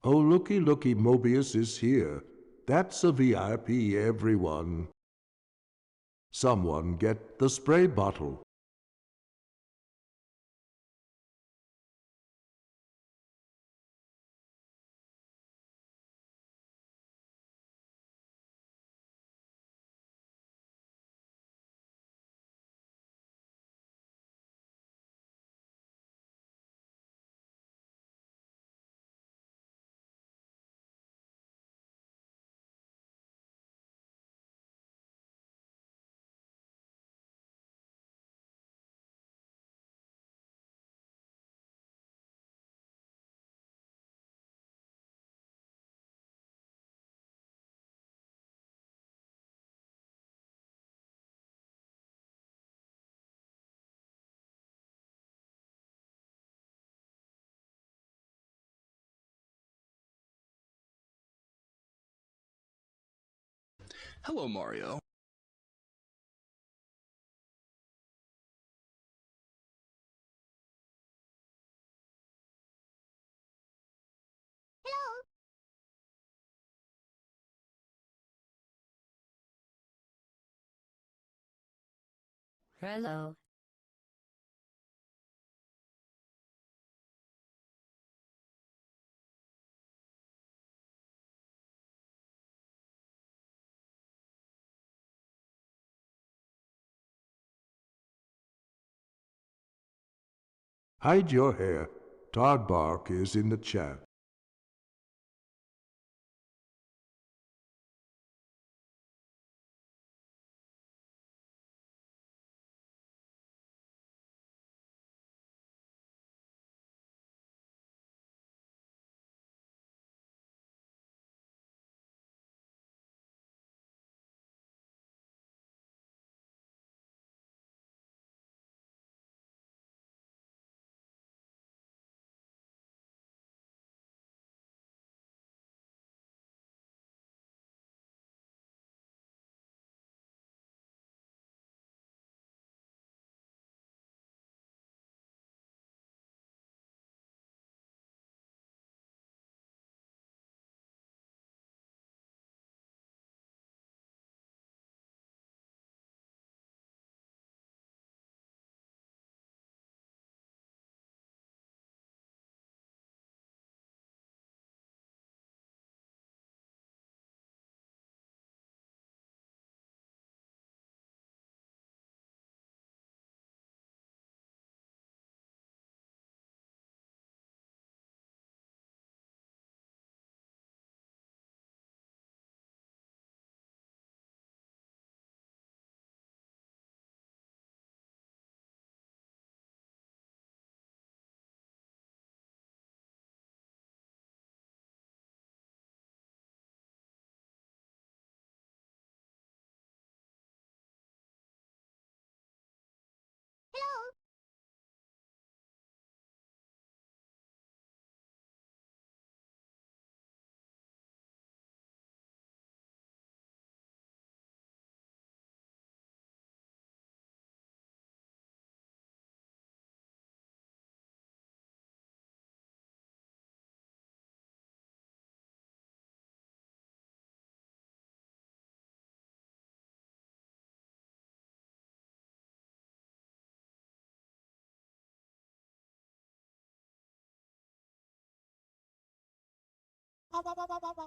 Oh, looky, looky, Mobius is here. That's a VIP, everyone. Someone get the spray bottle. Hello, Mario. Hello. Hide your hair. Todd Bark is in the chat.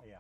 Yeah.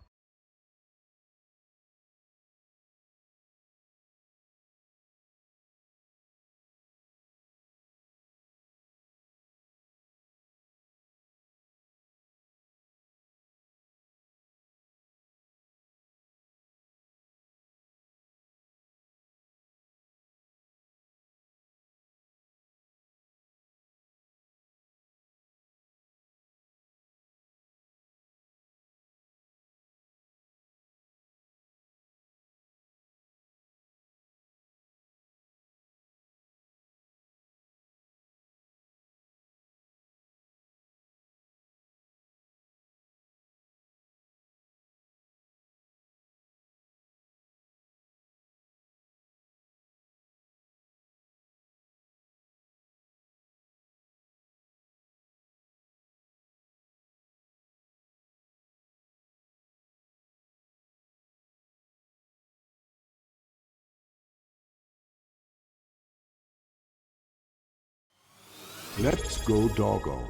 Let's go doggo.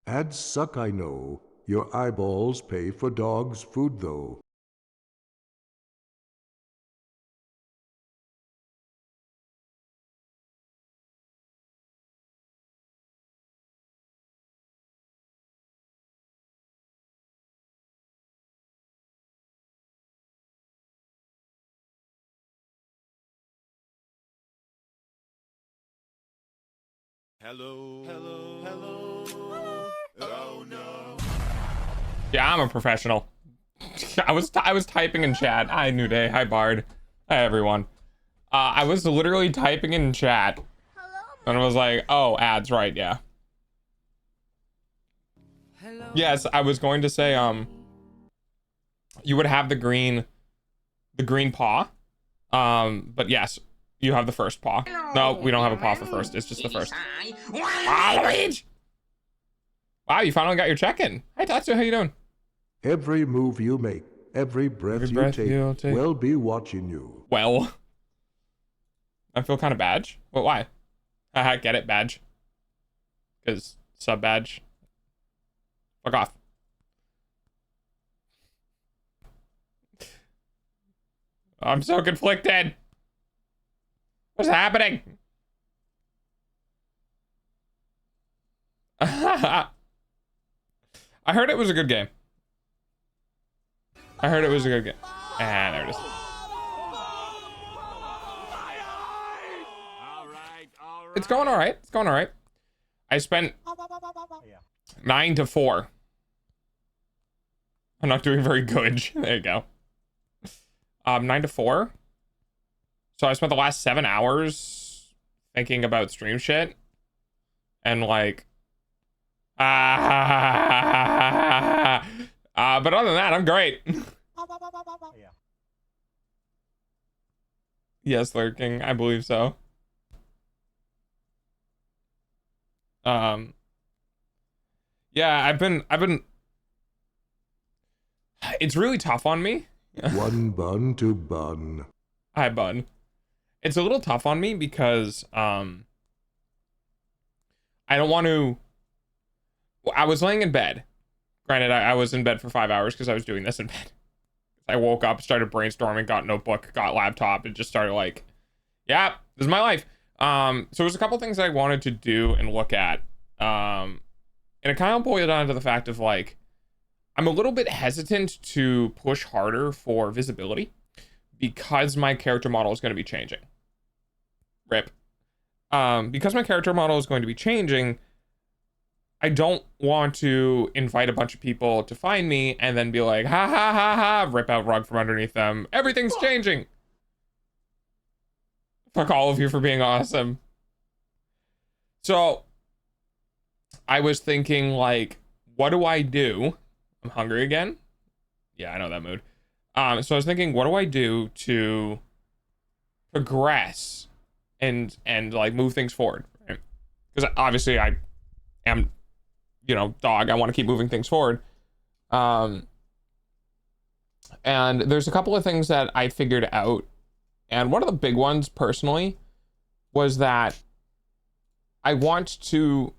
Ads suck, I know. Your eyeballs pay for dog's food, though. Hello. Hello. Hello. Oh no. Yeah, I'm a professional. I was typing in chat. Hi, New Day. Hi, Bard. Hi, everyone. I was literally typing in chat, and I was like, "Oh, ads, right? Yeah." Hello. Yes, I was going to say, you would have the green paw, but yes, you have the first paw. No, we don't have a paw for first. It's just the first. Wow, you finally got your check-in. Hi, Tatsu. How you doing? Every move you make, every breath Every breath you you'll take, take. will be watching you. Well, I feel kind of badge. But why? Haha, get it, badge. Because sub badge. Fuck off. I'm so conflicted. What's happening? I heard it was a good game. I heard it was a good game. Ah, there it is. It's going all right. It's going all right. I spent 9 to 4. I'm not doing very good. There you go. 9 to 4. So I spent the last 7 hours thinking about stream shit. And like, but other than that, I'm great. Yes, lurking. I believe so. Yeah, I've been. It's really tough on me. One bun to bun. Hi, bun. It's a little tough on me because I don't want to. I was laying in bed. Granted, I was in bed for 5 hours because I was doing this in bed. I woke up, started brainstorming, got notebook, got laptop, and just started like, yeah, this is my life. So there's a couple things I wanted to do and look at. And it kind of boiled down to the fact of like, I'm a little bit hesitant to push harder for visibility because my character model is going to be changing. Rip. Because my character model is going to be changing, I don't want to invite a bunch of people to find me and then be like, ha ha ha ha, rip out rug from underneath them. Everything's changing. Fuck all of you for being awesome. So I was thinking like, what do I do? I'm hungry again. Yeah, I know that mood. So I was thinking, what do I do to progress and like move things forward? Right? Because obviously I am, dog. I want to keep moving things forward. And there's a couple of things that I figured out. And one of the big ones personally was that I want to.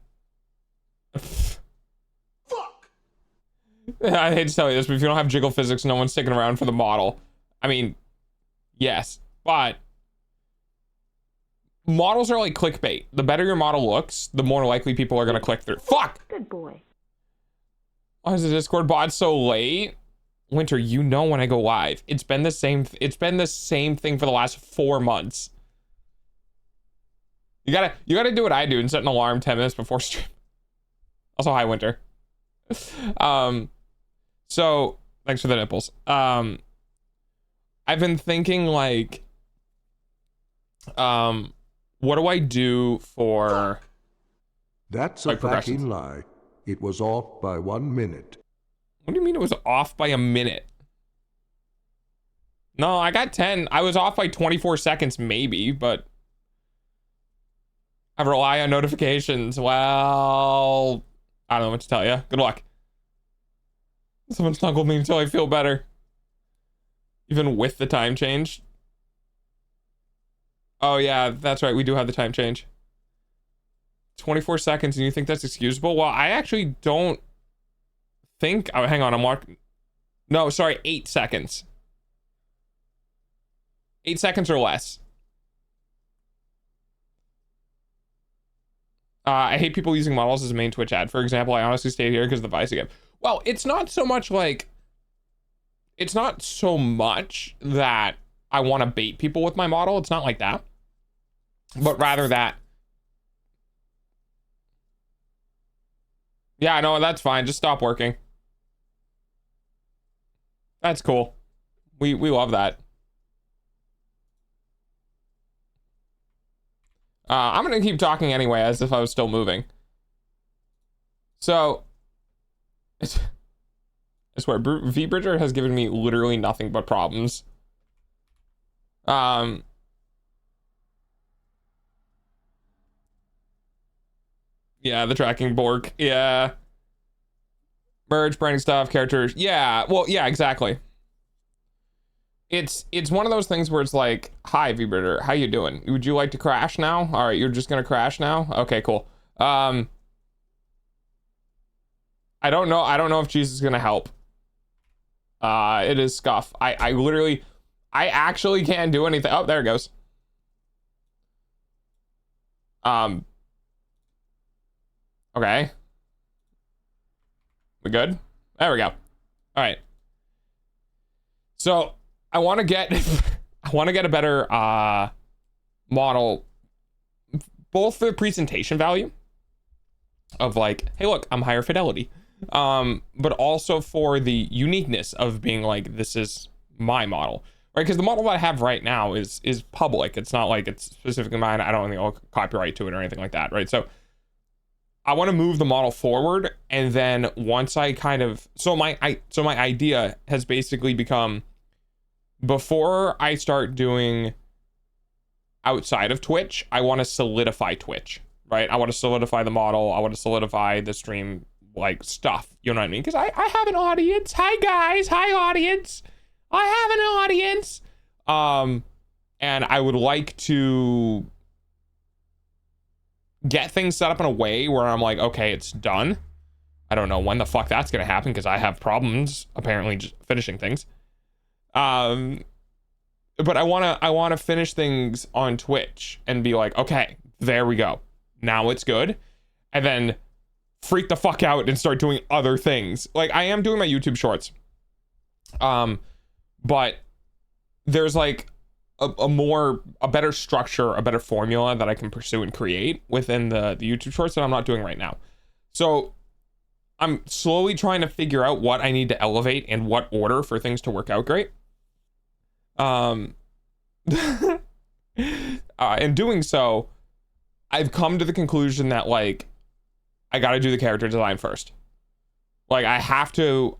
I hate to tell you this, but if you don't have jiggle physics, no one's sticking around for the model. I mean, yes, but models are like clickbait. The better your model looks, the more likely people are going to click through. Fuck! Good boy. Why is the Discord bot so late? Winter, you know when I go live. It's been the same thing for the last 4 months. You gotta do what I do and set an alarm 10 minutes before stream. Also, hi, Winter. So thanks for the nipples. I've been thinking like, what do I do for? That's a fucking lie. It was off by 1 minute. What do you mean it was off by a minute? No, I got 10. I was off by 24 seconds maybe, but I rely on notifications. Well, I don't know what to tell you. Good luck. Someone snuggled me until I feel better. Even with the time change. Oh yeah, that's right. We do have the time change. 24 seconds, and you think that's excusable? Well, I actually don't think. Oh, hang on. I'm walking. No, sorry, 8 seconds. 8 seconds or less. I hate people using models as a main Twitch ad. For example, I honestly stayed here because of the Vice again. Well, it's not so much like. It's not so much that I want to bait people with my model. It's not like that. But rather that. Yeah, no, that's fine. Just stop working. That's cool. We love that. I'm gonna keep talking anyway, as if I was still moving. So, I swear, V-Bridger has given me literally nothing but problems. Yeah, the tracking bork. Yeah. Merge, branding stuff, characters. Yeah, well, yeah, exactly. It's one of those things where it's like, hi, V-Bridger, how you doing? Would you like to crash now? All right, you're just gonna crash now? Okay, cool. I don't know if Jesus is gonna help. It is Scuff. I literally, I actually can't do anything. Oh, there it goes. Okay. We good? There we go. All right. So I want to get, I want to get a better model, both for the presentation value of like, hey, look, I'm higher fidelity, but also for the uniqueness of being like, this is my model, right? Because the model that I have right now is public. It's not like it's specifically mine. I don't think I'll copyright to it or anything like that, right? So I want to move the model forward, and then once I kind of, so my idea has basically become, before I start doing outside of Twitch, I want to solidify Twitch, right? I want to solidify the model. I want to solidify the stream, like, stuff. You know what I mean? Because I have an audience. Hi, guys. Hi, audience. I have an audience. And I would like to get things set up in a way where I'm like, okay, it's done. I don't know when the fuck that's going to happen because I have problems, apparently, just finishing things. But I want to finish things on Twitch and be like, okay, there we go. Now it's good. And then freak the fuck out and start doing other things. Like, I am doing my YouTube shorts. But there's like a better structure, a better formula that I can pursue and create within the YouTube shorts that I'm not doing right now. So I'm slowly trying to figure out what I need to elevate and what order for things to work out great. In doing so, I've come to the conclusion that like I got to do the character design first. Like I have to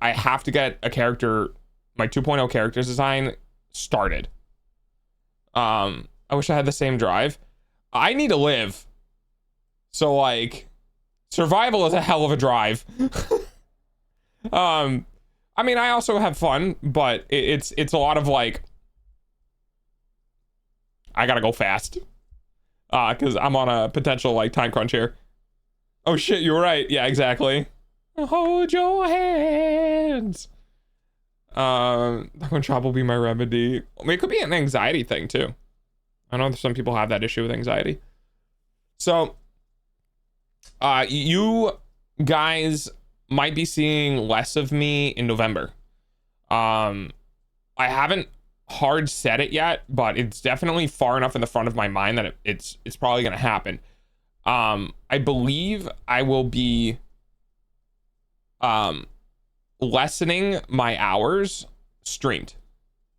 get a character, my 2.0 character design started. I wish I had the same drive. I need to live. So like survival is a hell of a drive. I mean, I also have fun, but it's a lot of like, I gotta go fast. Cause I'm on a potential like time crunch here. Oh shit, you're right. Yeah, exactly. Hold your hands. That one chop will be my remedy. I mean, it could be an anxiety thing too. I know some people have that issue with anxiety. So, you guys might be seeing less of me in November. I haven't hard set it yet, but it's definitely far enough in the front of my mind that it's probably gonna happen. I believe I will be lessening my hours streamed.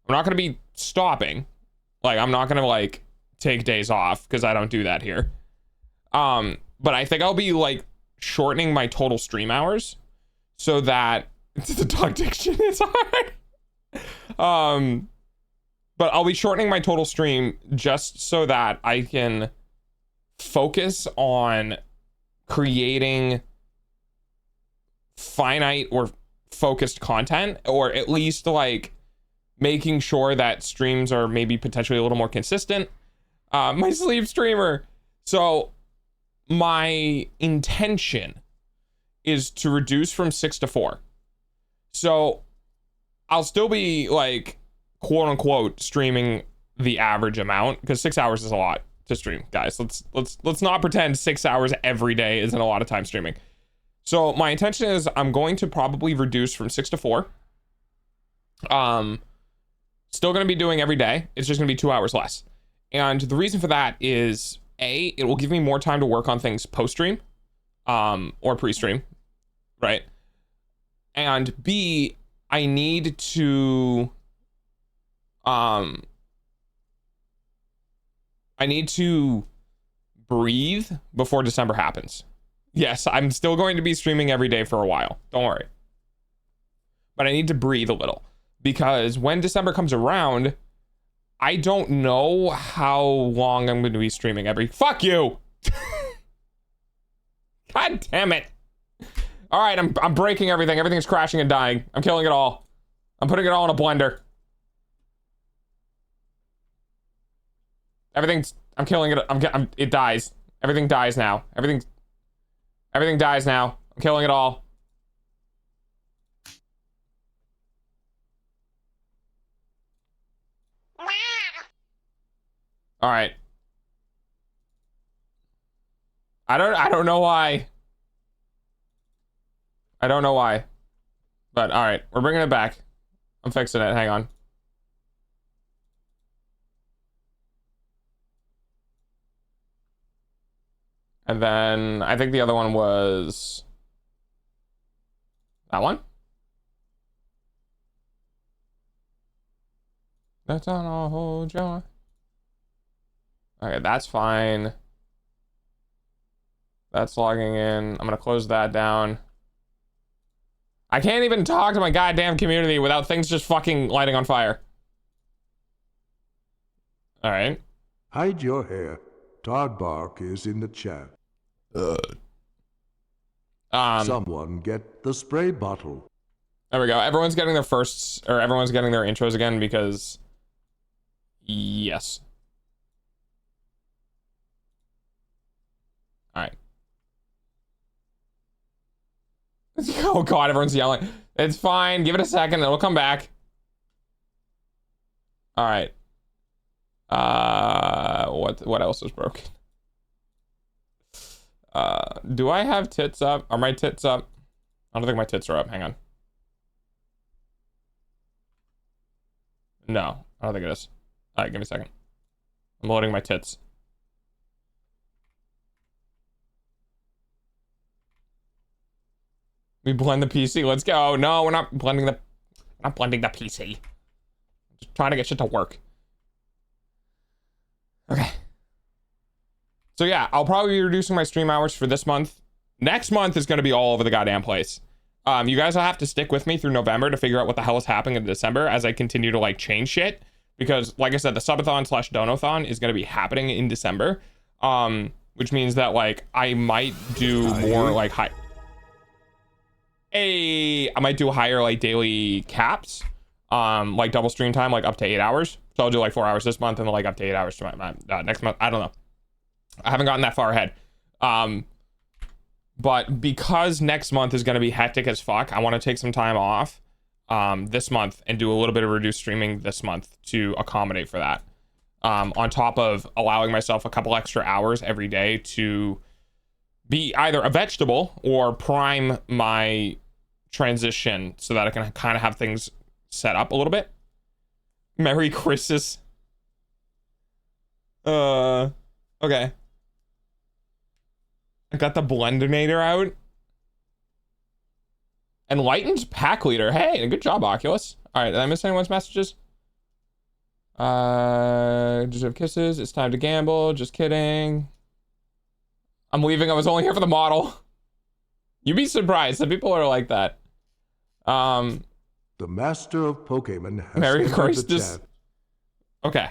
I'm not gonna be stopping. Like I'm not gonna like take days off because I don't do that here. But I think I'll be like shortening my total stream hours so that the dog diction is hard. But I'll be shortening my total stream just so that I can focus on creating finite or focused content, or at least like making sure that streams are maybe potentially a little more consistent. My sleep streamer. So my intention is to reduce from 6 to 4. So I'll still be like quote unquote streaming the average amount, because 6 hours is a lot to stream, guys. Let's not pretend 6 hours every day isn't a lot of time streaming. So my intention is I'm going to probably reduce from 6 to 4. Still going to be doing every day. It's just going to be 2 hours less. And the reason for that is A, it will give me more time to work on things post-stream, or pre-stream, right? And B, I need to breathe before December happens. Yes, I'm still going to be streaming every day for a while. Don't worry. But I need to breathe a little, because when December comes around, I don't know how long I'm going to be streaming every... Fuck you! God damn it. All right, I'm breaking everything. Everything's crashing and dying. I'm killing it all. I'm putting it all in a blender. I'm killing it. It dies. Everything dies now. Everything dies now. I'm killing it all. All right. I don't know why. I don't know why. But all right, we're bringing it back. I'm fixing it. Hang on. And then I think the other one was that one. That's on a whole jar. Okay, that's fine. That's logging in. I'm gonna close that down. I can't even talk to my goddamn community without things just fucking lighting on fire. All right. Hide your hair. Todd Bark is in the chat. Someone get the spray bottle. There we go. Everyone's getting their firsts, or everyone's getting their intros again, because yes. All right. Oh god, everyone's yelling. It's fine. Give it a second. It'll come back. All right. What else is broken? Do I have tits up? Are my tits up? I don't think my tits are up. Hang on. No, I don't think it is. All right, give me a second. I'm loading my tits. We blend the PC. Let's go. No, we're not blending the PC. Just trying to get shit to work. Okay. So yeah, I'll probably be reducing my stream hours for this month. Next month is going to be all over the goddamn place. You guys will have to stick with me through November to figure out what the hell is happening in December as I continue to like change shit. Because like I said, the subathon/donathon is going to be happening in December. Which means that like I might do more like I might do higher like daily caps. Like double stream time, like up to 8 hours. So I'll do like 4 hours this month and then like up to 8 hours to my next month. I don't know. I haven't gotten that far ahead. But because next month is going to be hectic as fuck, I want to take some time off this month and do a little bit of reduced streaming this month to accommodate for that. On top of allowing myself a couple extra hours every day to be either a vegetable or prime my transition so that I can kind of have things set up a little bit. Merry Christmas. Okay. I got the Blendinator out. Enlightened Pack Leader. Hey, good job, Oculus. All right, did I miss anyone's messages? Just have kisses. It's time to gamble. Just kidding. I'm leaving. I was only here for the model. You'd be surprised. Some people are like that. The master of Pokemon has Merry entered Christmas. the chat. Okay.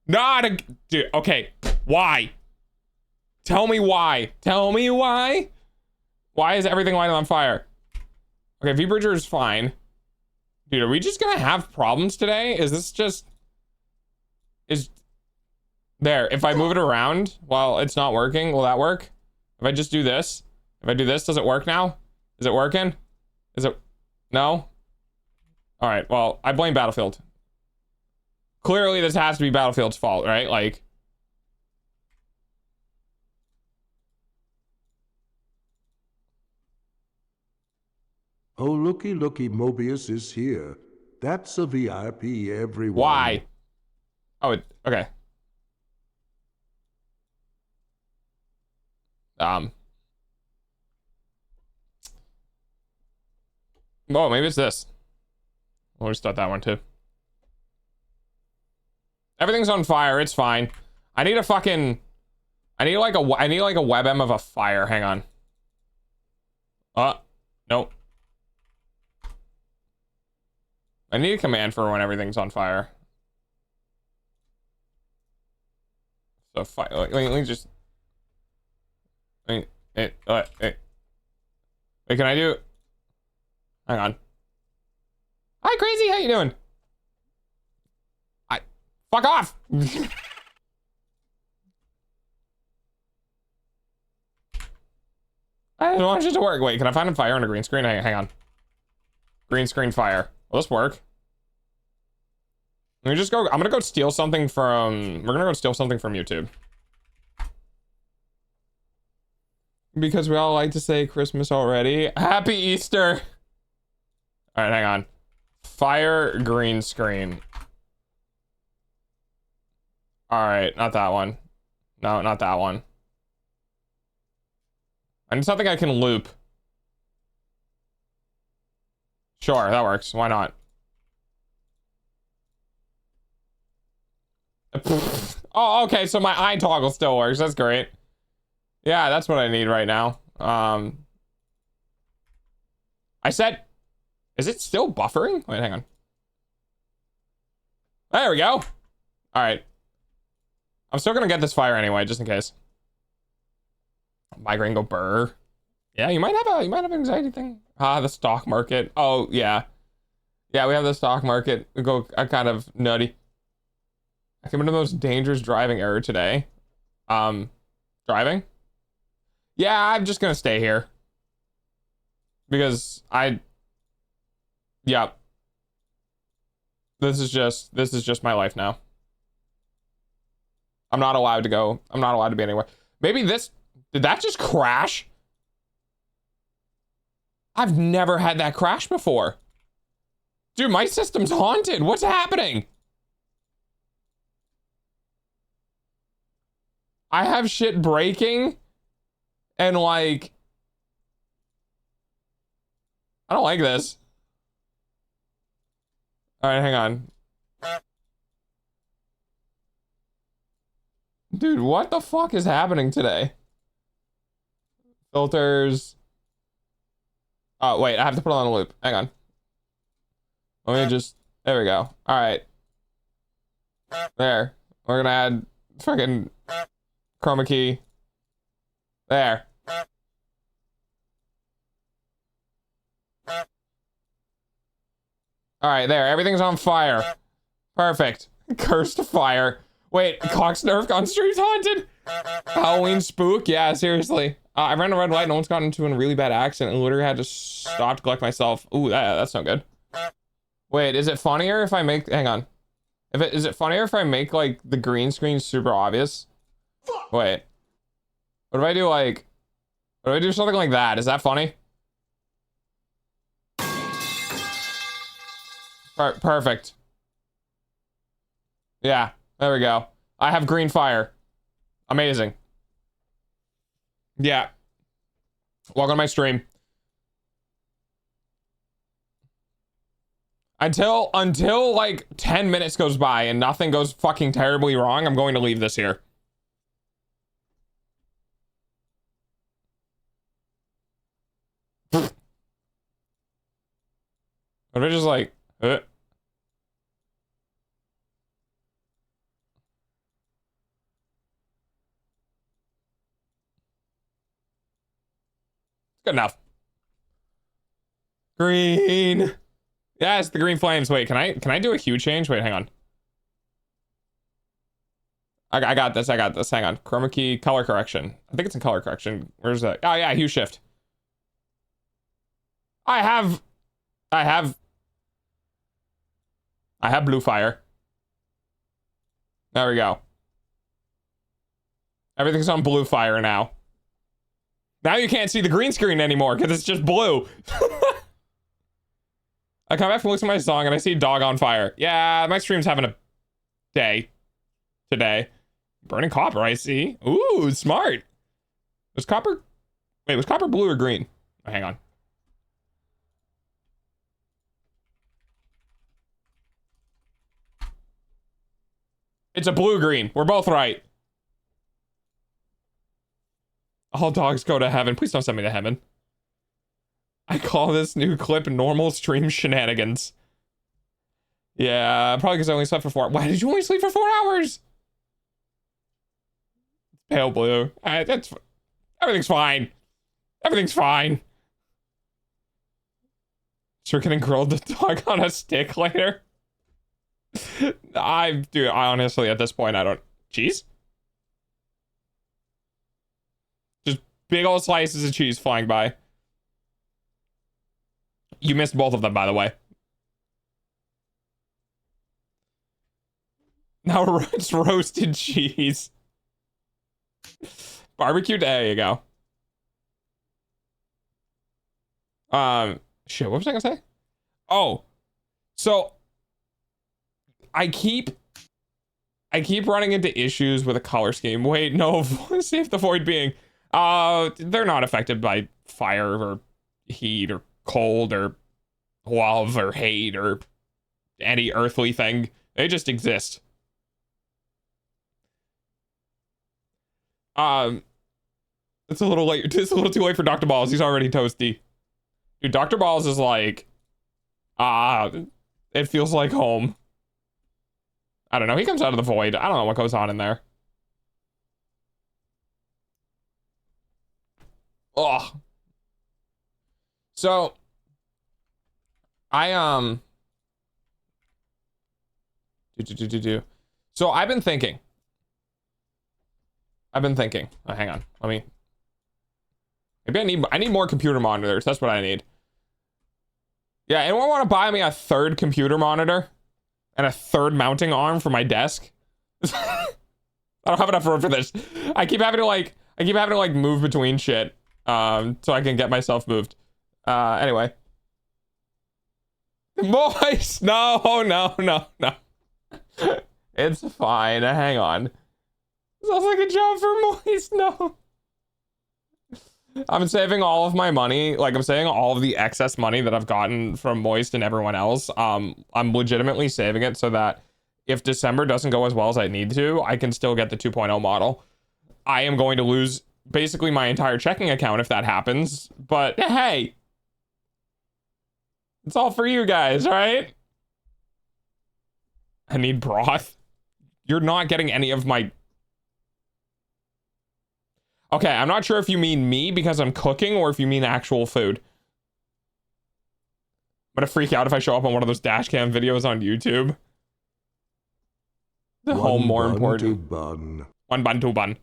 Not a dude. Okay. Why? Tell me why. Tell me why. Why is everything lighting on fire? Okay, V-Bridger is fine. Dude, are we just gonna have problems today? Is this just... There, if I move it around while it's not working, will that work? If I just do this, if I do this, does it work now? Is it working? Is it, no? All right, well, I blame Battlefield. Clearly this has to be Battlefield's fault, right? Like, Oh, looky, Mobius is here. That's a VIP, everyone. why? Oh, okay. Oh, maybe it's this. We'll just start that one too. Everything's on fire. It's fine. I need a fucking. I need like a WebM of a fire. Hang on. Nope. I need a command for when everything's on fire. So fire. Let me just. Wait, can I do? Hang on. Hi, Crazy. How you doing? Fuck off. I don't want it to work. Wait, can I find a fire on a green screen? Hang on. Green screen fire. Will this work? Let me just go. I'm gonna go steal something from. We're gonna go steal something from YouTube. Because we all like to say Christmas already. Happy Easter. All right, hang on. Fire green screen. All right, not that one. No, not that one. I need something I can loop. Sure, that works. Why not? Oh, okay, so my eye toggle still works. That's great. Yeah, that's what I need right now. I said, is it still buffering? Wait, hang on. There we go. All right. I'm still gonna get this fire anyway, just in case. Migraine go burr. Yeah, you might have an anxiety thing. Ah, the stock market. Oh yeah, yeah, we have the stock market. We go kind of nutty. I came into the most dangerous driving error today. Driving. Yeah, I'm just gonna stay here because yeah. This is just my life now. I'm not allowed to go. I'm not allowed to be anywhere. Maybe this, did that just crash? I've never had that crash before. Dude, my system's haunted. What's happening? I have shit breaking and like, I don't like this. All right, hang on. Dude, what the fuck is happening today? Filters. Oh, wait, I have to put it on a loop. Hang on. Let me just, there we go. All right. There. We're gonna add fucking chroma key. There. All right, there. Everything's on fire. Perfect. Cursed fire. Wait, Cox Nerf on stream's haunted? Halloween spook? Yeah, seriously. I ran a red light and almost got into a really bad accident and literally had to stop to collect myself. Ooh, that's not good. Wait, is it funnier if I make, hang on. Is it funnier if I make like the green screen super obvious? Wait. What if I do like, what if I do something like that? Is that funny? Perfect. Yeah, there we go. I have green fire. Amazing. Yeah. Welcome to my stream. Until like 10 minutes goes by and nothing goes fucking terribly wrong, I'm going to leave this here. What if I just like, good enough. Green. Yes, the green flames. Wait, can I do a hue change? Wait, hang on. I got this. I got this. Hang on. Chroma key, color correction. I think it's in color correction. Where's that? Oh yeah, hue shift. I have blue fire. There we go. Everything's on blue fire now. Now you can't see the green screen anymore because it's just blue. I come back from listening to my song and I see dog on fire. Yeah, my stream's having a day today. Burning copper, I see. Ooh, smart. Was copper blue or green? Oh, hang on. It's a blue-green. We're both right. All dogs go to heaven. Please don't send me to heaven. I call this new clip normal stream shenanigans. Yeah, probably because I only slept for 4 hours. Why did you only sleep for 4 hours? Pale blue. That's everything's fine. Everything's fine. So we're gonna grill the dog on a stick later. I honestly at this point I don't. Cheese? Just big old slices of cheese flying by. You missed both of them, by the way. Now it's roasted cheese. Barbecued, there you go. Shit, what was I gonna say? Oh, so I keep running into issues with a color scheme. Wait, no, save the void being. They're not affected by fire or heat or cold or love or hate or any earthly thing. They just exist. It's a little late. It's a little too late for Dr. Balls. He's already toasty. Dude, Dr. Balls is like, it feels like home. I don't know. He comes out of the void. I don't know what goes on in there. Ugh. So, So I've been thinking. Oh, hang on. Maybe I need more computer monitors. That's what I need. Yeah, anyone want to buy me a third computer monitor and a third mounting arm for my desk? I don't have enough room for this. I keep having to like move between shit so I can get myself moved. Anyway. Moist! No. It's fine. Hang on. Sounds like a job for Moist. No. I'm saving all of my money. Like, I'm saving all of the excess money that I've gotten from Moist and everyone else. I'm legitimately saving it so that if December doesn't go as well as I need to, I can still get the 2.0 model. I am going to lose basically my entire checking account if that happens. But hey, it's all for you guys, right? I need broth. You're not getting any of my... Okay, I'm not sure if you mean me because I'm cooking or if you mean actual food. I'm gonna freak out if I show up on one of those dash cam videos on YouTube. The home more important. One bun, two bun.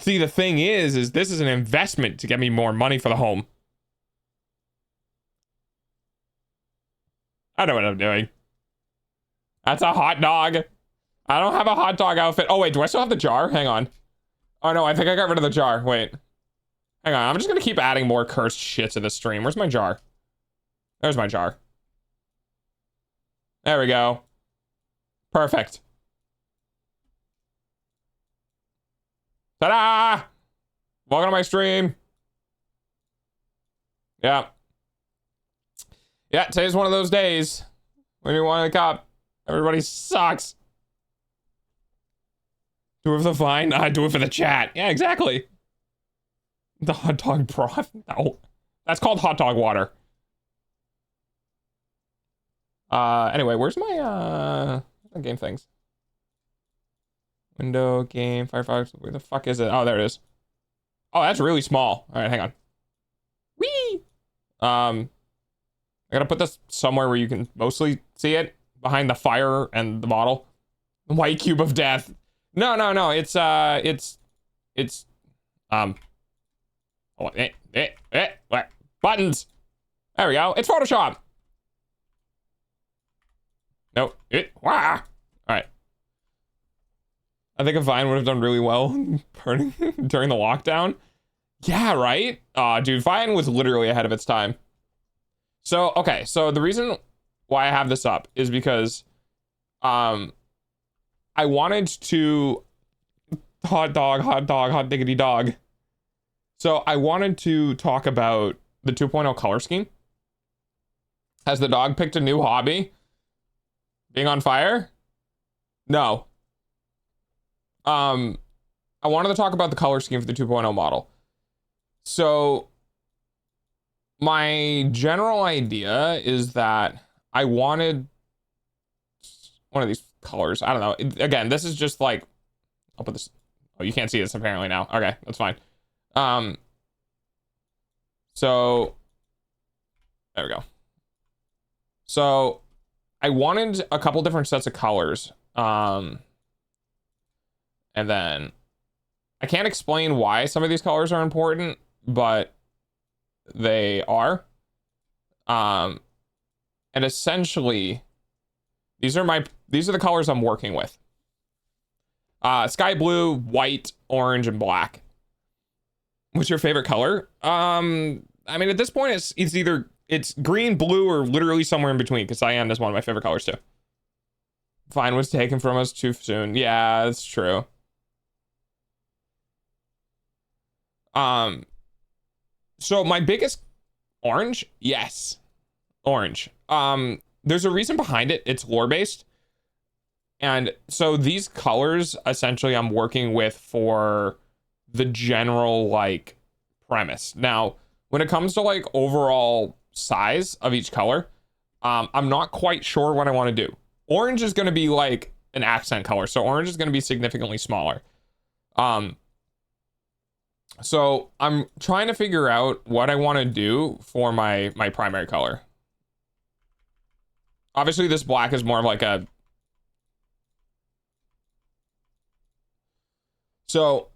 See, the thing is this is an investment to get me more money for the home. I know what I'm doing. That's a hot dog. I don't have a hot dog outfit. Oh, wait, do I still have the jar? Hang on. Oh, no, I think I got rid of the jar. Wait. Hang on, I'm just gonna keep adding more cursed shit to the stream. Where's my jar? There's my jar. There we go. Perfect. Ta-da! Welcome to my stream. Yeah. Yeah, today's one of those days when you want to wake up. Everybody sucks. Do it for the Vine? I do it for the chat. Yeah, exactly. The hot dog broth? No. That's called hot dog water. Anyway, where's my game things? Window, game, Firefox. Where the fuck is it? Oh, there it is. Oh, that's really small. All right, hang on. Whee! I gotta put this somewhere where you can mostly see it. Behind the fire and the model. The white cube of death. No. It's oh, what? Buttons. There we go. It's Photoshop. Nope. All right. I think a Vine would have done really well during the lockdown. Yeah, right? Dude, Vine was literally ahead of its time. So, okay. So the reason why I have this up is because I wanted to hot diggity dog. So I wanted to talk about the 2.0 color scheme. Has the dog picked a new hobby? Being on fire? No. I wanted to talk about the color scheme for the 2.0 model. So my general idea is that I wanted one of these colors. I don't know. Again, this is just like, I'll put this. Oh, you can't see this apparently now. Okay, that's fine. So there we go. So I wanted a couple different sets of colors. And then I can't explain why some of these colors are important, but they are. And essentially these are the colors I'm working with. Sky blue, white, orange, and black. What's your favorite color? I mean, at this point, it's green, blue, or literally somewhere in between, because cyan is one of my favorite colors too. Vine was taken from us too soon. Yeah, that's true. So my biggest orange, yes, orange. There's a reason behind it. It's lore based. And so these colors, essentially, I'm working with for the general, like, premise. Now, when it comes to, like, overall size of each color, I'm not quite sure what I want to do. Orange is going to be, like, an accent color. So orange is going to be significantly smaller. So I'm trying to figure out what I want to do for my primary color. Obviously, this black is more of like a... So,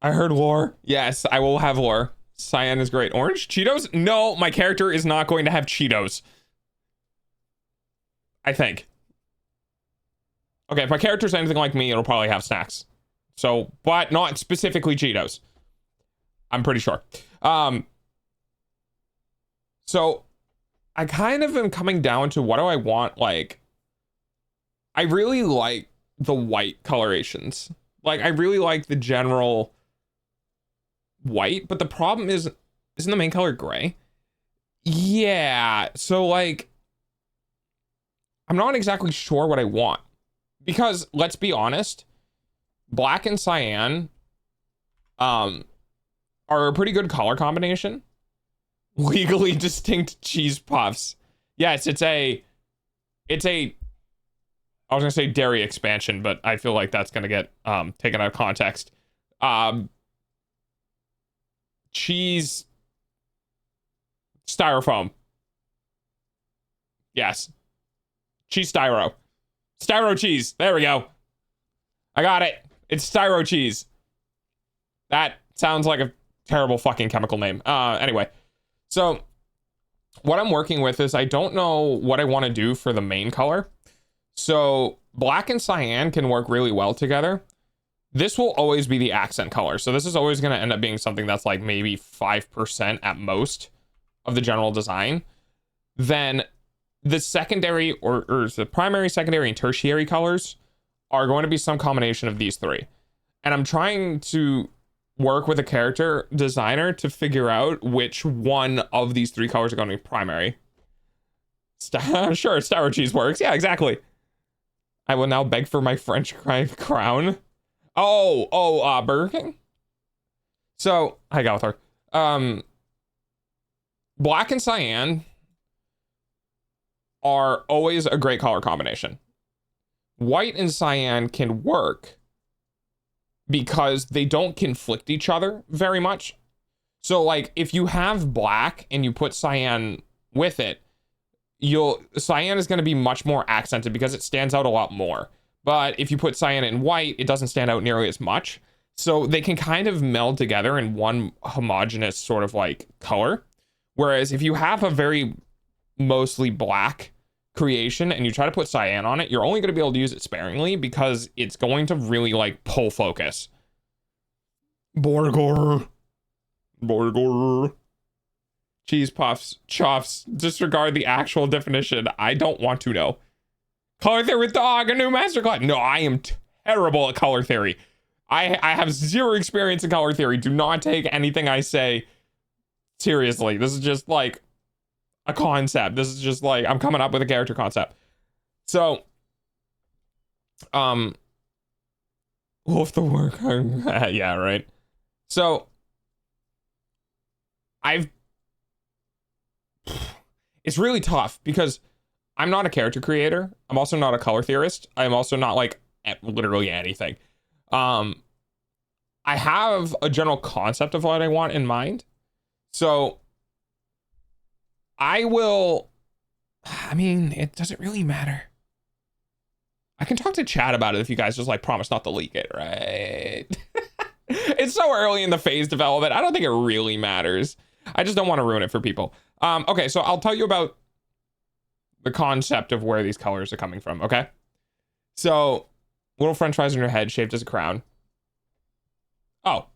I heard lore. Yes, I will have lore. Cyan is great. Orange? Cheetos? No, my character is not going to have Cheetos. I think. Okay, if my character's anything like me, it'll probably have snacks. So, but not specifically Cheetos. I'm pretty sure. So, I kind of am coming down to what do I want, like... I really like the white colorations. Like, I really like the general white, but the problem is, isn't the main color gray? Yeah, so, like, I'm not exactly sure what I want. Because, let's be honest, black and cyan are a pretty good color combination. Legally distinct cheese puffs. Yes, it's a I was gonna say dairy expansion, but I feel like that's gonna get taken out of context. Cheese styrofoam. Yes. Cheese styro. Styro cheese. There we go. I got it. It's styro cheese. That sounds like a terrible fucking chemical name. Anyway. So what I'm working with is I don't know what I want to do for the main color. So black and cyan can work really well together. This will always be the accent color. So this is always going to end up being something that's like maybe 5% at most of the general design. Then the secondary or the primary, secondary, and tertiary colors are going to be some combination of these three. And I'm trying to work with a character designer to figure out which one of these three colors are going to be primary. Sure, styro cheese works. Yeah, exactly. I will now beg for my French crown. Burger King. So I got with her. Black and cyan are always a great color combination. White and cyan can work because they don't conflict each other very much. So like if you have black and you put cyan with it, cyan is going to be much more accented because it stands out a lot more. But if you put cyan and white, it doesn't stand out nearly as much. So they can kind of meld together in one homogeneous sort of like color. Whereas if you have a very mostly black creation and you try to put cyan on it, you're only going to be able to use it sparingly because it's going to really like pull focus. Borgor. Cheese puffs, chuffs, disregard the actual definition. I don't want to know. Color theory with dog, a new masterclass. No, I am terrible at color theory. I have zero experience in color theory. Do not take anything I say seriously. This is just like a concept. This is just like I'm coming up with a character concept. So, wolf the work. Yeah, right. So, it's really tough because I'm not a character creator. I'm also not a color theorist. I'm also not like literally anything. I have a general concept of what I want in mind. So I mean, it doesn't really matter. I can talk to chat about it if you guys just like promise not to leak it, right? It's so early in the phase development. I don't think it really matters. I just don't want to ruin it for people. Okay, so I'll tell you about the concept of where these colors are coming from, okay? So, little french fries in your head shaped as a crown. Oh.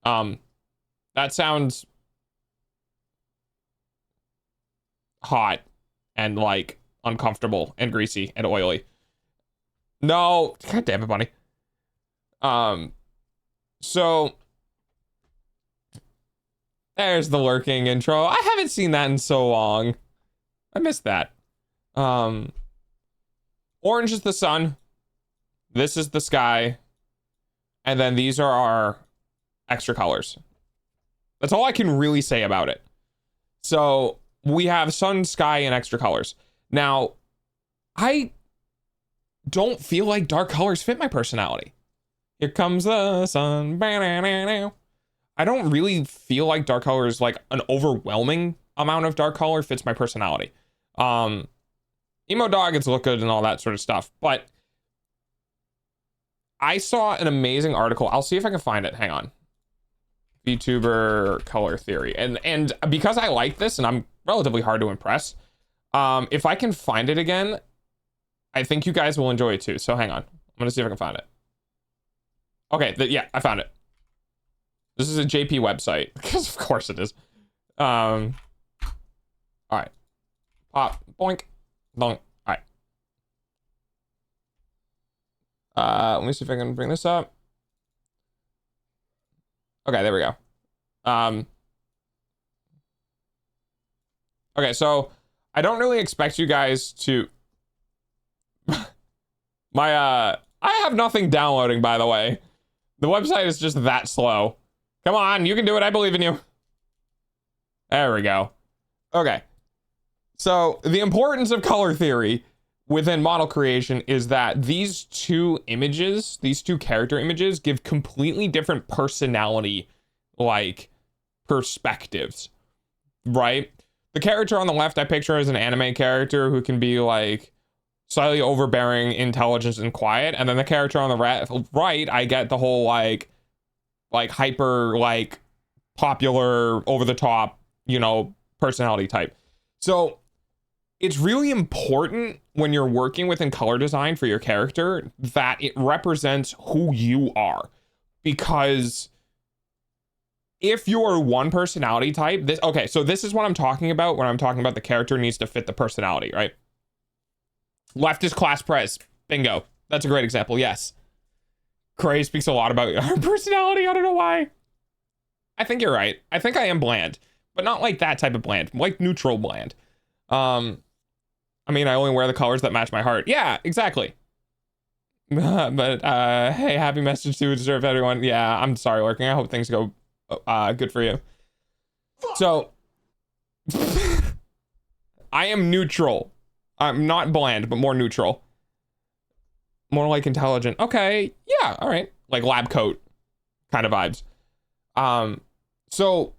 That sounds hot and like uncomfortable and greasy and oily. No, god damn it, bunny. So there's the lurking intro. I haven't seen that in so long. I missed that. Orange is the sun. This is the sky. And then these are our extra colors. That's all I can really say about it. So we have sun, sky, and extra colors. Now, I don't feel like dark colors fit my personality. Here comes the sun. I don't really feel like dark colors, like an overwhelming amount of dark color fits my personality. Emo dog, it's look good and all that sort of stuff. But I saw an amazing article. I'll see if I can find it. Hang on. VTuber color theory. And because I like this and I'm relatively hard to impress, if I can find it again, I think you guys will enjoy it too. So hang on. I'm going to see if I can find it. Okay, yeah, I found it. This is a JP website, because of course it is. All right. Pop, boink, bonk. All right. Let me see if I can bring this up. Okay, there we go. Okay, so I don't really expect you guys to... I have nothing downloading, by the way. The website is just that slow. Come on, you can do it. I believe in you. There we go. Okay. So the importance of color theory within model creation is that these two images, these two character images, give completely different personality, like, perspectives, right? The character on the left I picture as an anime character who can be like slightly overbearing, intelligent, and quiet. And then the character on the right, I get the whole like hyper, like popular, over the top, you know, personality type. So it's really important when you're working within color design for your character that it represents who you are. Because if you're one personality type, so this is what I'm talking about when I'm talking about the character needs to fit the personality, right? Left is class prez. Bingo. That's a great example. Yes. Cray speaks a lot about our personality. I don't know why. I think you're right. I think I am bland, but not like that type of bland, like neutral bland. I mean, I only wear the colors that match my heart. Yeah, exactly. But hey, happy message to deserve everyone. Yeah, I'm sorry, lurking. I hope things go good for you. So I am neutral. I'm not bland, but more neutral. More like intelligent. Okay, yeah, all right. Like lab coat kind of vibes. So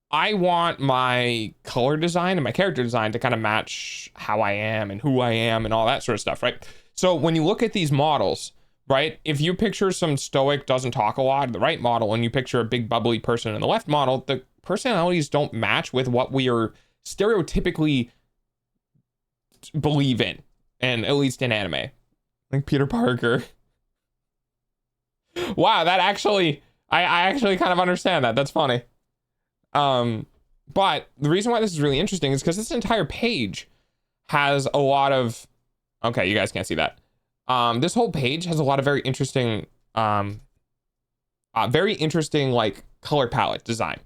I want my color design and my character design to kind of match how I am and who I am and all that sort of stuff, right? So when you look at these models, right, if you picture some stoic, doesn't talk a lot, the right model, and you picture a big bubbly person in the left model, the personalities don't match with what we are stereotypically believe in, and at least in anime. Like Peter Parker. Wow, that actually, I actually kind of understand that. That's funny. But the reason why this is really interesting is because this entire page has a lot of, okay, you guys can't see that. This whole page has a lot of very interesting like color palette design.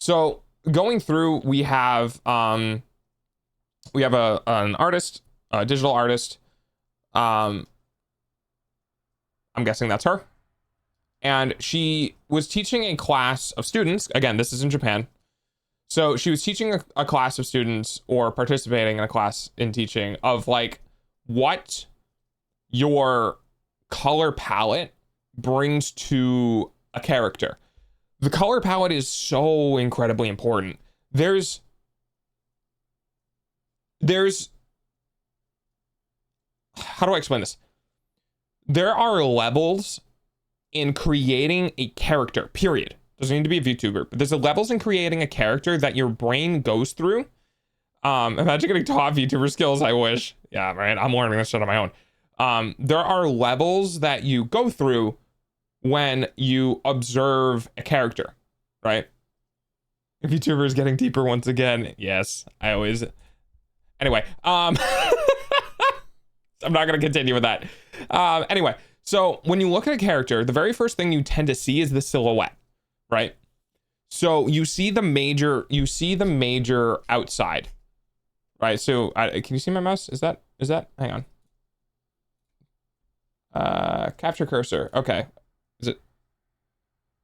So going through, we have an artist, a digital artist. I'm guessing that's her. And she was teaching a class of students. Again, this is in Japan. So she was teaching a class of students, or participating in a class in teaching, of like what your color palette brings to a character. The color palette is so incredibly important. There's how do I explain this? There are levels in creating a character, period. Doesn't need to be a VTuber, but there's levels in creating a character that your brain goes through. Imagine getting taught VTuber skills, I wish. Yeah, right, I'm learning this shit on my own. There are levels that you go through when you observe a character, right? VTuber is getting deeper once again. Yes, I always... Anyway, I'm not going to continue with that. Anyway, so when you look at a character, the very first thing you tend to see is the silhouette, right? So you see the major outside, right? So can you see my mouse? Is that, hang on. Capture cursor. Okay. Is it?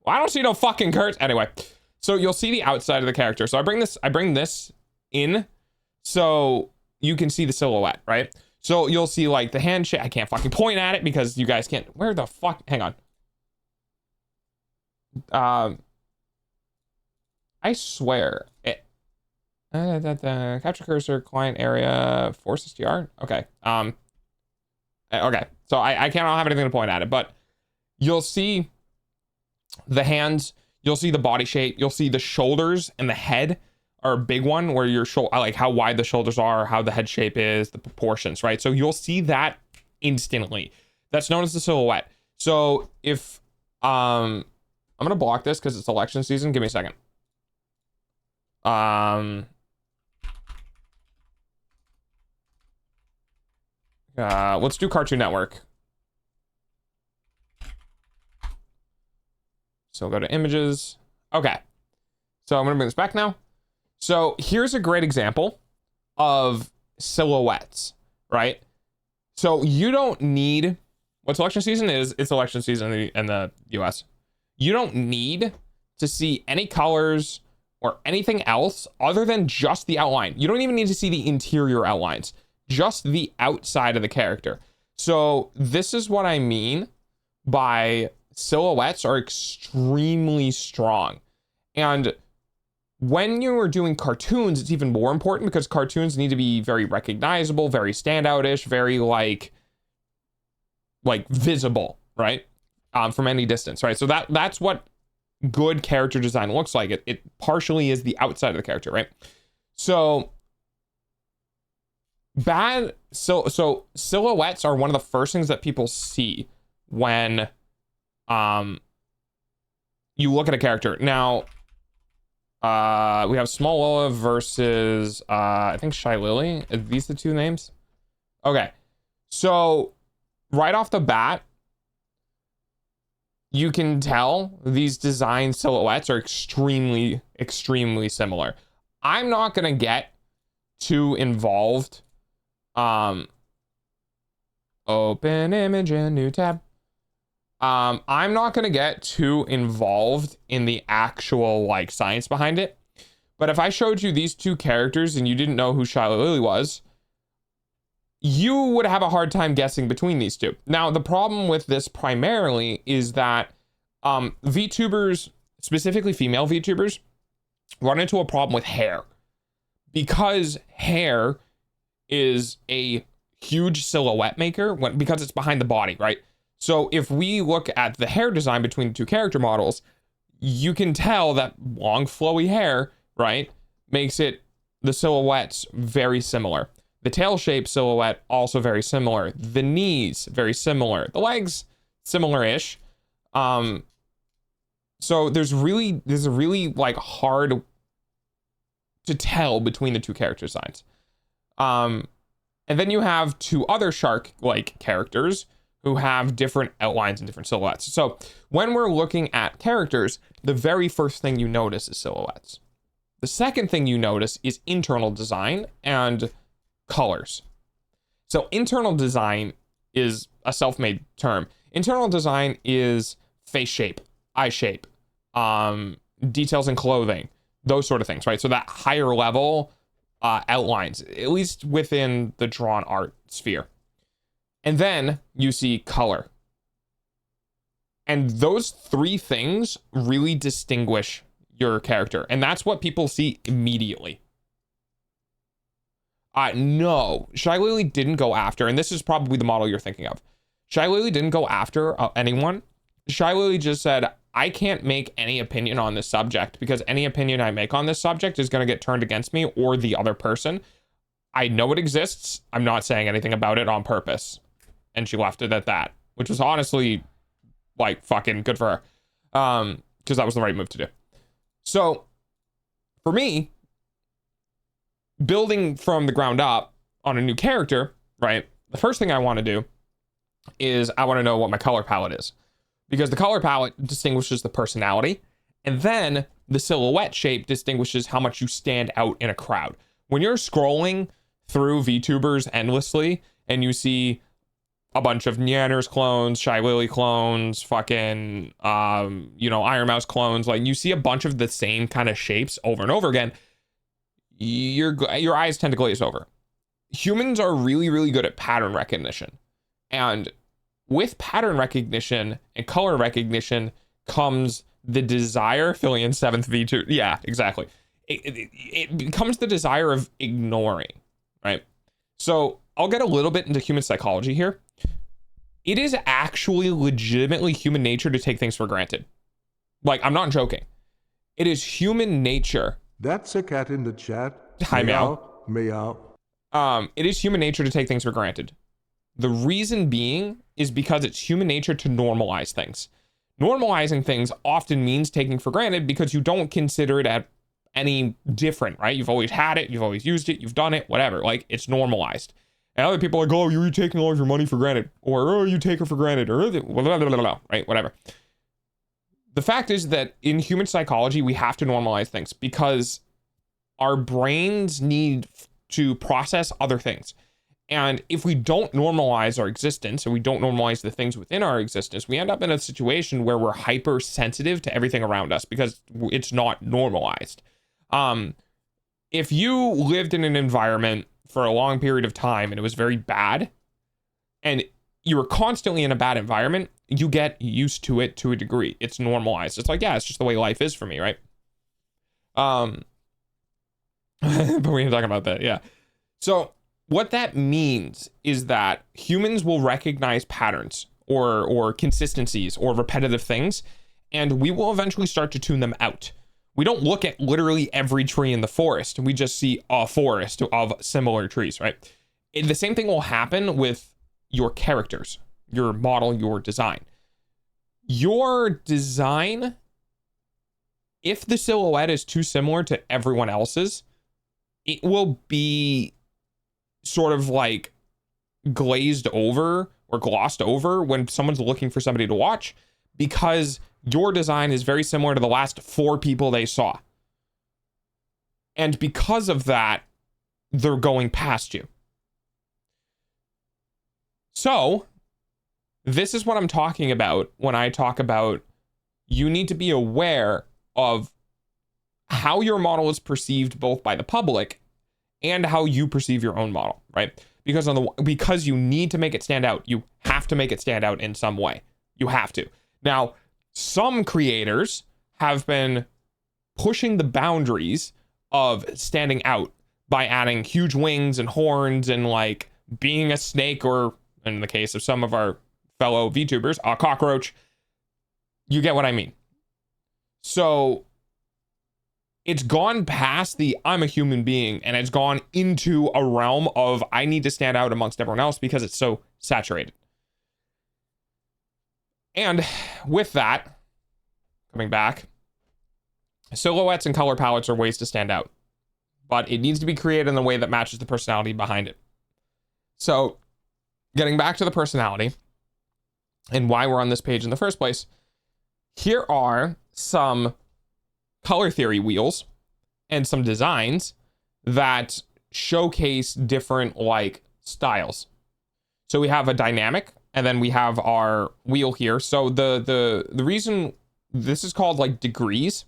Well, I don't see no fucking cursor. Anyway, so you'll see the outside of the character. So I bring this in so you can see the silhouette, right? So you'll see like the handshake. I can't fucking point at it because you guys can't. Where the fuck? Hang on. I swear it. Capture cursor, client area, force STR. Okay. Okay. So I can't have anything to point at it, but you'll see the hands. You'll see the body shape. You'll see the shoulders and the head are a big one, where your shoulder, like how wide the shoulders are, how the head shape is, the proportions, right? So you'll see that instantly. That's known as the silhouette. So if I'm gonna block this because it's election season. Give me a second. Let's do Cartoon Network. So go to images. Okay. So I'm gonna bring this back now. So here's a great example of silhouettes, right? So you don't need, what's election season is, it's election season in the US. You don't need to see any colors or anything else other than just the outline. You don't even need to see the interior outlines, just the outside of the character. So this is what I mean by silhouettes are extremely strong. And when you are doing cartoons, it's even more important because cartoons need to be very recognizable, very standout-ish, very like visible, right? From any distance, right? So that's what good character design looks like. It partially is the outside of the character, right? So so silhouettes are one of the first things that people see when you look at a character. Now, we have Small Lola versus I think Shy Lily. Are these the two names? Okay. So right off the bat, you can tell these design silhouettes are extremely, extremely similar. I'm not gonna get too involved. Open image and new tab. I'm not gonna get too involved in the actual like science behind it. But if I showed you these two characters and you didn't know who Shy Lily was, you would have a hard time guessing between these two. Now, the problem with this primarily is that VTubers, specifically female VTubers, run into a problem with hair. Because hair is a huge silhouette maker because it's behind the body, right? So if we look at the hair design between the two character models, you can tell that long flowy hair, right, makes it the silhouettes very similar. The tail shape silhouette also very similar. The knees very similar. The legs similar-ish. So there's a really like hard to tell between the two character designs. And then you have two other shark-like characters who have different outlines and different silhouettes. So when we're looking at characters, the very first thing you notice is silhouettes. The second thing you notice is internal design and colors. So internal design is a self-made term. Internal design is face shape, eye shape, details in clothing, those sort of things, right? So that higher level outlines, at least within the drawn art sphere. And then you see color. And those three things really distinguish your character. And that's what people see immediately. No, Shy Lily didn't go after, and this is probably the model you're thinking of. Shy Lily didn't go after anyone. Shy Lily just said, I can't make any opinion on this subject because any opinion I make on this subject is going to get turned against me or the other person. I know it exists. I'm not saying anything about it on purpose. And she left it at that, which was honestly like fucking good for her. Because that was the right move to do. So for me, building from the ground up on a new character, right? The first thing I want to do is I want to know what my color palette is, because the color palette distinguishes the personality, and then the silhouette shape distinguishes how much you stand out in a crowd. When you're scrolling through VTubers endlessly and you see a bunch of Nyanners clones, Shy Lily clones, fucking Iron Mouse clones, like you see a bunch of the same kind of shapes over and over again, your eyes tend to glaze over. Humans are really, really good at pattern recognition. And with pattern recognition and color recognition comes the desire, filling in 7th V2. Yeah, exactly. It becomes the desire of ignoring, right? So I'll get a little bit into human psychology here. It is actually legitimately human nature to take things for granted. Like, I'm not joking. It is human nature. That's a cat in the chat. Hi, Meow. Meow. It is human nature to take things for granted. The reason being is because it's human nature to normalize things. Normalizing things often means taking for granted because you don't consider it any different, right? You've always had it, you've always used it, you've done it, whatever. Like, it's normalized. And other people are like, oh, you're taking all of your money for granted, or oh, you take it for granted, or blah, blah, blah, blah, right? Whatever. The fact is that in human psychology, we have to normalize things because our brains need to process other things. And if we don't normalize our existence, and we don't normalize the things within our existence, we end up in a situation where we're hypersensitive to everything around us because it's not normalized. If you lived in an environment for a long period of time and it was very bad, and you were constantly in a bad environment, you get used to it to a degree. It's normalized. It's like, yeah, it's just the way life is for me, right? But we ain't talking about that, yeah. So what that means is that humans will recognize patterns or consistencies or repetitive things, and we will eventually start to tune them out. We don't look at literally every tree in the forest. We just see a forest of similar trees, right? The same thing will happen with your characters, your model, your design. Your design, if the silhouette is too similar to everyone else's, it will be sort of like glazed over or glossed over when someone's looking for somebody to watch, because your design is very similar to the last 4 people they saw. And because of that, they're going past you. So this is what I'm talking about when I talk about you need to be aware of how your model is perceived both by the public and how you perceive your own model, right? Because you need to make it stand out. You have to make it stand out in some way. You have to. Now, some creators have been pushing the boundaries of standing out by adding huge wings and horns and like being a snake, or in the case of some of our fellow VTubers, a cockroach. You get what I mean. So it's gone past the I'm a human being, and it's gone into a realm of I need to stand out amongst everyone else because it's so saturated. And with that, coming back, silhouettes and color palettes are ways to stand out, but it needs to be created in a way that matches the personality behind it. So getting back to the personality and why we're on this page in the first place, here are some color theory wheels and some designs that showcase different like styles. So we have a dynamic, and then we have our wheel here. So the reason this is called like degrees,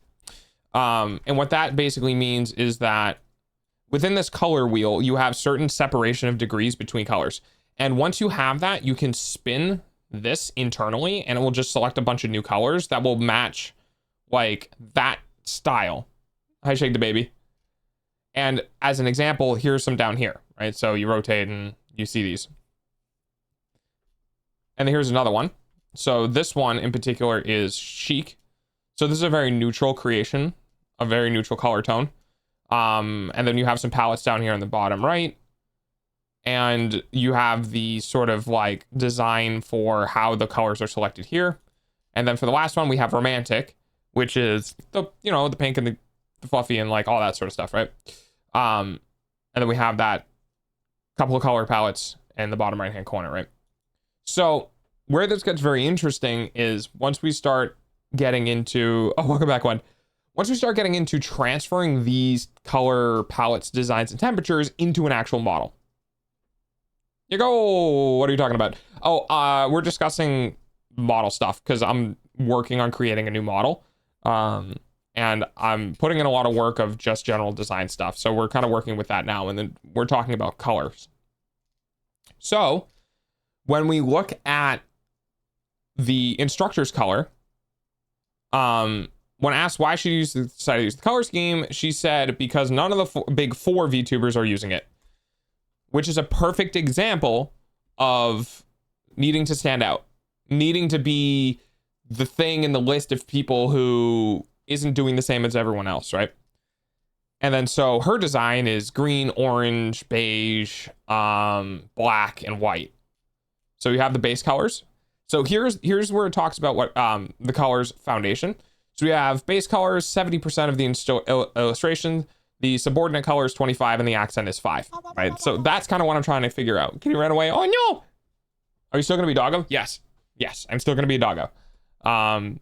and what that basically means is that within this color wheel, you have certain separation of degrees between colors. And once you have that, you can spin this internally, and it will just select a bunch of new colors that will match like that style. Hi, Shake the Baby. And as an example, here's some down here, right? So you rotate and you see these. And here's another one. So this one in particular is Chic. So this is a very neutral creation, a very neutral color tone. And then you have some palettes down here in the bottom right. And you have the sort of like design for how the colors are selected here. And then for the last one, we have Romantic, which is the, you know, the pink and the fluffy and like all that sort of stuff, right? And then we have that couple of color palettes in the bottom right hand corner, right? So where this gets very interesting is once we start getting into, oh, welcome back, one. Once we start getting into transferring these color palettes, designs, and temperatures into an actual model. You go, what are you talking about? Oh, we're discussing model stuff because I'm working on creating a new model. And I'm putting in a lot of work of just general design stuff. So we're kind of working with that now. And then we're talking about colors. So when we look at the instructor's color, when asked why she decided to use the color scheme, she said because none of the big four VTubers are using it, which is a perfect example of needing to stand out, needing to be the thing in the list of people who isn't doing the same as everyone else, right? And then so her design is green, orange, beige, black, and white. So you have the base colors. So here's where it talks about what the colors foundation. So we have base colors, 70% of the illustration, the subordinate color is 25, and the accent is 5, right? So that's kind of what I'm trying to figure out. Can you run away? Oh no! Are you still gonna be doggo? Yes, I'm still gonna be a doggo. I'm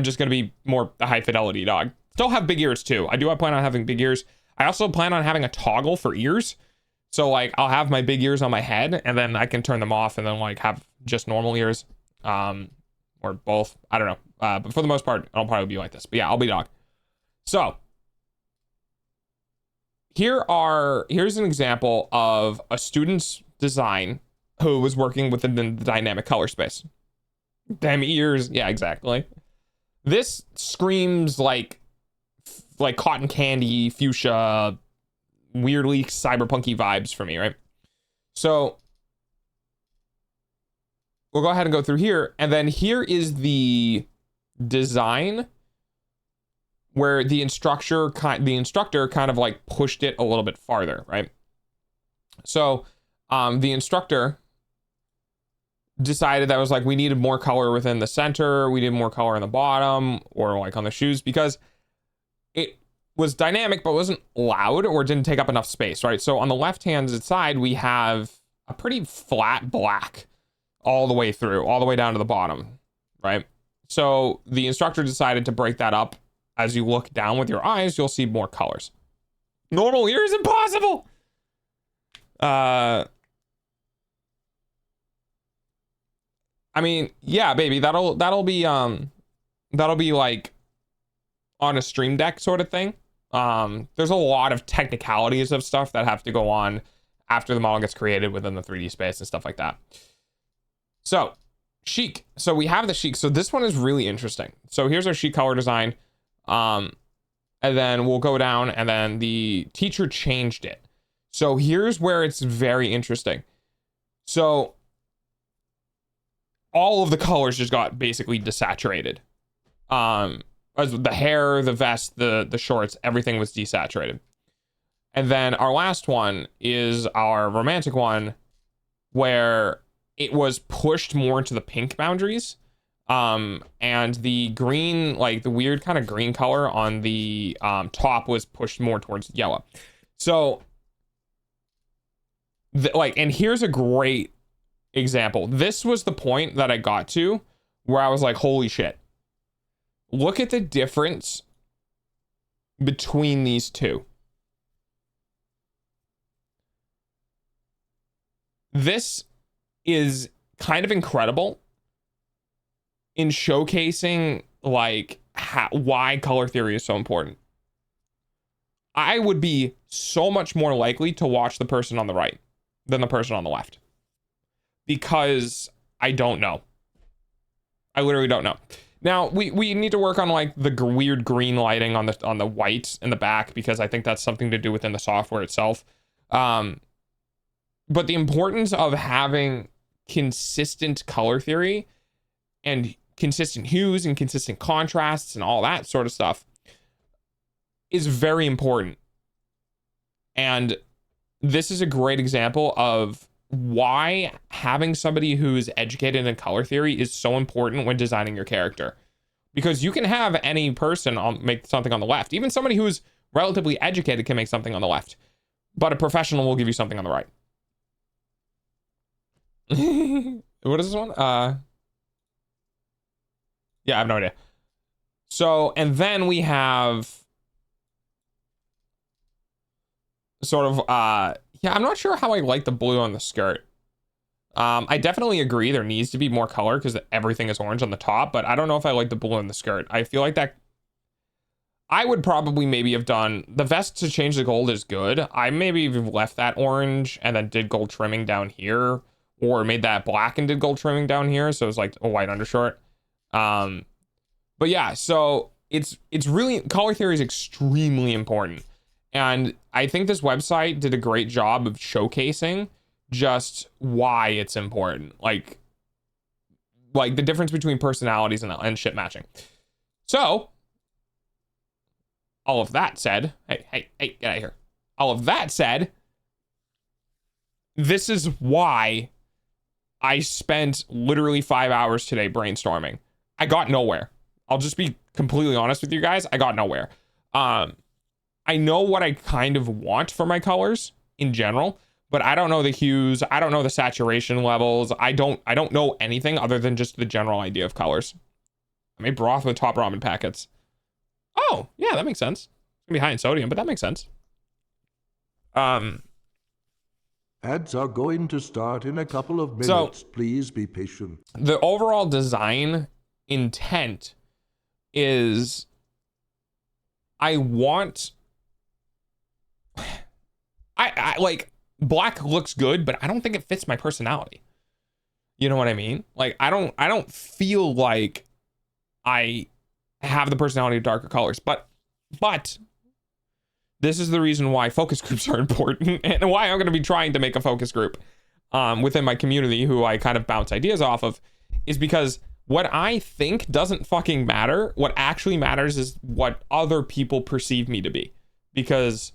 just gonna be more a high fidelity dog. Still have big ears too. I do plan on having big ears. I also plan on having a toggle for ears. So like I'll have my big ears on my head, and then I can turn them off and then like have just normal ears, or both. I don't know. But for the most part, I'll probably be like this. But yeah, I'll be dog. So here's an example of a student's design who was working within the dynamic color space. Damn ears. Yeah, exactly. This screams like cotton candy, fuchsia, weirdly cyberpunky vibes for me, right? So we'll go ahead and go through here. And then here is the design where the instructor kind of like pushed it a little bit farther, right? So the instructor decided that was like we needed more color within the center, we needed more color in the bottom or like on the shoes because it was dynamic but wasn't loud or didn't take up enough space, right? So on the left hand side we have a pretty flat black all the way through, all the way down to the bottom, right? So the instructor decided to break that up. As you look down with your eyes, you'll see more colors. Normal ear is impossible. I mean, yeah, baby, that'll be like on a Stream Deck sort of thing. There's a lot of technicalities of stuff that have to go on after the model gets created within the 3D space and stuff like that. So chic. So we have the chic. So this one is really interesting. So here's our chic color design. And then we'll go down and then the teacher changed it. So here's where it's very interesting. So all of the colors just got basically desaturated. As the hair, the vest, the shorts, everything was desaturated. And then our last one is our romantic one, where it was pushed more into the pink boundaries. And the green, like the weird kind of green color on the top was pushed more towards yellow. So and here's a great example. This was the point that I got to where I was like, holy shit. Look at the difference between these two. This is kind of incredible in showcasing like why color theory is so important. I would be so much more likely to watch the person on the right than the person on the left, because I don't know. I literally don't know. Now we need to work on like the weird green lighting on the white in the back, because I think that's something to do within the software itself. But the importance of having consistent color theory and consistent hues and consistent contrasts and all that sort of stuff is very important. And this is a great example of why having somebody who's educated in color theory is so important when designing your character. Because you can have any person make something on the left. Even somebody who's relatively educated can make something on the left. But a professional will give you something on the right. What is this one? Yeah, I have no idea. So, and then we have sort of, yeah, I'm not sure how I like the blue on the skirt. I definitely agree there needs to be more color because everything is orange on the top, but I don't know if I like the blue on the skirt. I feel like that I would probably maybe have done the vest to change the gold is good. I maybe even left that orange and then did gold trimming down here, or made that black and did gold trimming down here. So it's like a white undershort. But yeah, so it's really, color theory is extremely important. And I think this website did a great job of showcasing just why it's important. Like the difference between personalities and shit matching. So all of that said, hey, get out of here. All of that said, this is why I spent literally 5 hours today brainstorming. I got nowhere. I'll just be completely honest with you guys. I got nowhere. I know what I kind of want for my colors in general, but I don't know the hues. I don't know the saturation levels. I don't know anything other than just the general idea of colors. I made broth with top ramen packets. Oh, yeah, that makes sense. It's gonna be high in sodium, but that makes sense. Ads are going to start in a couple of minutes. Please be patient. The overall design intent is I like black looks good, but I don't think it fits my personality. You know what I mean? Like I don't feel like I have the personality of darker colors, but this is the reason why focus groups are important and why I'm going to be trying to make a focus group within my community who I kind of bounce ideas off of, is because what I think doesn't fucking matter. What actually matters is what other people perceive me to be. Because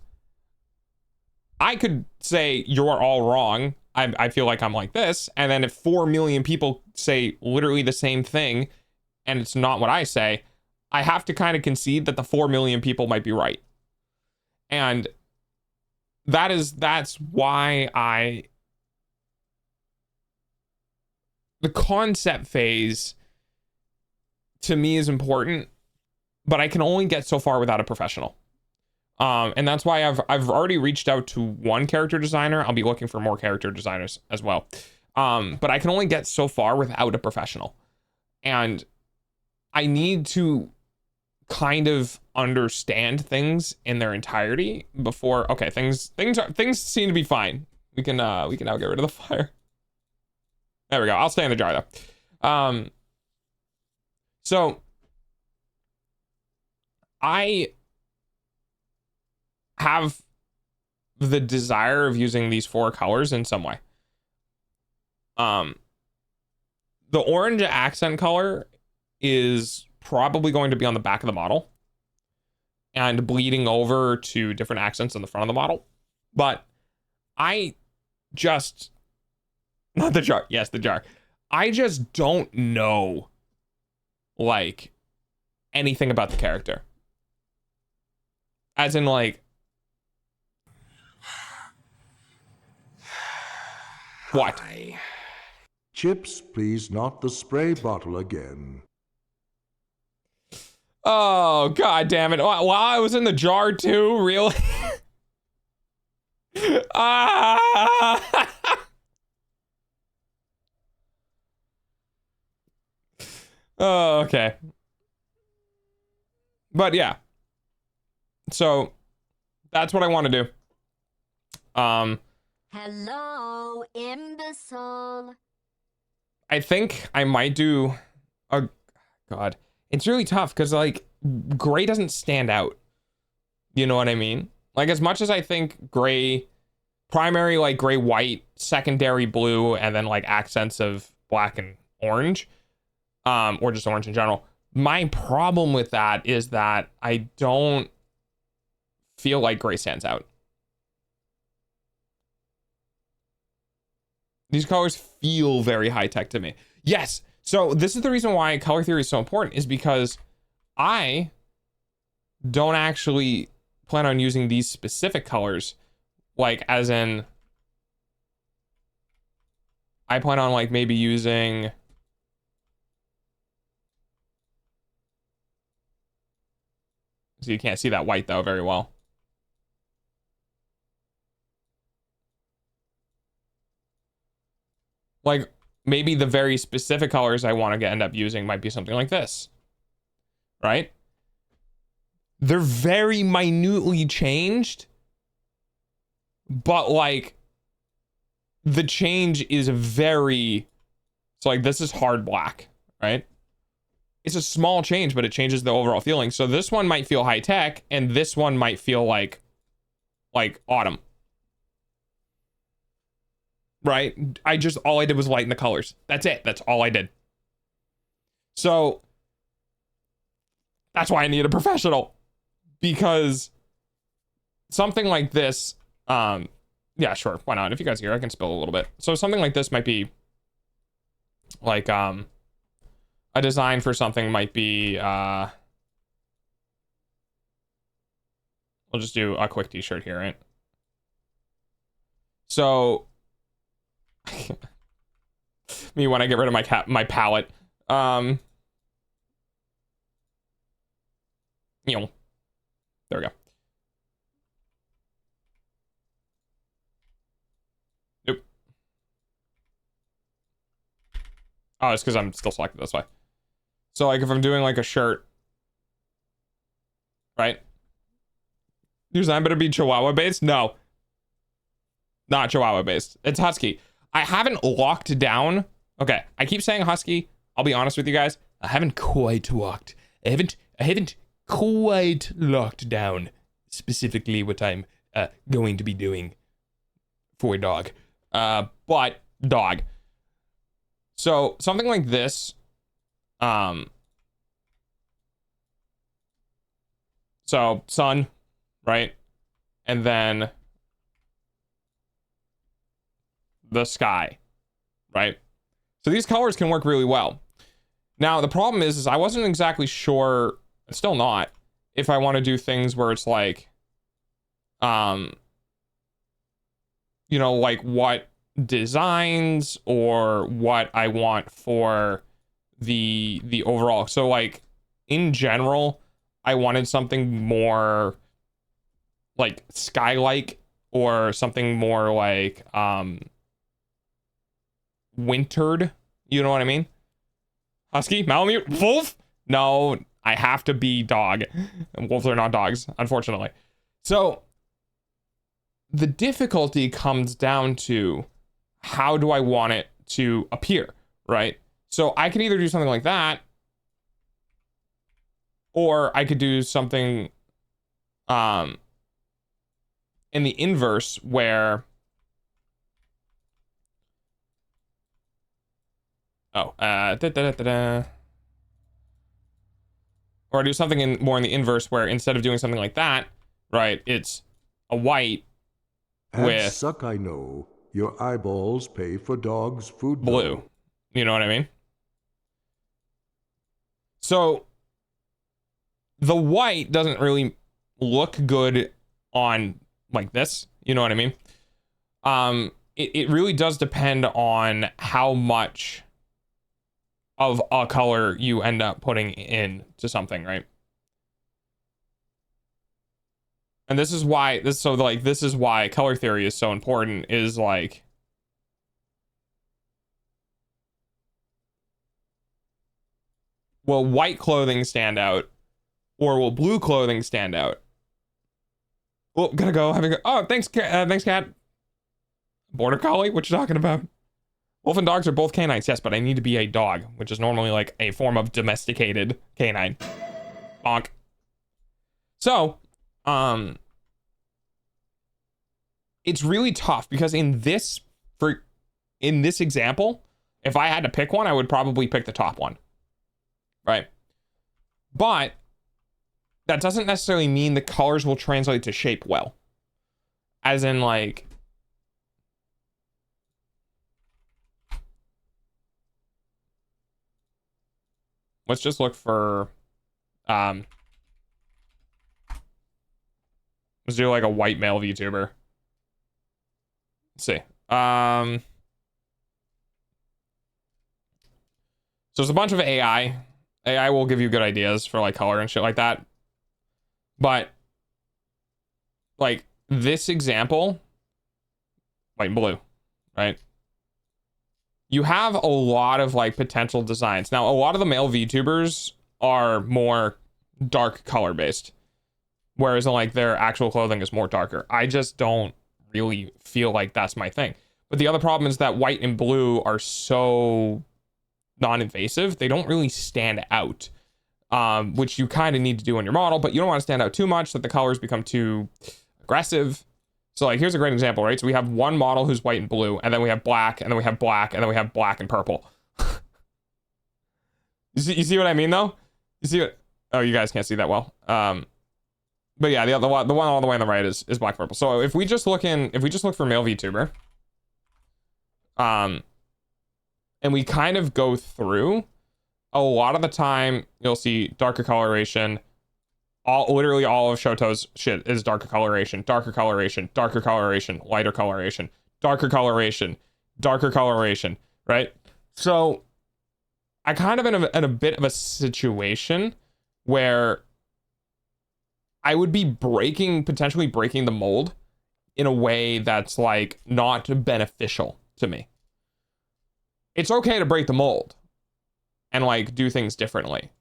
I could say you're all wrong. I feel like I'm like this. And then if 4 million people say literally the same thing and it's not what I say, I have to kind of concede that the 4 million people might be right. And that's why the concept phase to me is important, but I can only get so far without a professional. And that's why I've already reached out to one character designer. I'll be looking for more character designers as well. But I can only get so far without a professional. And I need to kind of understand things in their entirety before, okay, things seem to be fine. We can now get rid of the fire. There we go. I'll stay in the jar though. So I have the desire of using these 4 colors in some way. Um, the orange accent color is probably going to be on the back of the model and bleeding over to different accents in the front of the model. But I just, not the jar, yes, the jar. I just don't know, like, anything about the character. As in, like, what? Chips, please, not the spray bottle again. Oh, god damn it. Wow, I was in the jar too, really? Ah! Oh, okay. But yeah. So that's what I want to do. Hello, imbecile. I think I might do a god. It's really tough because like gray doesn't stand out. You know what I mean? Like as much as I think gray, primary like gray white, secondary blue, and then like accents of black and orange, or just orange in general. My problem with that is that I don't feel like gray stands out. These colors feel very high tech to me. Yes. So this is the reason why color theory is so important, is because I don't actually plan on using these specific colors, like as in I plan on like maybe using so you can't see that white though very well. Like maybe the very specific colors I want to end up using might be something like this, right? They're very minutely changed, but like the change is very, so like this is hard black, right? It's a small change, but it changes the overall feeling. So this one might feel high tech and this one might feel like autumn. Right? All I did was lighten the colors. That's it. That's all I did. So that's why I need a professional, because something like this, yeah, sure. Why not? If you guys are here, I can spill a little bit. So something like this might be like, a design for something might be, we'll just do a quick t-shirt here, right? So me when I get rid of my palette, you know, there we go. Nope. Oh, it's because I'm still selected this way. So like if I'm doing like a shirt, right? Your design better be Chihuahua based? No. Not Chihuahua based. It's Husky. I haven't locked down. Okay, I keep saying Husky. I'll be honest with you guys. I haven't quite locked. I haven't quite locked down specifically what I'm going to be doing for a dog. But dog. So something like this. So sun, right? And then the sky, right? So these colors can work really well. Now the problem is I wasn't exactly sure, still not, if I want to do things where it's like, you know, like what designs or what I want for the overall. So like in general, I wanted something more like sky-like or something more like wintered, you know what I mean? Husky, Malamute, wolf? No, I have to be dog. Wolves are not dogs, unfortunately. So the difficulty comes down to how do I want it to appear, right? So I could either do something like that, or I could do something in the inverse where Oh, or I do something more in the inverse where instead of doing something like that, right, it's a white Ads with suck, I know. Your eyeballs pay for dogs' food, blue. though. You know what I mean? So the white doesn't really look good on like this. You know what I mean? It really does depend on how much of a color you end up putting into something, right? And this is why this is why color theory is so important, is like will white clothing stand out or will blue clothing stand out? Oh, gotta go. Oh, thanks, thanks, cat. Border collie? What you talking about? Wolf and dogs are both canines, yes, but I need to be a dog, which is normally like a form of domesticated canine. Bonk. So, it's really tough because in this example, if I had to pick one, I would probably pick the top one, right? But that doesn't necessarily mean the colors will translate to shape well. As in, like, let's just look for, let's do like a white male VTuber. Let's see. So it's a bunch of AI. AI will give you good ideas for like color and shit like that. But like this example, white and blue, right? You have a lot of like potential designs. Now, a lot of the male VTubers are more dark color based, whereas like their actual clothing is more darker. I just don't really feel like that's my thing. But the other problem is that white and blue are so non-invasive, they don't really stand out, which you kind of need to do in your model, but you don't want to stand out too much that the colors become too aggressive. So like here's a great example, right? So we have one model who's white and blue, and then we have black, and then we have black, and then we have black and purple. You see what I mean though? You see what? Oh, you guys can't see that well. But yeah, the one all the way on the right is black and purple. So if we just look for male VTuber, and we kind of go through, a lot of the time you'll see darker coloration. Literally all of Shoto's shit is darker coloration, darker coloration, darker coloration, lighter coloration, darker coloration, darker coloration, right? So I kind of in a bit of a situation where I would be potentially breaking the mold in a way that's like not beneficial to me. It's okay to break the mold and like do things differently,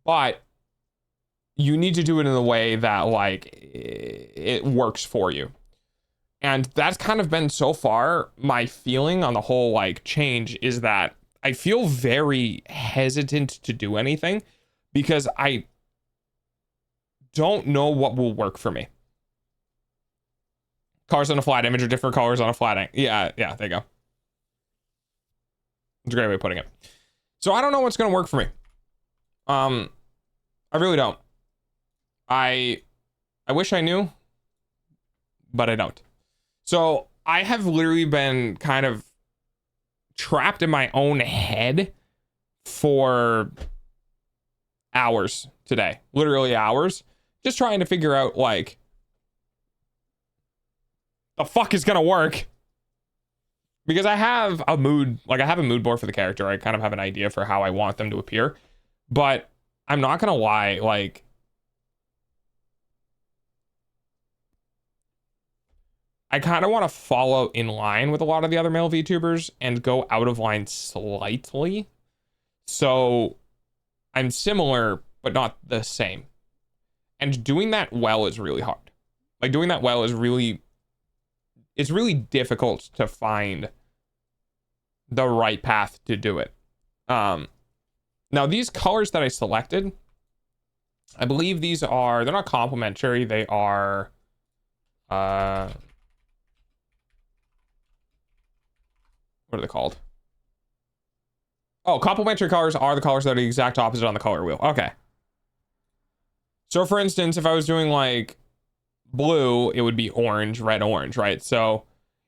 but you need to do it in a way that like it works for you. And that's kind of been so far my feeling on the whole like change, is that I feel very hesitant to do anything because I don't know what will work for me. Colors on a flat image are different colors on a flat. Yeah, there you go. It's a great way of putting it. So I don't know what's going to work for me. I really don't. I wish I knew, but I don't. So I have literally been kind of trapped in my own head for hours today, literally hours, just trying to figure out like the fuck is gonna work. Because I have a mood board for the character. I kind of have an idea for how I want them to appear, but I'm not gonna lie, like I kind of want to follow in line with a lot of the other male VTubers and go out of line slightly. So I'm similar, but not the same. And doing that well is really hard. Like doing that well is it's really difficult to find the right path to do it. Now these colors that I selected, I believe they're not complementary. They are, what are they called? Oh, complementary colors are the colors that are the exact opposite on the color wheel. Okay. So for instance, if I was doing like blue, it would be orange, red, orange, right? So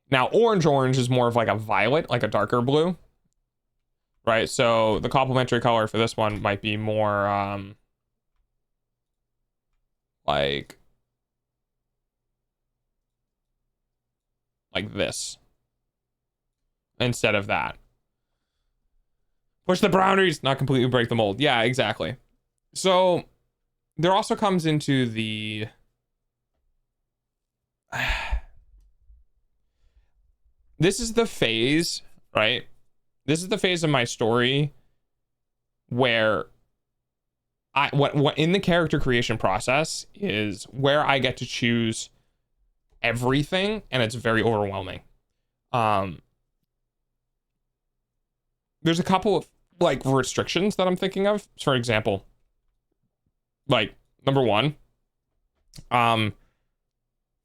now orange is more of like a violet, like a darker blue, right? So the complementary color for this one might be more like this instead of that. Push the boundaries, not completely break the mold. Yeah, exactly. So there also comes into the this is the phase, right? This is the phase of my story where what in the character creation process is where I get to choose everything, and it's very overwhelming. There's a couple of like restrictions that I'm thinking of. For example, like number one,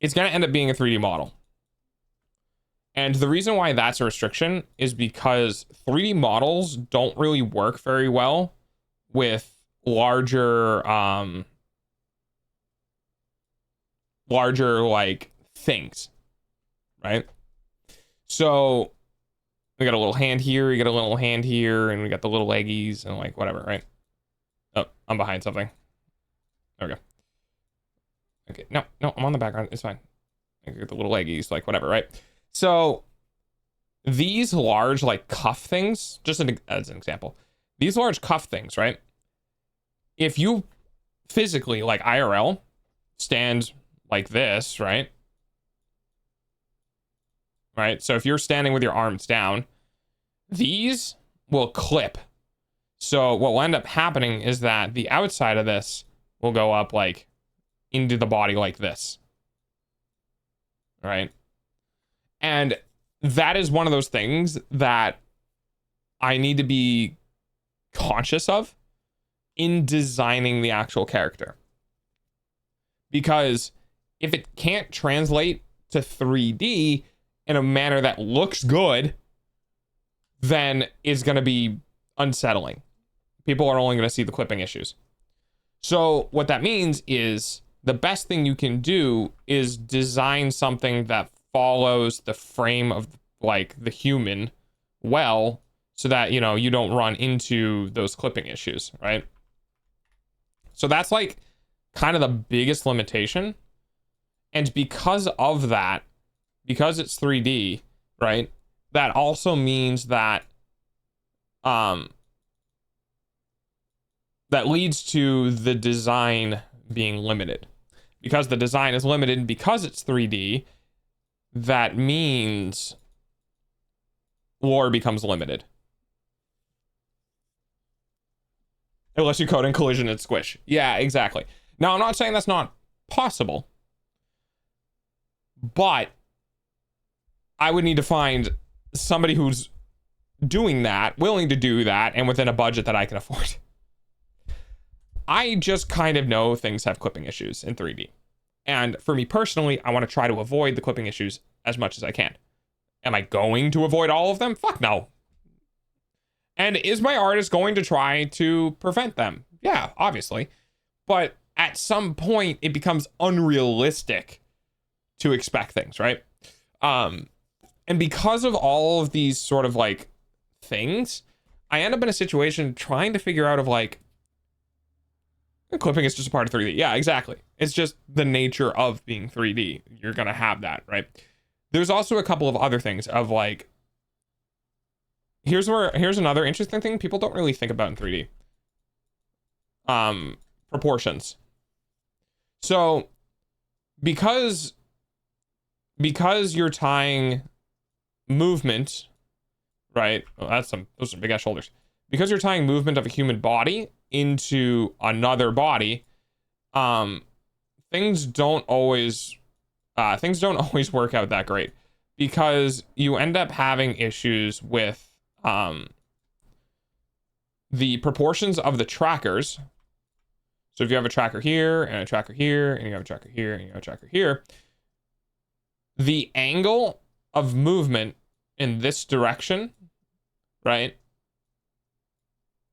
it's gonna end up being a 3D model. And the reason why that's a restriction is because 3D models don't really work very well with larger like things, right? So we got a little hand here, you got a little hand here, and we got the little leggies and like whatever, right? Oh, I'm behind something. There we go. Okay, no, I'm on the background. It's fine. I got the little leggies, like whatever, right? So these large like cuff things, just as an example, these large cuff things, right? If you physically, like IRL, stand like this, right? Right? So if you're standing with your arms down, these will clip. So what will end up happening is that the outside of this will go up like into the body like this. Right? And that is one of those things that I need to be conscious of in designing the actual character. Because if it can't translate to 3D in a manner that looks good, then it's going to be unsettling. People are only going to see the clipping issues. So what that means is the best thing you can do is design something that follows the frame of like the human well, so that, you know, you don't run into those clipping issues, right? So that's like kind of the biggest limitation. And because of that, because it's 3D, right? That also means that that leads to the design being limited. Because the design is limited because it's 3D, that means lore becomes limited. Unless you code in collision and squish. Yeah, exactly. Now, I'm not saying that's not possible, but I would need to find somebody who's doing that, willing to do that, and within a budget that I can afford. I just kind of know things have clipping issues in 3D. And for me personally, I want to try to avoid the clipping issues as much as I can. Am I going to avoid all of them? Fuck no. And is my artist going to try to prevent them? Yeah, obviously. But at some point, it becomes unrealistic to expect things, right? And because of all of these sort of like things, I end up in a situation trying to figure out of like, clipping is just a part of 3D. Yeah, exactly. It's just the nature of being 3D. You're going to have that, right? There's also a couple of other things of like, here's another interesting thing people don't really think about in 3D. Proportions. So because you're tying movement, right? Well, those are big ass shoulders. Because you're tying movement of a human body into another body, things don't always work out that great, because you end up having issues with the proportions of the trackers. So if you have a tracker here and a tracker here and you have a tracker here and you have a tracker here, the angle of movement in this direction, right,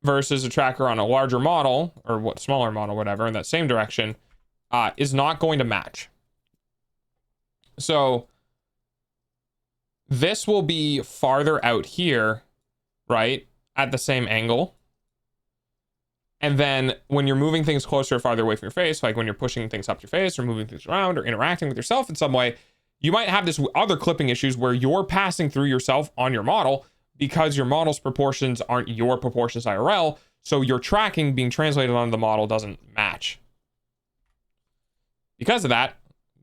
versus a tracker on a larger model or what smaller model, whatever, in that same direction, is not going to match. So this will be farther out here, right, at the same angle. And then when you're moving things closer or farther away from your face, like when you're pushing things up your face or moving things around or interacting with yourself in some way, you might have this other clipping issues where you're passing through yourself on your model because your model's proportions aren't your proportions IRL. So your tracking being translated onto the model doesn't match. Because of that,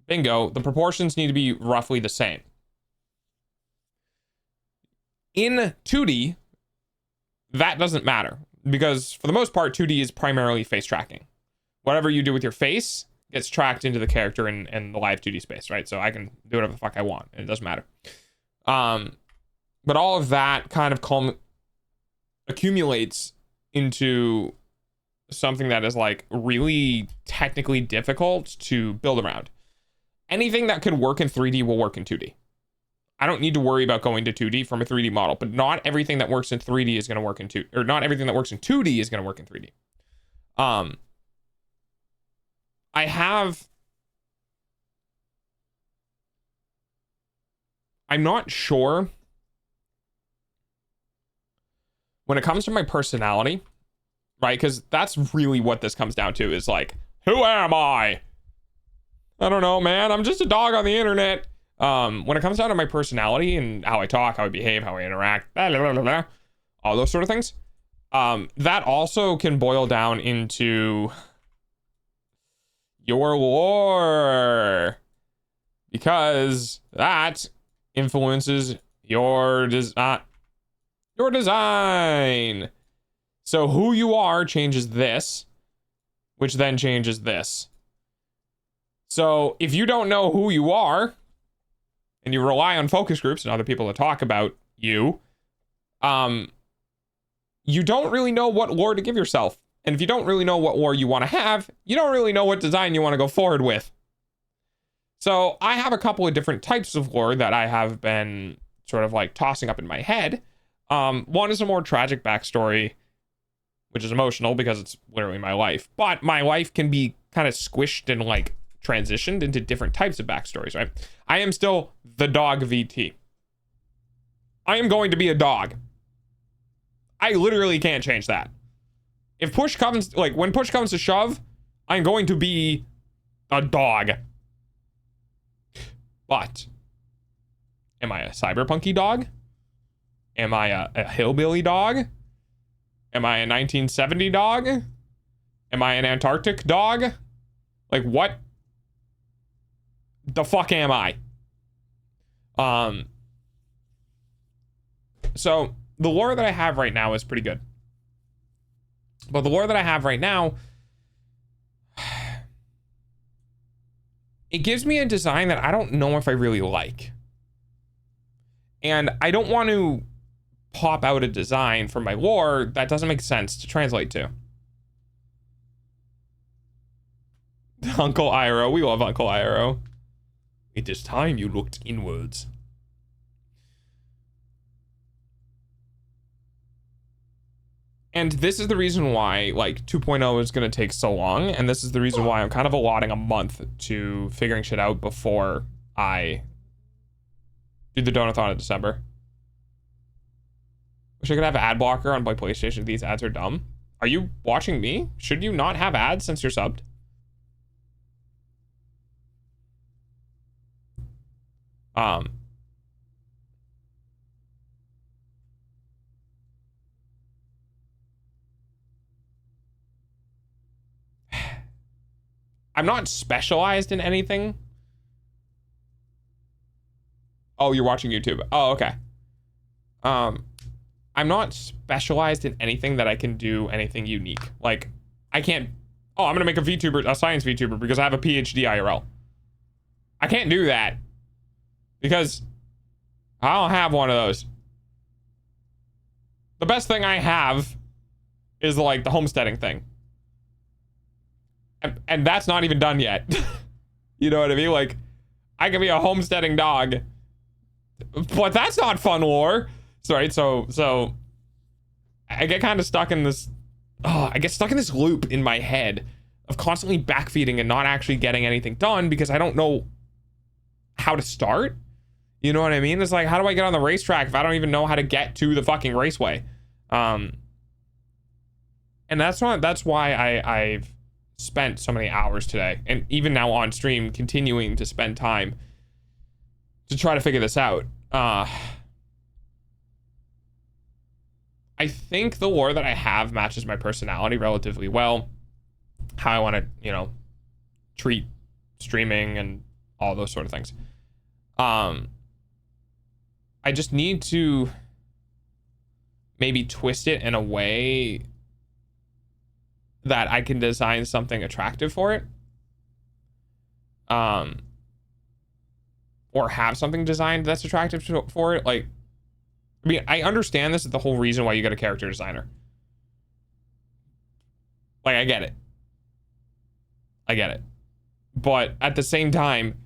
bingo, the proportions need to be roughly the same. In 2D, that doesn't matter because for the most part, 2D is primarily face tracking. Whatever you do with your face gets tracked into the character in the live 2D space, right? So I can do whatever the fuck I want. And it doesn't matter. But all of that kind of accumulates into something that is like really technically difficult to build around. Anything that could work in 3D will work in 2D. I don't need to worry about going to 2D from a 3D model, but not everything that works in 3D is going to work in 2D, or not everything that works in 2D is going to work in 3D. I'm not sure when it comes to my personality, right? Because that's really what this comes down to is like, who am I? I don't know, man. I'm just a dog on the internet. When it comes down to my personality and how I talk, how I behave, how I interact, blah, blah, blah, blah, all those sort of things, that also can boil down into your lore, because that influences your design. So who you are changes this, which then changes this. So if you don't know who you are, and you rely on focus groups and other people to talk about you, you don't really know what lore to give yourself. And if you don't really know what lore you want to have, you don't really know what design you want to go forward with. So I have a couple of different types of lore that I have been sort of like tossing up in my head. One is a more tragic backstory, which is emotional because it's literally my life. But my life can be kind of squished and like transitioned into different types of backstories, right? I am still the dog VT. I am going to be a dog. I literally can't change that. If push comes, like when push comes to shove, I'm going to be a dog. But am I a cyberpunky dog? Am I a hillbilly dog? Am I a 1970 dog? Am I an Antarctic dog? Like what the fuck am I? So the lore that I have right now is pretty good. But the lore that I have right now, it gives me a design that I don't know if I really like. And I don't want to pop out a design from my lore that doesn't make sense to translate to. Uncle Iroh, we love Uncle Iroh. It is time you looked inwards. And this is the reason why like 2.0 is going to take so long. And this is the reason why I'm kind of allotting a month to figuring shit out before I do the donathon in December. Wish I could have an ad blocker on my PlayStation. These ads are dumb. Are you watching me? Should you not have ads since you're subbed? I'm not specialized in anything. Oh, you're watching YouTube. Oh, okay. I'm not specialized in anything that I can do anything unique. Like, I can't... Oh, I'm gonna make a VTuber, a science VTuber, because I have a PhD IRL. I can't do that. Because I don't have one of those. The best thing I have is, like, the homesteading thing. And that's not even done yet. You know what I mean? Like, I can be a homesteading dog. But that's not fun lore. So, right, so I get kind of stuck in this, I get stuck in this loop in my head of constantly backfeeding and not actually getting anything done because I don't know how to start. You know what I mean? It's like, how do I get on the racetrack if I don't even know how to get to the fucking raceway? And that's why I've spent so many hours today, and even now on stream, continuing to spend time to try to figure this out. I think the lore that I have matches my personality relatively well. How I want to, you know, treat streaming and all those sort of things. I just need to maybe twist it in a way that I can design something attractive for it. Or have something designed that's attractive for it. Like, I mean, I understand this is the whole reason why you get a character designer. Like, I get it. But at the same time,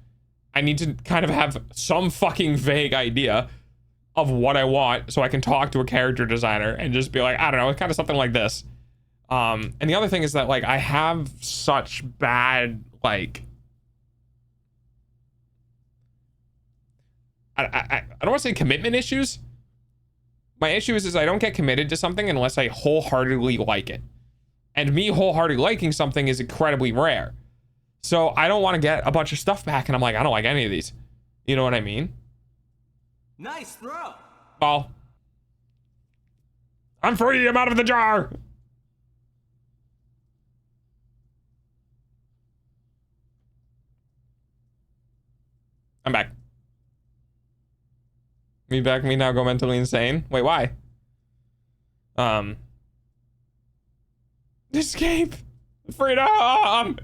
I need to kind of have some fucking vague idea of what I want so I can talk to a character designer and just be like, I don't know, it's kind of something like this. And the other thing is that, like, I have such bad, like, I don't want to say commitment issues. My issue is I don't get committed to something unless I wholeheartedly like it. And me wholeheartedly liking something is incredibly rare. So I don't want to get a bunch of stuff back and I'm like, I don't like any of these. You know what I mean? Nice throw. Well, I'm free. I'm out of the jar. I'm back. Me back, me now go mentally insane. Wait, why? Escape. Freedom.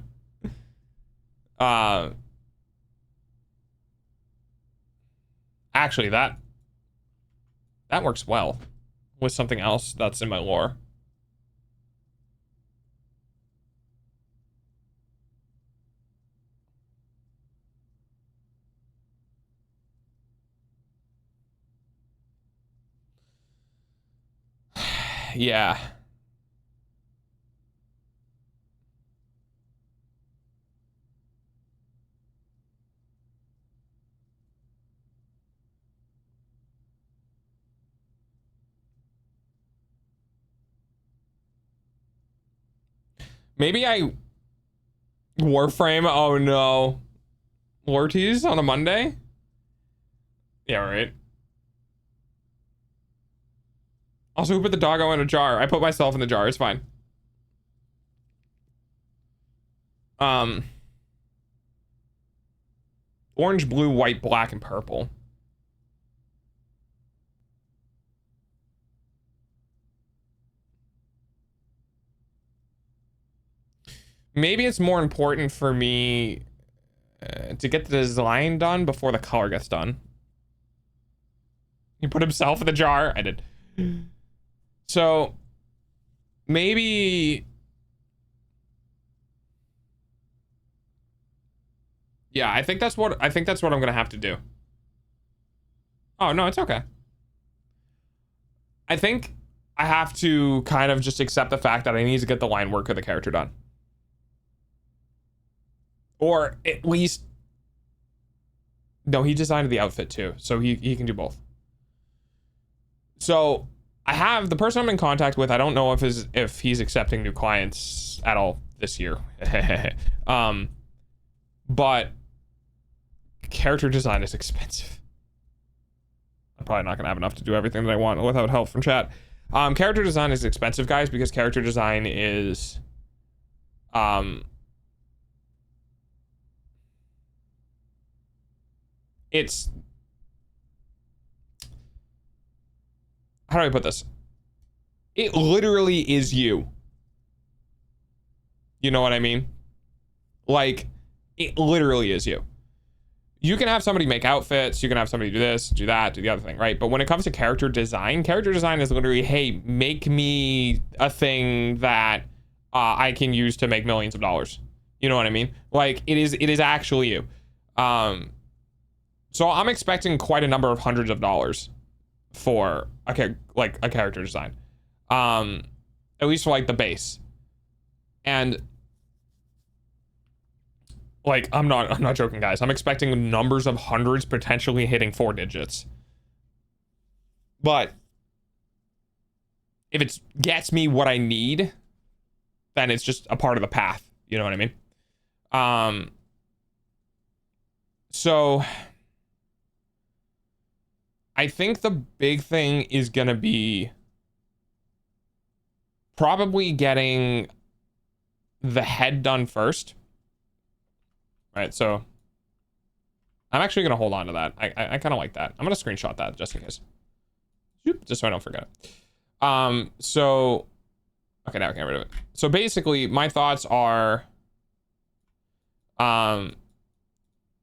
Actually, that works well with something else that's in my lore. Yeah. Maybe I Warframe. Oh no. Lore tease on a Monday? Yeah, right. Also, who put the doggo in a jar? I put myself in the jar. It's fine. Orange, blue, white, black, and purple. Maybe it's more important for me to get the design done before the color gets done. He put himself in the jar. I did. So maybe, yeah, I think that's what I'm gonna have to do. Oh no, it's okay. I think I have to kind of just accept the fact that I need to get the line work of the character done. Or at least, no, he designed the outfit too, so he can do both. So I have the person I'm in contact with. I don't know if he's accepting new clients at all this year. But character design is expensive. I'm probably not gonna have enough to do everything that I want without help from chat. Character design is expensive, guys, because character design is it's, how do I put this? It literally is you. You know what I mean? Like, it literally is you. You can have somebody make outfits, you can have somebody do this, do that, do the other thing, right? But when it comes to character design is literally, hey, make me a thing that I can use to make millions of dollars. You know what I mean? Like, it is actually you. So I'm expecting quite a number of hundreds of dollars for a character design. At least for like the base. And like, I'm not joking, guys. I'm expecting numbers of hundreds, potentially hitting 4 digits. But if it gets me what I need, then it's just a part of the path. You know what I mean? So I think the big thing is gonna be probably getting the head done first. Right, so I'm actually gonna hold on to that. I kind of like that. I'm gonna screenshot that just in case. Just so I don't forget it. So okay, now I can get rid of it. So basically my thoughts are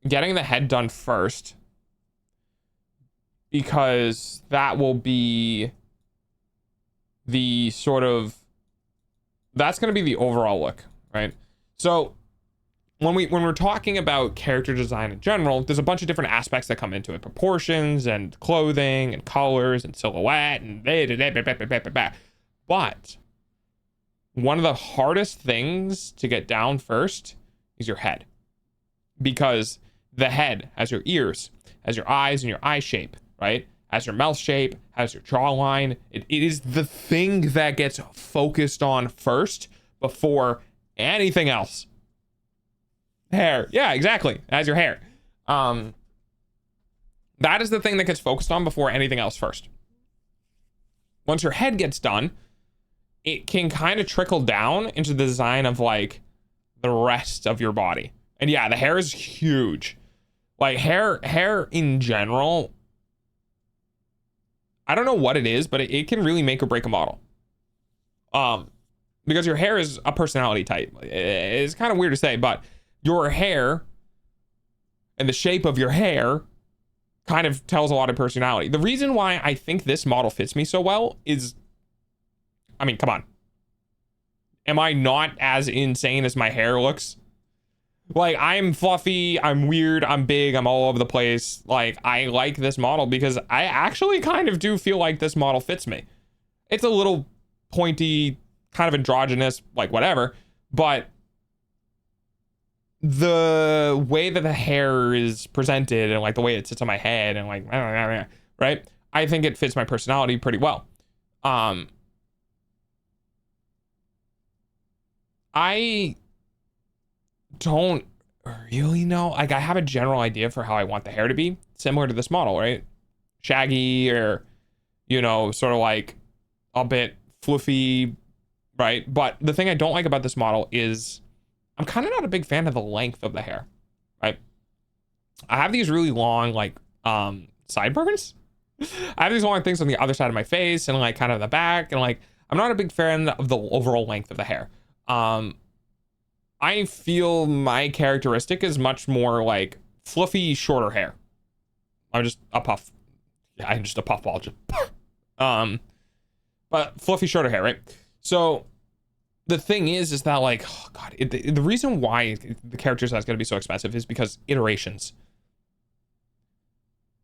getting the head done first, because that will be the sort of, that's going to be the overall look, right? So when we're talking about character design in general, there's a bunch of different aspects that come into it: proportions and clothing and colors and silhouette and but one of the hardest things to get down first is your head, because the head has your ears, has your eyes and your eye shape, right? Has your mouth shape, has your jawline. It is the thing that gets focused on first before anything else. Hair. Yeah, exactly. As your hair. That is the thing that gets focused on before anything else first. Once your head gets done, it can kind of trickle down into the design of like the rest of your body. And yeah, the hair is huge. Like hair in general, I don't know what it is, but it can really make or break a model. Because your hair is a personality type. It's kind of weird to say, but your hair and the shape of your hair kind of tells a lot of personality. The reason why I think this model fits me so well is, I mean, come on. Am I not as insane as my hair looks? Like, I'm fluffy, I'm weird, I'm big, I'm all over the place. Like, I like this model because I actually kind of do feel like this model fits me. It's a little pointy, kind of androgynous, like whatever, but the way that the hair is presented and like the way it sits on my head and like, right? I think it fits my personality pretty well. I don't really know. Like, I have a general idea for how I want the hair to be, similar to this model, right? Shaggy, or, you know, sort of like a bit fluffy, right? But the thing I don't like about this model is I'm kind of not a big fan of the length of the hair, right? I have these really long, like, sideburns. I have these long things on the other side of my face and like kind of the back, and like I'm not a big fan of the overall length of the hair. I feel my characteristic is much more like fluffy, shorter hair. I'm just a puff. Yeah, I'm just a puffball. But fluffy, shorter hair, right? So the thing is that like, oh God, the reason why the character design is going to be so expensive is because iterations.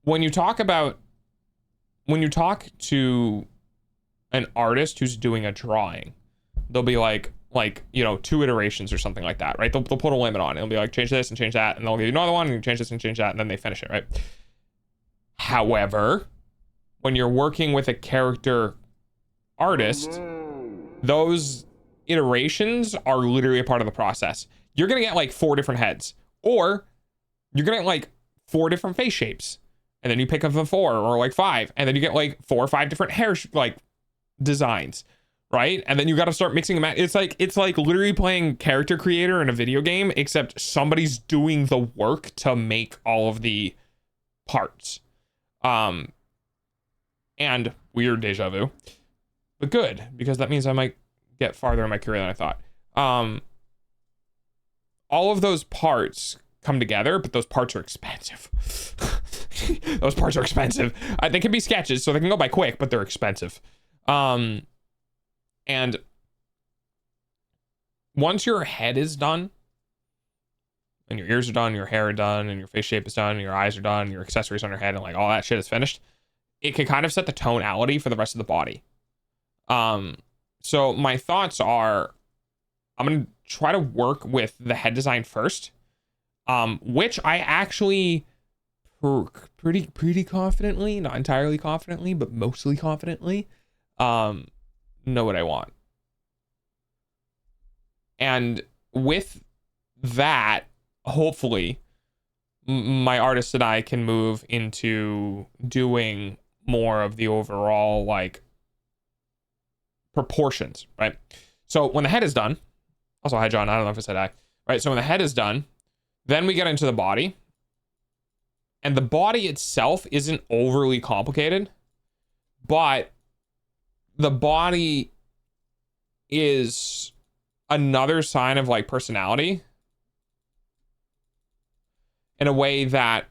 When you talk to an artist who's doing a drawing, they'll be like, you know, 2 iterations or something like that, right? They'll put a limit on it. It'll be like, change this and change that, and they'll give you another one, and you change this and change that, and then they finish it, right? However, when you're working with a character artist, those iterations are literally a part of the process. You're gonna get like 4 different heads, or you're gonna get like 4 different face shapes, and then you pick up the 4 or like 5, and then you get like 4 or 5 different hair like designs, right? And then you got to start mixing them out. It's like literally playing character creator in a video game, except somebody's doing the work to make all of the parts. And weird deja vu, but good, because that means I might get farther in my career than I thought. All of those parts come together, but those parts are expensive. Those parts are expensive. They can be sketches, so they can go by quick, but they're expensive. And once your head is done, and your ears are done, your hair are done, and your face shape is done, and your eyes are done, and your accessories on your head, and like all that shit is finished, it can kind of set the tonality for the rest of the body. So my thoughts are, I'm gonna try to work with the head design first, which I actually pretty confidently, not entirely confidently, but mostly confidently, know what I want. And with that, hopefully, my artist and I can move into doing more of the overall like proportions, right? So when the head is done, also hi John, I don't know if I said hi, right? So when the head is done, then we get into the body, and the body itself isn't overly complicated, but the body is another sign of like personality in a way that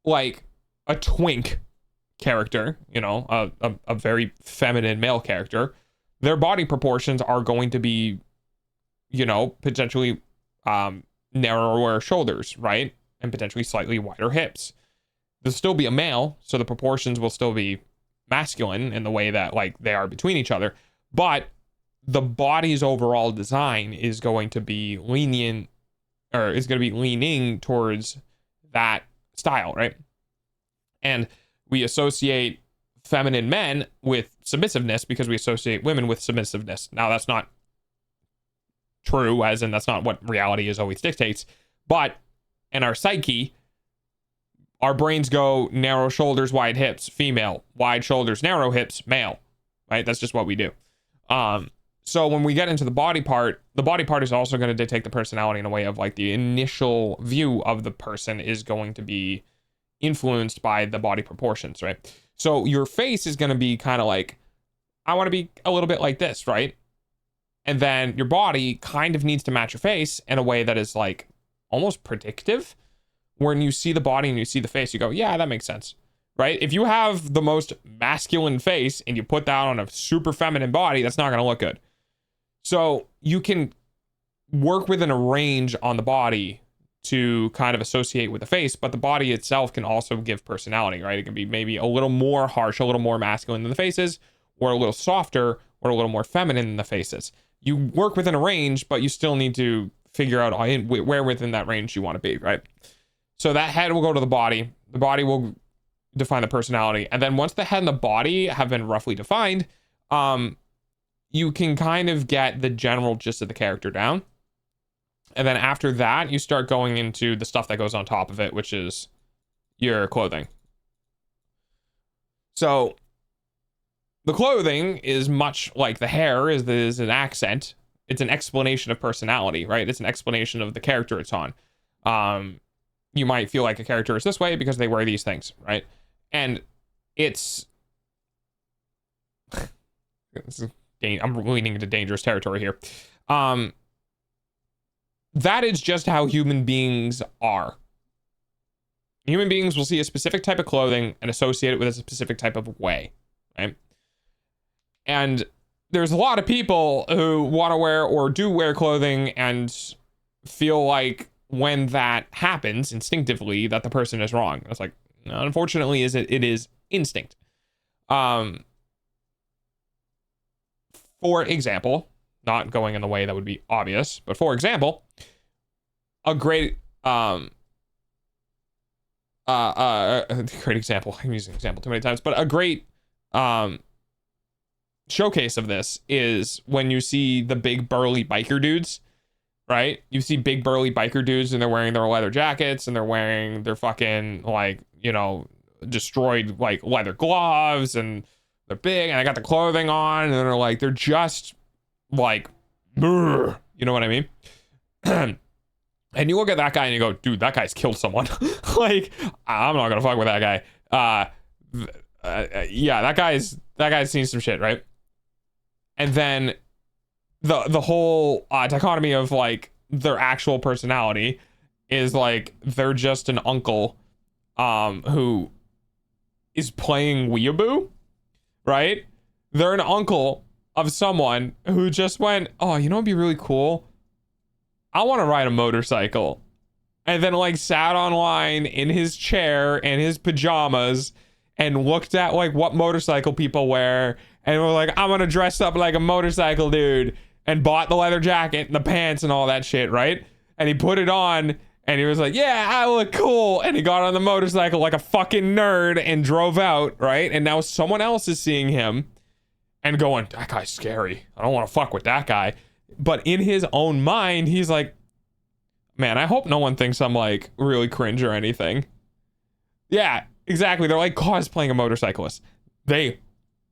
like a twink character, you know, a very feminine male character, their body proportions are going to be, you know, potentially narrower shoulders, right? And potentially slightly wider hips. There'll still be a male, so the proportions will still be masculine in the way that like they are between each other, but the body's overall design is going to be lenient, or is going to be leaning towards that style, right? And we associate feminine men with submissiveness because we associate women with submissiveness. Now, that's not true, as in that's not what reality is always dictates, but in our psyche, our brains go narrow shoulders, wide hips, female, wide shoulders, narrow hips, male, right? That's just what we do. So when we get into the body part is also going to dictate the personality in a way of like the initial view of the person is going to be influenced by the body proportions, right? So your face is going to be kind of like, I want to be a little bit like this, right? And then your body kind of needs to match your face in a way that is like almost predictive. When you see the body and you see the face, you go, yeah, that makes sense, right? If you have the most masculine face and you put that on a super feminine body, that's not going to look good. So you can work within a range on the body to kind of associate with the face, but the body itself can also give personality, right? It can be maybe a little more harsh, a little more masculine than the faces, or a little softer, or a little more feminine than the faces. You work within a range, but you still need to figure out where within that range you want to be, right? So that head will go to the body. The body will define the personality. And then once the head and the body have been roughly defined, you can kind of get the general gist of the character down. And then after that, you start going into the stuff that goes on top of it, which is your clothing. So the clothing is much like the hair is an accent. It's an explanation of personality, right? It's an explanation of the character it's on. You might feel like a character is this way because they wear these things, right? And it's I'm leaning into dangerous territory here. That is just how human beings are. Human beings will see a specific type of clothing and associate it with a specific type of way, right? And there's a lot of people who want to wear or do wear clothing and feel like when that happens instinctively that the person is wrong. It's like, unfortunately, it is instinct. For example, not going in the way that would be obvious, but for example, a great great example. I'm using example too many times, but a great showcase of this is when you see the big burly biker dudes, right? You see big burly biker dudes and they're wearing their leather jackets and they're wearing their fucking like, you know, destroyed like leather gloves, and they're big and I got the clothing on, and they're just like, brr, you know what I mean? And you look at that guy and you go, dude, that guy's killed someone. Like, I'm not gonna fuck with that guy. Yeah, that guy's seen some shit, right? And then the whole dichotomy of like their actual personality is like they're just an uncle who is playing weeaboo, right? They're an uncle of someone who just went, oh, you know what'd be really cool? I want to ride a motorcycle. And then like sat online in his chair and his pajamas and looked at like what motorcycle people wear and were like, I'm gonna dress up like a motorcycle dude, and bought the leather jacket and the pants and all that shit, right? And he put it on and he was like, yeah, I look cool. And he got on the motorcycle like a fucking nerd and drove out, right? And now someone else is seeing him and going, that guy's scary. I don't want to fuck with that guy. But in his own mind, he's like, man, I hope no one thinks I'm like really cringe or anything. Yeah, exactly. They're like cosplaying a motorcyclist. They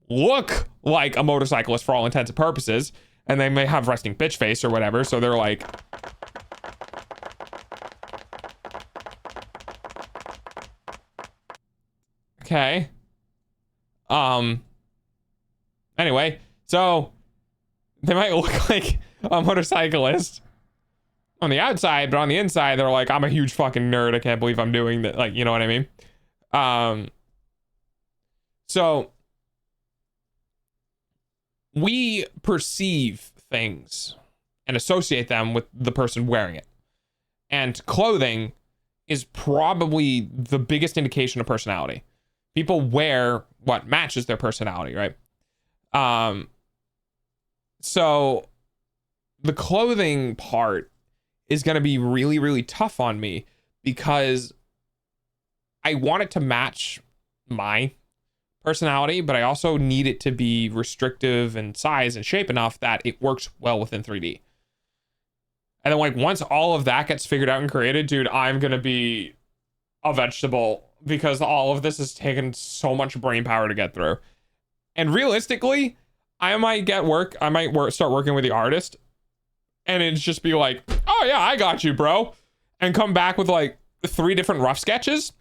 look like a motorcyclist for all intents and purposes, and they may have resting bitch face or whatever. So they're like, okay. Anyway, so they might look like a motorcyclist on the outside, but on the inside, they're like, I'm a huge fucking nerd. I can't believe I'm doing that. Like, you know what I mean? So we perceive things and associate them with the person wearing it. And clothing is probably the biggest indication of personality. People wear what matches their personality, right? So the clothing part is going to be really, really tough on me because I want it to match my personality, but I also need it to be restrictive in size and shape enough that it works well within 3D. And then like once all of that gets figured out and created, dude, I'm going to be a vegetable because all of this has taken so much brain power to get through. And realistically, I might start working with the artist and it's just be like, oh yeah, I got you, bro. And come back with like 3 different rough sketches.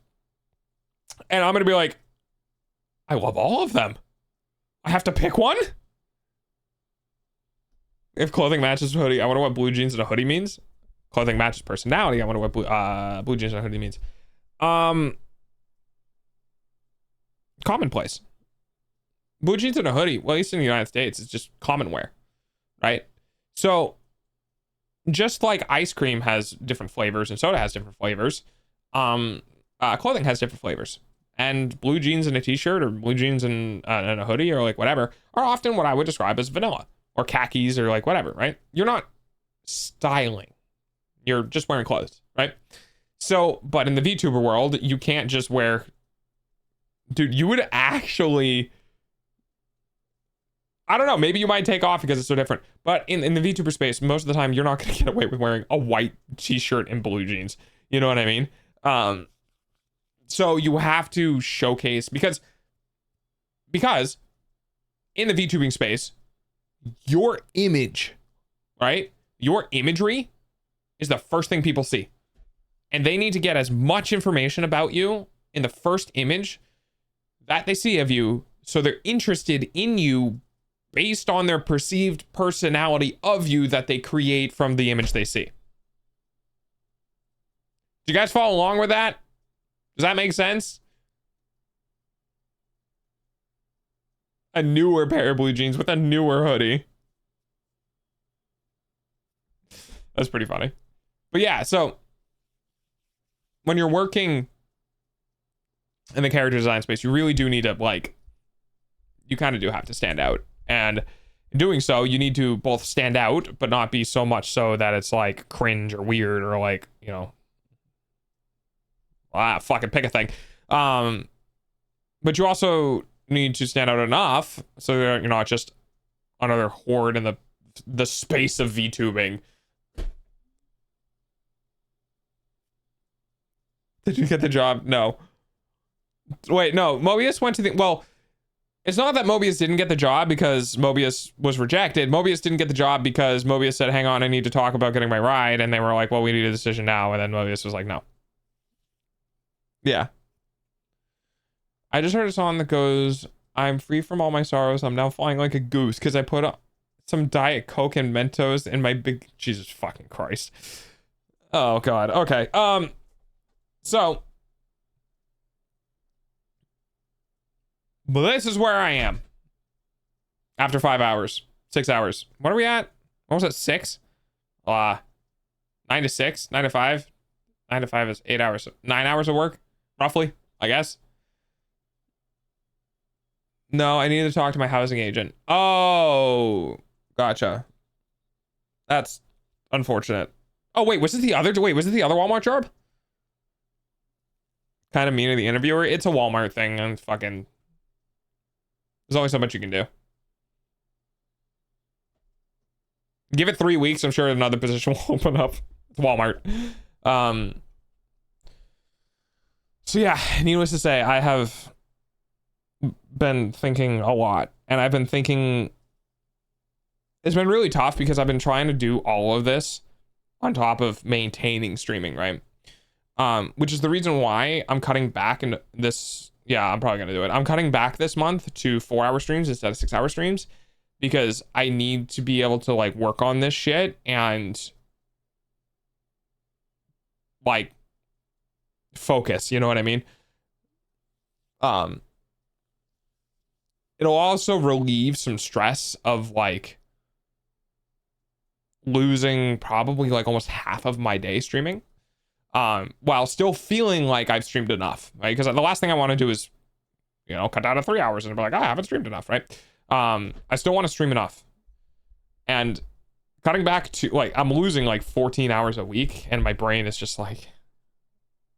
And I'm going to be like, I love all of them. I have to pick one? If clothing matches hoodie, I wonder what blue jeans and a hoodie means. Clothing matches personality, I wonder what blue jeans and a hoodie means. Commonplace. Blue jeans and a hoodie, well, at least in the United States, it's just common wear, right? So just like ice cream has different flavors and soda has different flavors, clothing has different flavors. And blue jeans and a t-shirt or blue jeans and a hoodie or like whatever are often what I would describe as vanilla or khakis or like whatever, right? You're not styling. You're just wearing clothes, right? So, but in the VTuber world, you can't just wear... Dude, you would actually... I don't know, maybe you might take off because it's so different. But in the VTuber space, most of the time, you're not going to get away with wearing a white t-shirt and blue jeans. You know what I mean? So you have to showcase... Because in the VTubing space, your image, right? Your imagery is the first thing people see. And they need to get as much information about you in the first image that they see of you, so they're interested in you based on their perceived personality of you that they create from the image they see. Do you guys follow along with that? Does that make sense? A newer pair of blue jeans with a newer hoodie. That's pretty funny. But yeah, so when you're working in the character design space, you really do need to, like, you kind of do have to stand out. And in doing so, you need to both stand out, but not be so much so that it's like cringe or weird or like, you know, fucking pick a thing. But you also need to stand out enough so that you're not just another horde in the space of VTubing. Did you get the job? No. Wait, no. Mobius went to the... Well, it's not that Mobius didn't get the job because Mobius was rejected. Mobius didn't get the job because Mobius said, hang on, I need to talk about getting my ride. And they were like, well, we need a decision now. And then Mobius was like, no. Yeah. I just heard a song that goes, I'm free from all my sorrows. I'm now flying like a goose because I put some Diet Coke and Mentos in my big... Jesus fucking Christ. Oh, God. Okay. So... But this is where I am. After 5 hours. 6 hours. What are we at? What was it? 6? 9 to 6? 9 to 5? 9 to 5 is 8 hours. 9 hours of work, roughly, I guess. No, I need to talk to my housing agent. Oh, gotcha. That's unfortunate. Oh, wait, was it the other Walmart job? Kind of mean to the interviewer. It's a Walmart thing and fucking, there's only so much you can do. Give it 3 weeks. I'm sure another position will open up. It's Walmart. So yeah, needless to say, I have been thinking a lot, and I've been thinking it's been really tough because I've been trying to do all of this on top of maintaining streaming, right? Which is the reason why I'm cutting back in this. Yeah, I'm probably gonna do it. I'm cutting back this month to 4-hour streams instead of 6-hour streams because I need to be able to like work on this shit and like focus, you know what I mean? It'll also relieve some stress of like losing probably like almost half of my day streaming, while still feeling like I've streamed enough, right? Because the last thing I want to do is, you know, cut down to 3 hours and be like, I haven't streamed enough, right? I still want to stream enough, and cutting back to like, I'm losing like 14 hours a week, and my brain is just like,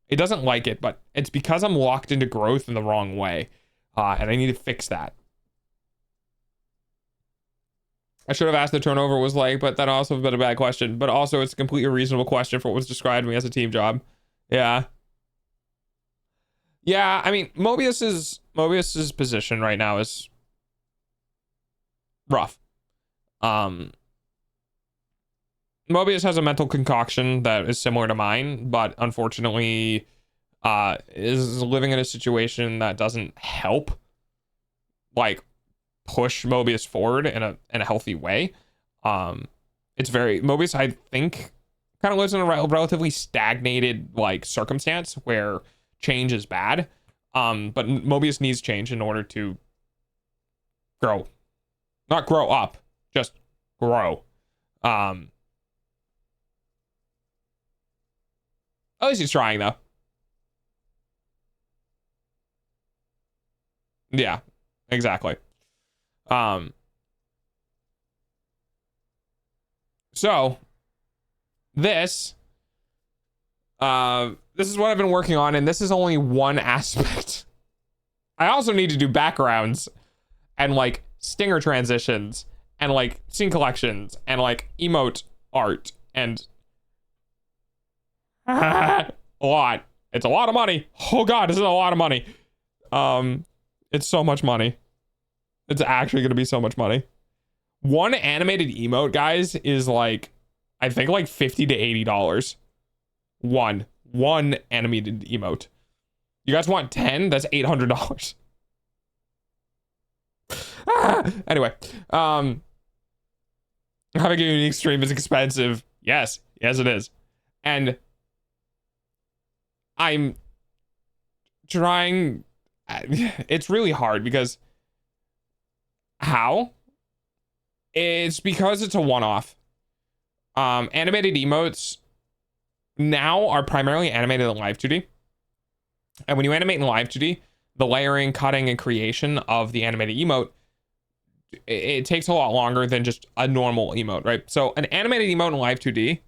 it doesn't like it, but it's because I'm locked into growth in the wrong way, and I need to fix that. I should have asked the turnover was like, but that also been a bad question. But also, it's a completely reasonable question for what was described to me as a team job. Yeah. Yeah, I mean, Mobius's position right now is rough. Mobius has a mental concoction that is similar to mine, but unfortunately, is living in a situation that doesn't help, like, push Mobius forward in a healthy way. It's very Mobius, I think, kind of lives in a relatively stagnated like circumstance where change is bad. But Mobius needs change in order to grow, not grow up, just grow. At least he's trying though. Yeah, exactly. So this is what I've been working on, and this is only one aspect. I also need to do backgrounds and like stinger transitions and like scene collections and like emote art and a lot. It's a lot of money. Oh god, this is a lot of money. It's so much money. It's actually going to be so much money. One animated emote, guys, is like, I think like $50 to $80. One animated emote. You guys want 10? That's $800. Anyway, having a unique stream is expensive. Yes, it is. And I'm trying, it's really hard because how? It's because it's a one-off. Animated emotes now are primarily animated in Live 2D. And when you animate in Live 2D, the layering, cutting, and creation of the animated emote, it takes a lot longer than just a normal emote, right? So an animated emote in Live 2D,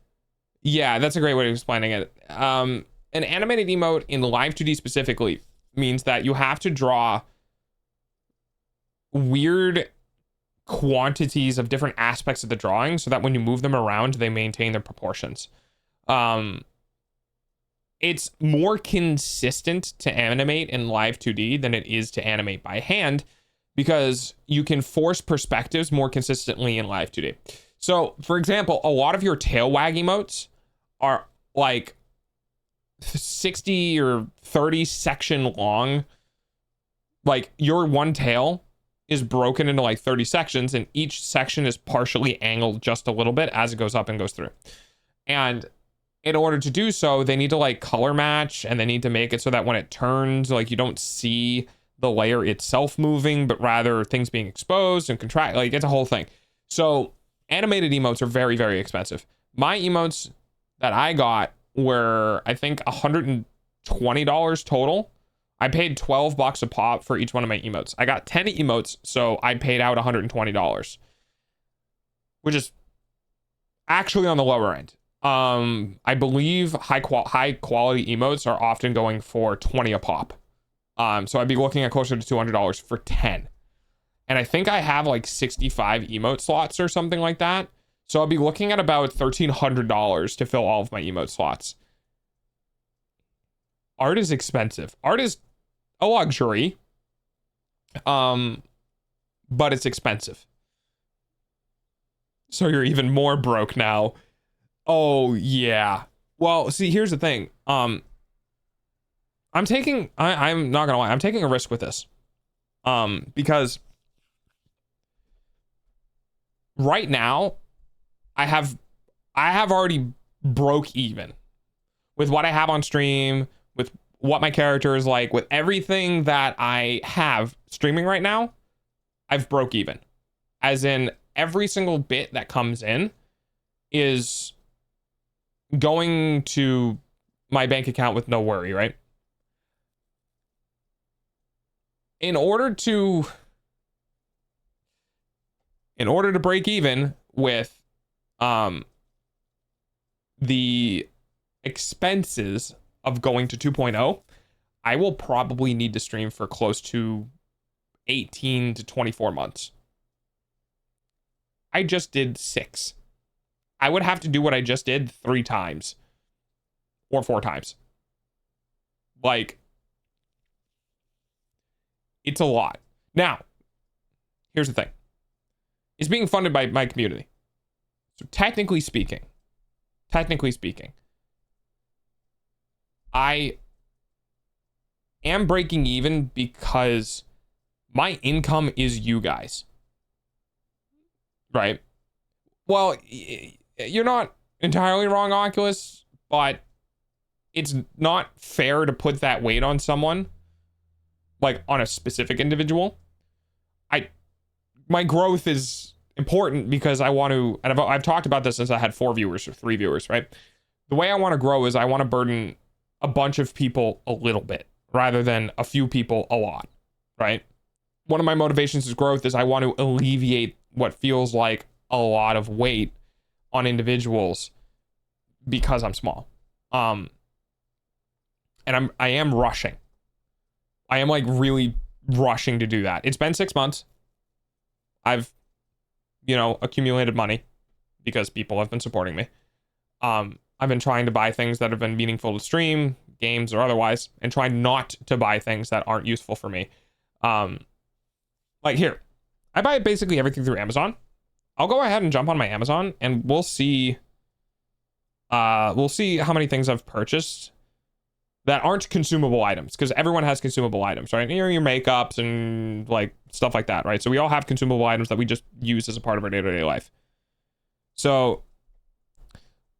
yeah, that's a great way of explaining it. An animated emote in Live 2D specifically means that you have to draw weird quantities of different aspects of the drawing so that when you move them around, they maintain their proportions. It's more consistent to animate in Live 2D than it is to animate by hand because you can force perspectives more consistently in Live 2D. So, for example, a lot of your tail wag emotes are like 60 or 30 section long. Like your one tail is broken into like 30 sections, and each section is partially angled just a little bit as it goes up and goes through. And in order to do so, they need to like color match, and they need to make it so that when it turns, like you don't see the layer itself moving, but rather things being exposed and contract. Like it's a whole thing. So animated emotes are very, very expensive. My emotes that I got were, I think, $120 total. I paid $12 a pop for each one of my emotes. I got 10 emotes, so I paid out $120, which is actually on the lower end. I believe high quality emotes are often going for 20 a pop. So I'd be looking at closer to $200 for 10. And I think I have like 65 emote slots or something like that. So I'll be looking at about $1,300 to fill all of my emote slots. Art is expensive. Art is a luxury. But it's expensive. So you're even more broke now. Oh yeah. Well, see, here's the thing. I'm not gonna lie, I'm taking a risk with this. Because right now I have already broke even with what I have on stream, with what my character is like, with everything that I have streaming right now. I've broke even, as in every single bit that comes in is going to my bank account with no worry, right? In order to break even with the expenses of going to 2.0, I will probably need to stream for close to 18 to 24 months. I just did 6. I would have to do what I just did 3 times or 4 times. Like, it's a lot. Now, here's the thing. It's being funded by my community. So technically speaking, I am breaking even because my income is you guys. Right? Well, you're not entirely wrong, Oculus, but it's not fair to put that weight on someone, like on a specific individual. My growth is important because I want to, and I've talked about this since I had 4 viewers or 3 viewers, right? The way I want to grow is I want to burden a bunch of people a little bit rather than a few people a lot, right? One of my motivations is growth is I want to alleviate what feels like a lot of weight on individuals because I'm small. And I am rushing. I am like really rushing to do that. It's been 6 months. I've, accumulated money because people have been supporting me. I've been trying to buy things that have been meaningful to stream, games or otherwise, and trying not to buy things that aren't useful for me. Like here, I buy basically everything through Amazon. I'll go ahead and jump on my Amazon and we'll see how many things I've purchased that aren't consumable items, because everyone has consumable items, right? Your makeups and like stuff like that, right? So we all have consumable items that we just use as a part of our day-to-day life. So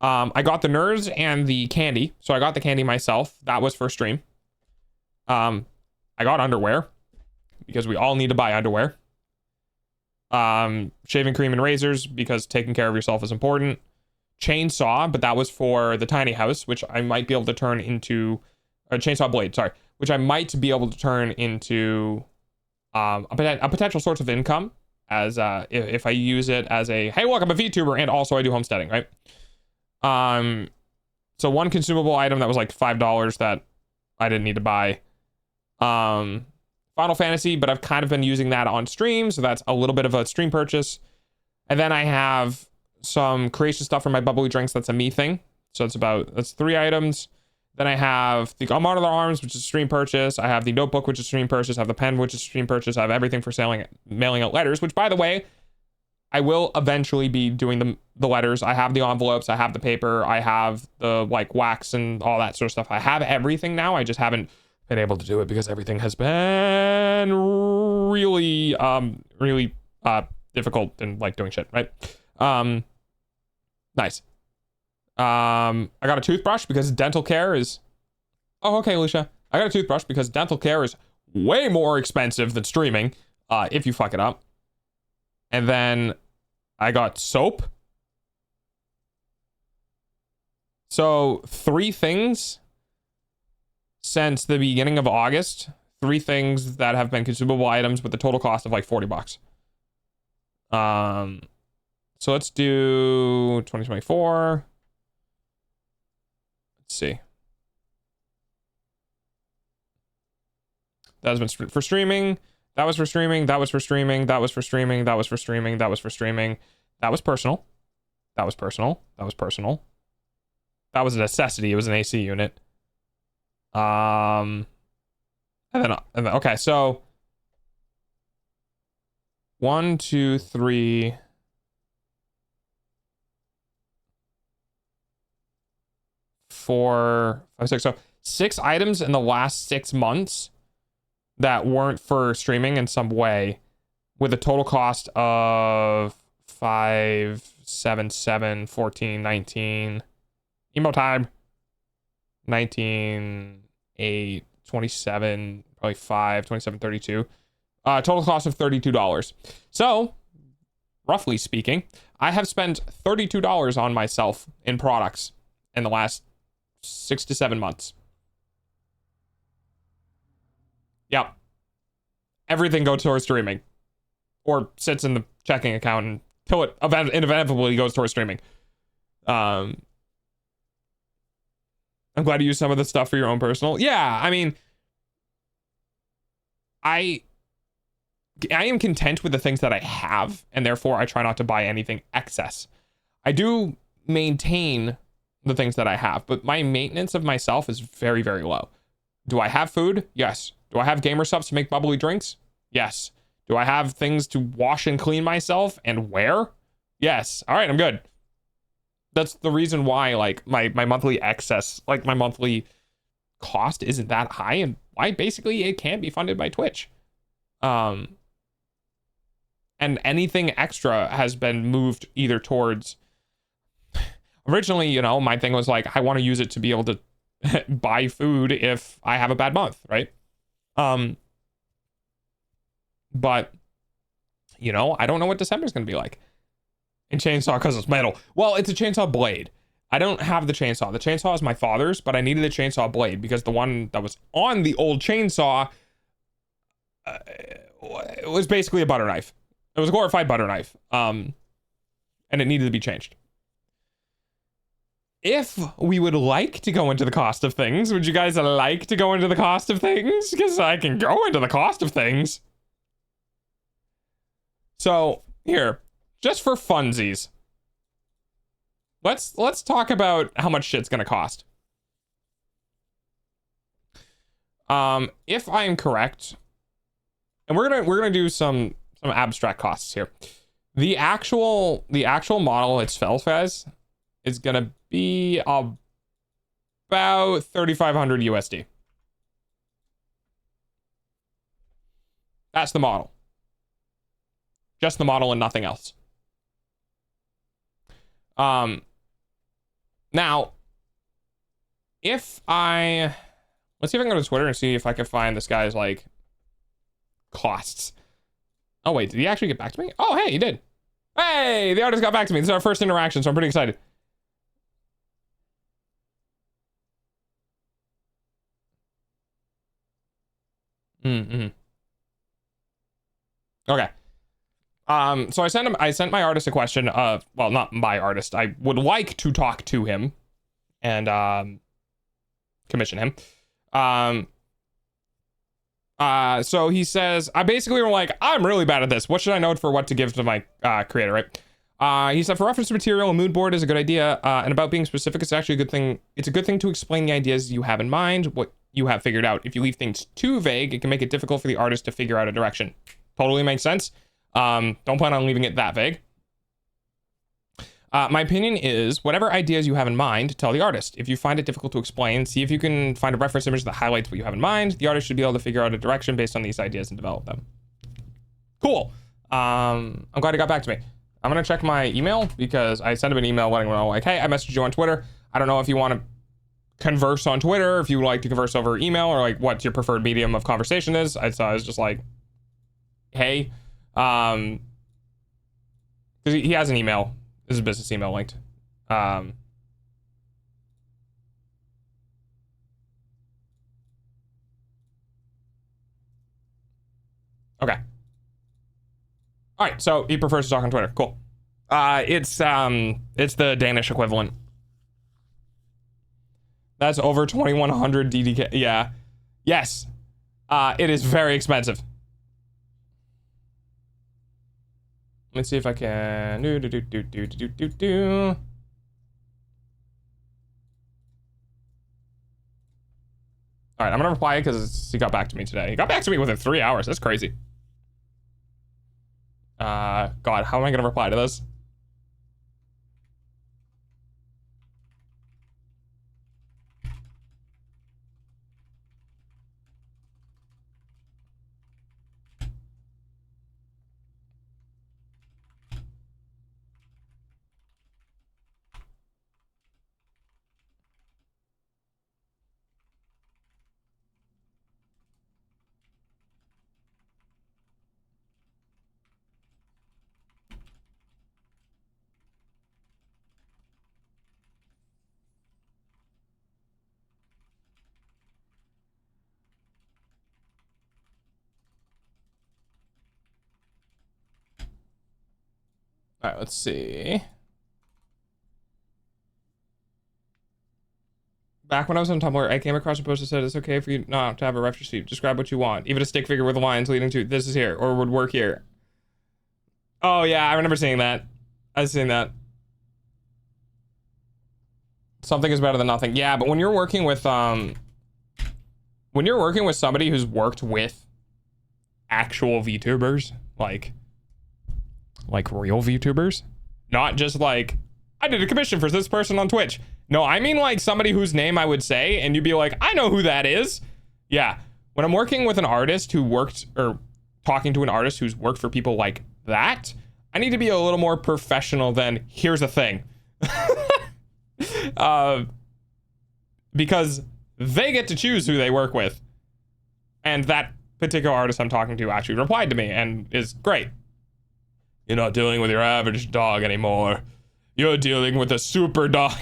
I got the nerds and the candy. So I got the candy myself. That was for stream. I got underwear because we all need to buy underwear. Shaving cream and razors because taking care of yourself is important. Chainsaw, but that was for the tiny house, which I might be able to turn into a chainsaw blade, sorry, which I might be able to turn into a potential source of income as if I use it as a, hey, look, I'm a VTuber and also I do homesteading, right? So one consumable item that was like $5 that I didn't need to buy. Final Fantasy, but I've kind of been using that on stream, so that's a little bit of a stream purchase. And then I have some creation stuff for my bubbly drinks. That's a me thing. So that's 3 items. Then I have the monitor arms, which is a stream purchase. I have the notebook, which is a stream purchase. I have the pen, which is a stream purchase. I have everything for mailing out letters, which by the way, I will eventually be doing the letters. I have the envelopes. I have the paper. I have the like wax and all that sort of stuff. I have everything now. I just haven't been able to do it because everything has been really, really difficult and like doing shit, right? Nice. I got a toothbrush because dental care is, oh, okay, Alicia. I got a toothbrush because dental care is way more expensive than streaming, if you fuck it up. And then I got soap. So 3 things, since the beginning of August. 3 things that have been consumable items with a total cost of like $40. So let's do 2024. Let's see. That has been for streaming. That was for streaming. That was for streaming. That was for streaming. That was for streaming. That was for streaming. That was personal. That was personal. That was personal. That was a necessity. It was an AC unit. And then okay, so 1, 2, 3, 4, 5, 6. So 6 items in the last 6 months that weren't for streaming in some way, with a total cost of 5, 7, 7, 14, 19. Emo time. 19, 8, 27, probably 5, 27, 32. Total cost of $32. So, roughly speaking, I have spent $32 on myself in products in the last 6 to 7 months. Yep. Everything goes towards streaming. Or sits in the checking account until it inevitably goes towards streaming. I'm glad you use some of the stuff for your own personal. Yeah, I mean, I am content with the things that I have, and therefore I try not to buy anything excess. I do maintain the things that I have, but my maintenance of myself is very, very low. Do I have food? Yes. Do I have gamer subs to make bubbly drinks? Yes. Do I have things to wash and clean myself and wear? Yes. All right, I'm good. That's the reason why, like, my monthly excess, like my monthly cost isn't that high, and why basically it can be funded by Twitch. And anything extra has been moved either towards, originally, you know, my thing was like, I want to use it to be able to buy food if I have a bad month, right? But, you know, I don't know what December's going to be like. And chainsaw because it's metal. Well, it's a chainsaw blade. I don't have the chainsaw. The chainsaw is my father's, but I needed a chainsaw blade because the one that was on the old chainsaw it was basically a butter knife. It was a glorified butter knife. And it needed to be changed. If we would like to go into the cost of things, would you guys like to go into the cost of things? Because I can go into the cost of things. So, here, just for funsies, let's talk about how much shit's gonna cost. If I'm correct, and we're gonna do some abstract costs here. The actual model itself, guys, is gonna be about 3,500 USD. That's the model. Just the model and nothing else. Now, let's see if I can go to Twitter and see if I can find this guy's, like, costs. Oh, wait, did he actually get back to me? Oh, hey, he did. Hey, the artist got back to me. This is our first interaction, so I'm pretty excited. Okay. So I sent my artist a question of, well, not my artist. I would like to talk to him and commission him. So he says, I basically were like, I'm really bad at this. What should I note for what to give to my creator, right? He said, for reference to material, a mood board is a good idea. And about being specific, it's actually a good thing. It's a good thing to explain the ideas you have in mind, what you have figured out. If you leave things too vague, it can make it difficult for the artist to figure out a direction. Totally makes sense. Don't plan on leaving it that vague. My opinion is, whatever ideas you have in mind, tell the artist. If you find it difficult to explain, see if you can find a reference image that highlights what you have in mind. The artist should be able to figure out a direction based on these ideas and develop them. Cool. I'm glad he got back to me. I'm gonna check my email because I sent him an email letting him know, like, hey, I messaged you on Twitter. I don't know if you want to converse on Twitter, if you like to converse over email, or like what your preferred medium of conversation is. I was just like, hey, because he has an email. This is a business email linked. Okay. All right, so he prefers to talk on Twitter. Cool. It's the Danish equivalent. That's over 2,100 DDK. Yeah. Yes. It is very expensive. Let's see if I can. All right, I'm gonna reply because he got back to me today. He got back to me within 3 hours. That's crazy. God, how am I gonna reply to this? All right, let's see. Back when I was on Tumblr, I came across a post that said it's okay for you not to have a ref sheet. Just grab what you want. Even a stick figure with lines leading to this is here or would work here. Oh yeah, I remember seeing that. I've seen that. Something is better than nothing. Yeah, but when you're working with somebody who's worked with actual VTubers, like real VTubers, not just like I did a commission for this person on Twitch. No, I mean like somebody whose name I would say and you'd be like, I know who that is. Yeah, when I'm working with an artist who worked or talking to an artist who's worked for people like that, I need to be a little more professional than here's the thing. Because they get to choose who they work with. And that particular artist I'm talking to actually replied to me and is great. You're not dealing with your average dog anymore. You're dealing with a super dog.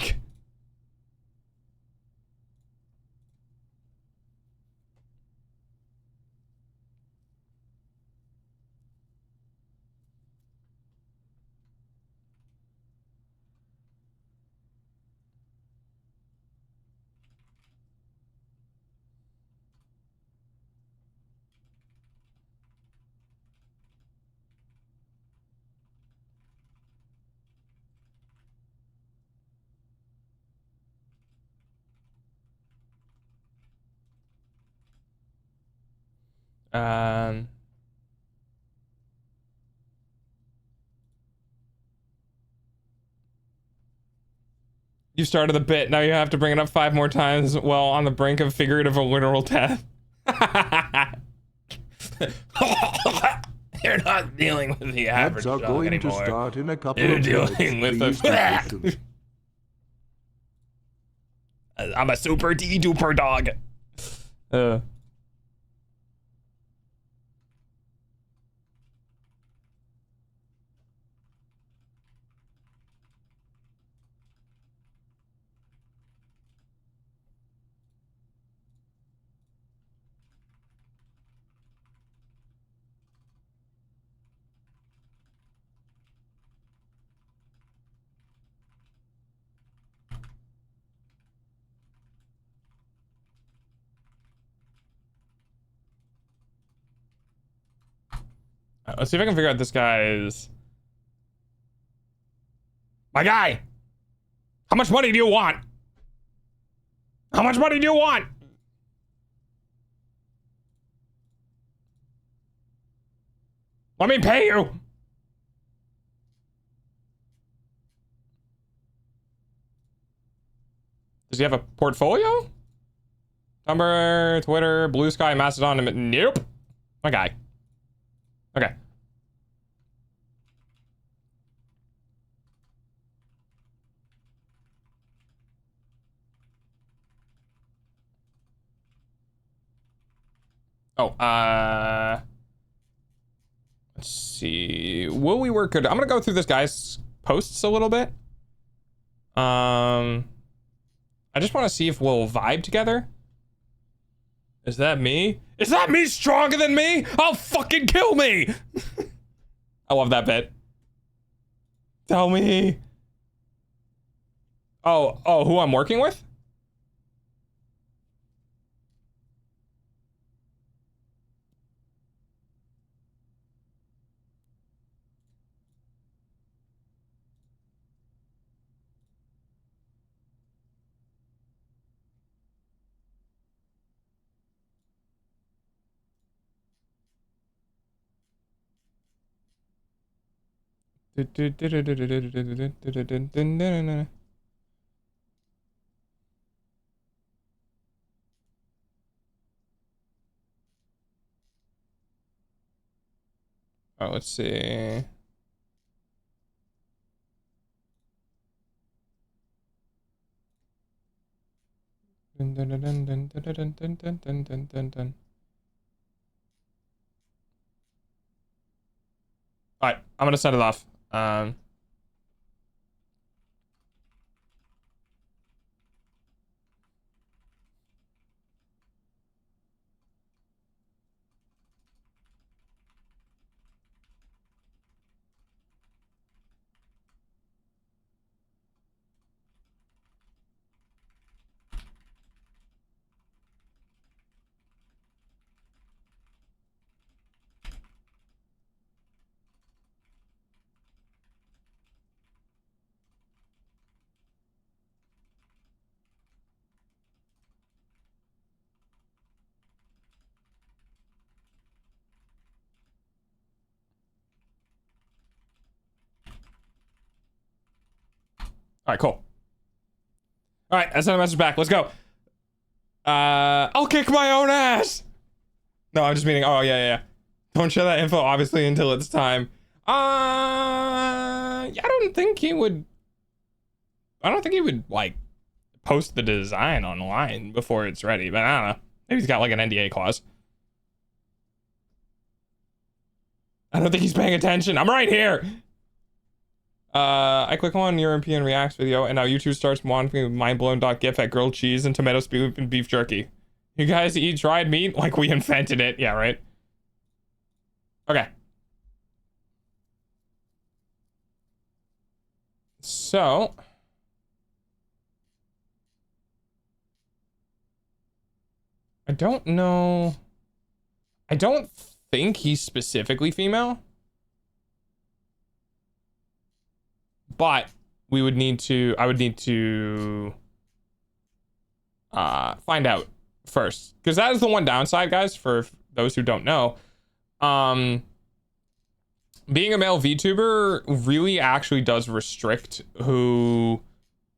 You started the bit, now you have to bring it up 5 more times while on the brink of figurative or literal death. You're not dealing with the average Ads are dog going anymore. to start in a couple You're of minutes. dealing with Please be patient. I'm a super D-duper dog. Let's see if I can figure out this guy's... My guy! How much money do you want? How much money do you want? Let me pay you! Does he have a portfolio? Tumblr, Twitter, Blue Sky, Mastodon, nope. My guy. Okay. Oh, let's see. Will we work good? I'm gonna go through this guy's posts a little bit. I just want to see if we'll vibe together. Is that me? Is that me stronger than me? I'll fucking kill me. I love that bit. Tell me. Oh, who I'm working with? Oh, let's see. All right, I'm gonna set it off. All right, cool. All right, I sent a message back. Let's go. I'll kick my own ass. No, I'm just meaning. Oh yeah. Don't share that info, obviously, until it's time. I don't think he would. I don't think he would like post the design online before it's ready. But I don't know. Maybe he's got like an NDA clause. I don't think he's paying attention. I'm right here. I click on European Reacts video, and now YouTube starts monitoring with mindblown.gif at grilled cheese and tomato soup and beef jerky. You guys eat dried meat like we invented it. Yeah, right? Okay. So. I don't know. I don't think he's specifically female. But we would need to, I would need to find out first. Because that is the one downside, guys, for those who don't know. Being a male VTuber really actually does restrict who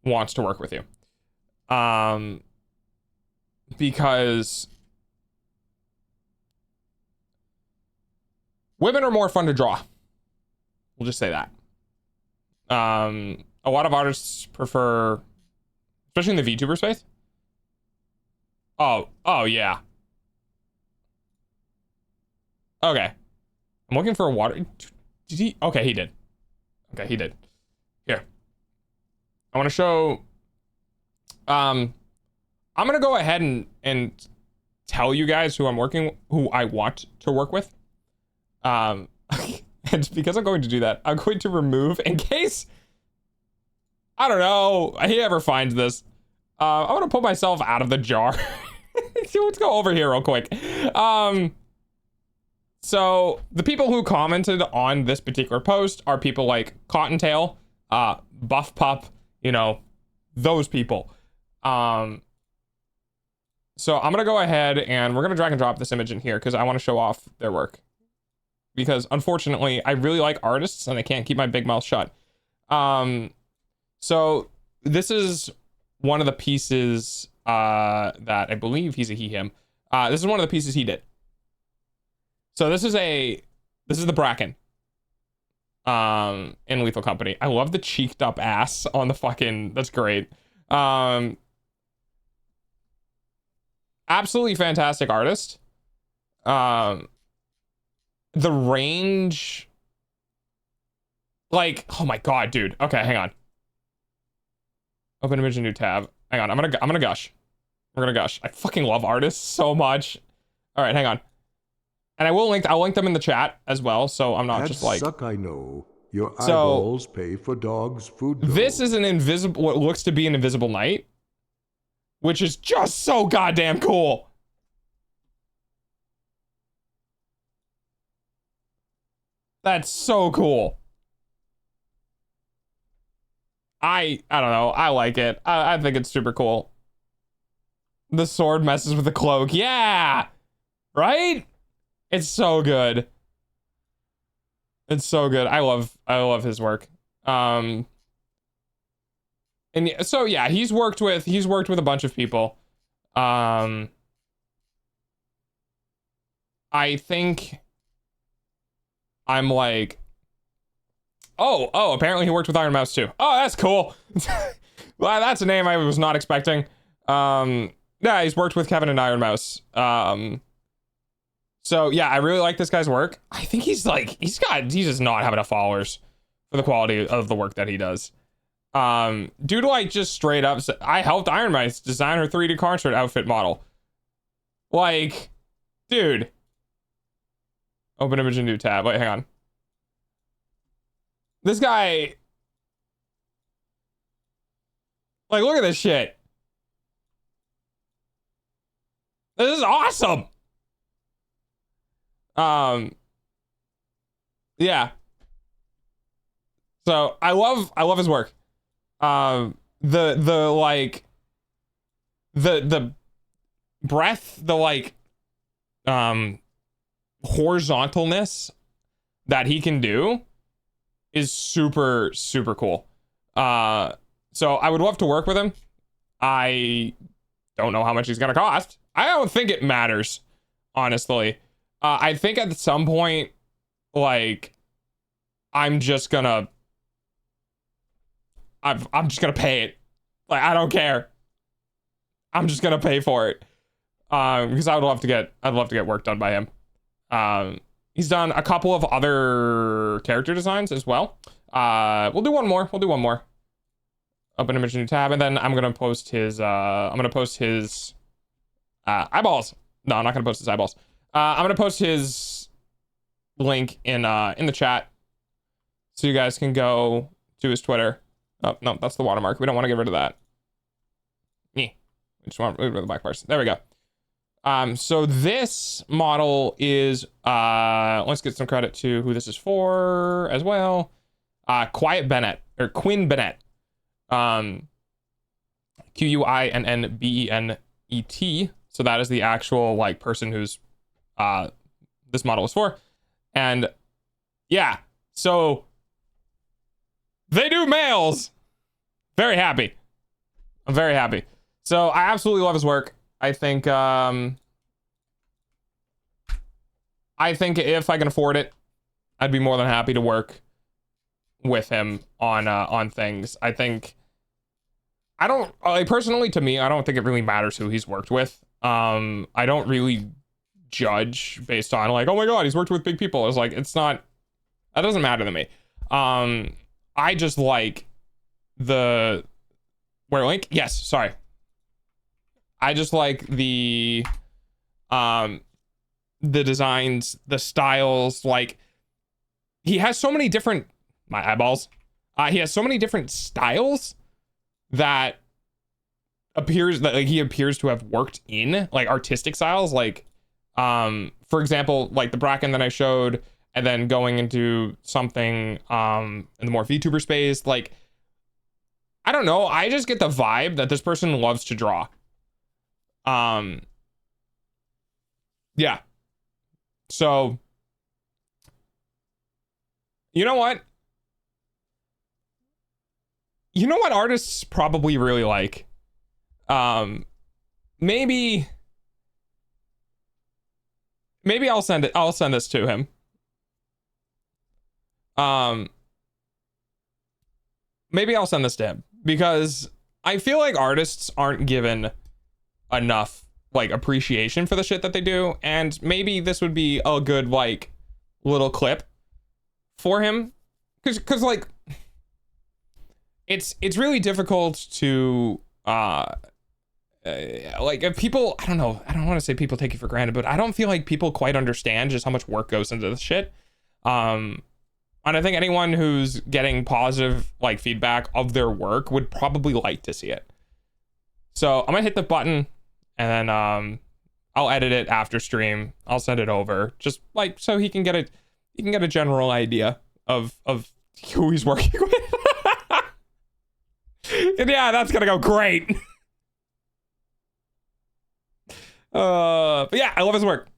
wants to work with you. Because women are more fun to draw. We'll just say that. A lot of artists prefer, especially in the VTuber space. Oh yeah. Okay. I'm looking for a water. Did he? Okay, he did. Okay, he did. Here. I want to show. I'm gonna go ahead and tell you guys who I want to work with. And because I'm going to do that, I'm going to remove, in case, I don't know, he ever finds this, I'm going to put myself out of the jar. Let's go over here real quick. So the people who commented on this particular post are people like Cottontail, Buff Pup, you know, those people. So I'm going to go ahead and we're going to drag and drop this image in here because I want to show off their work. Because unfortunately, I really like artists and I can't keep my big mouth shut. So this is one of the pieces that I believe he's a he, him. This is one of the pieces he did. So this is the Bracken in Lethal Company. I love the cheeked up ass on the fucking, that's great. Absolutely fantastic artist. The range, like, oh my god, dude. Okay, hang on. Open image, a new tab. Hang on, I'm gonna gush. We're gonna gush. I fucking love artists so much. All right, hang on. And I'll link them in the chat as well, so I'm not Ads just like. suck, I know. Your So, eyeballs pay for dogs' food. This is an invisible, what looks to be an invisible knight, which is just so goddamn cool. That's so cool. I don't know. I like it. I think it's super cool. The sword messes with the cloak. Yeah. Right? It's so good. It's so good. I love his work. And so yeah, he's worked with a bunch of people. I think I'm like, oh, apparently he worked with Iron Mouse too. Oh, that's cool. Well, that's a name I was not expecting. Yeah, he's worked with Kevin and Iron Mouse. So yeah, I really like this guy's work. I think he does not have enough followers for the quality of the work that he does. Dude, like just straight up, I helped Iron Mouse design her 3D concert outfit model. Like, dude. Open image and new tab. Wait, hang on. This guy, like, look at this shit. This is awesome. Yeah. So I love his work. The like the breadth, the like horizontalness that he can do is super cool. So I would love to work with him. I don't know how much he's gonna cost. I don't think it matters, honestly. I think at some point, like, I'm just gonna pay it. Like, I don't care. I'm just gonna pay for it. Because I'd love to get work done by him. He's done a couple of other character designs as well. We'll do one more. Open image new tab, and then I'm gonna post his eyeballs. No, I'm not gonna post his eyeballs. I'm gonna post his link in the chat, so you guys can go to his Twitter. Oh no, that's the watermark. We don't want to get rid of that. Yeah, we just want to get rid of the black bars. There we go. So this model is let's get some credit to who this is for as well. Quiet Bennett, or Quinn Bennett. QUINNBENET. So that is the actual like person who's this model is for. And yeah, so they do males. Very happy. I'm very happy. So I absolutely love his work. I think if I can afford it, I'd be more than happy to work with him on things. I think I don't like, personally, to me, I don't think it really matters who he's worked with. I don't really judge based on like, oh my god, he's worked with big people. It's like, it's not, that doesn't matter to me. I just like the where link? Yes, sorry. I just like the designs, the styles. Like, he has so many different, my eyeballs. He has so many different styles that he appears to have worked in, like, artistic styles. Like, for example, like the Bracken that I showed, and then going into something in the more VTuber space. Like, I don't know. I just get the vibe that this person loves to draw. Yeah. So, you know what? You know what artists probably really like? Maybe I'll send this to him. Maybe I'll send this to him, because I feel like artists aren't given enough like appreciation for the shit that they do, and maybe this would be a good like little clip for him, because like it's really difficult to like if people, I don't know, I don't want to say people take it for granted, but I don't feel like people quite understand just how much work goes into this shit. And I think anyone who's getting positive like feedback of their work would probably like to see it. So I'm gonna hit the button and then I'll edit it after stream. I'll send it over just like so he can get a general idea of who he's working with. And yeah, that's gonna go great. But yeah, I love his work.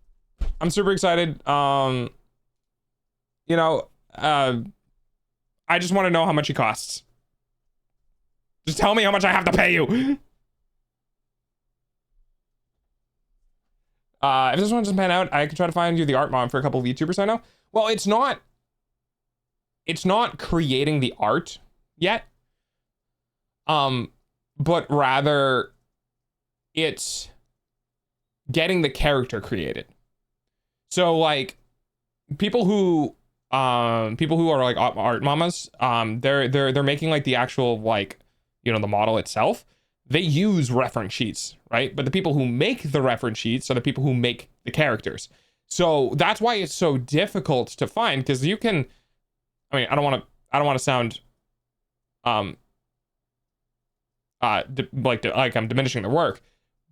I'm super excited. You know, I just want to know how much he costs. Just tell me how much I have to pay you. If this one doesn't pan out, I can try to find you the art mod for a couple of YouTubers I know. Well, it's not creating the art yet. But rather it's getting the character created. So like people who are like art mamas, they're making like the actual like, you know, the model itself. They use reference sheets, right? But the people who make the reference sheets are the people who make the characters. So that's why it's so difficult to find, because you can, I mean, I don't want to sound like I'm diminishing their work,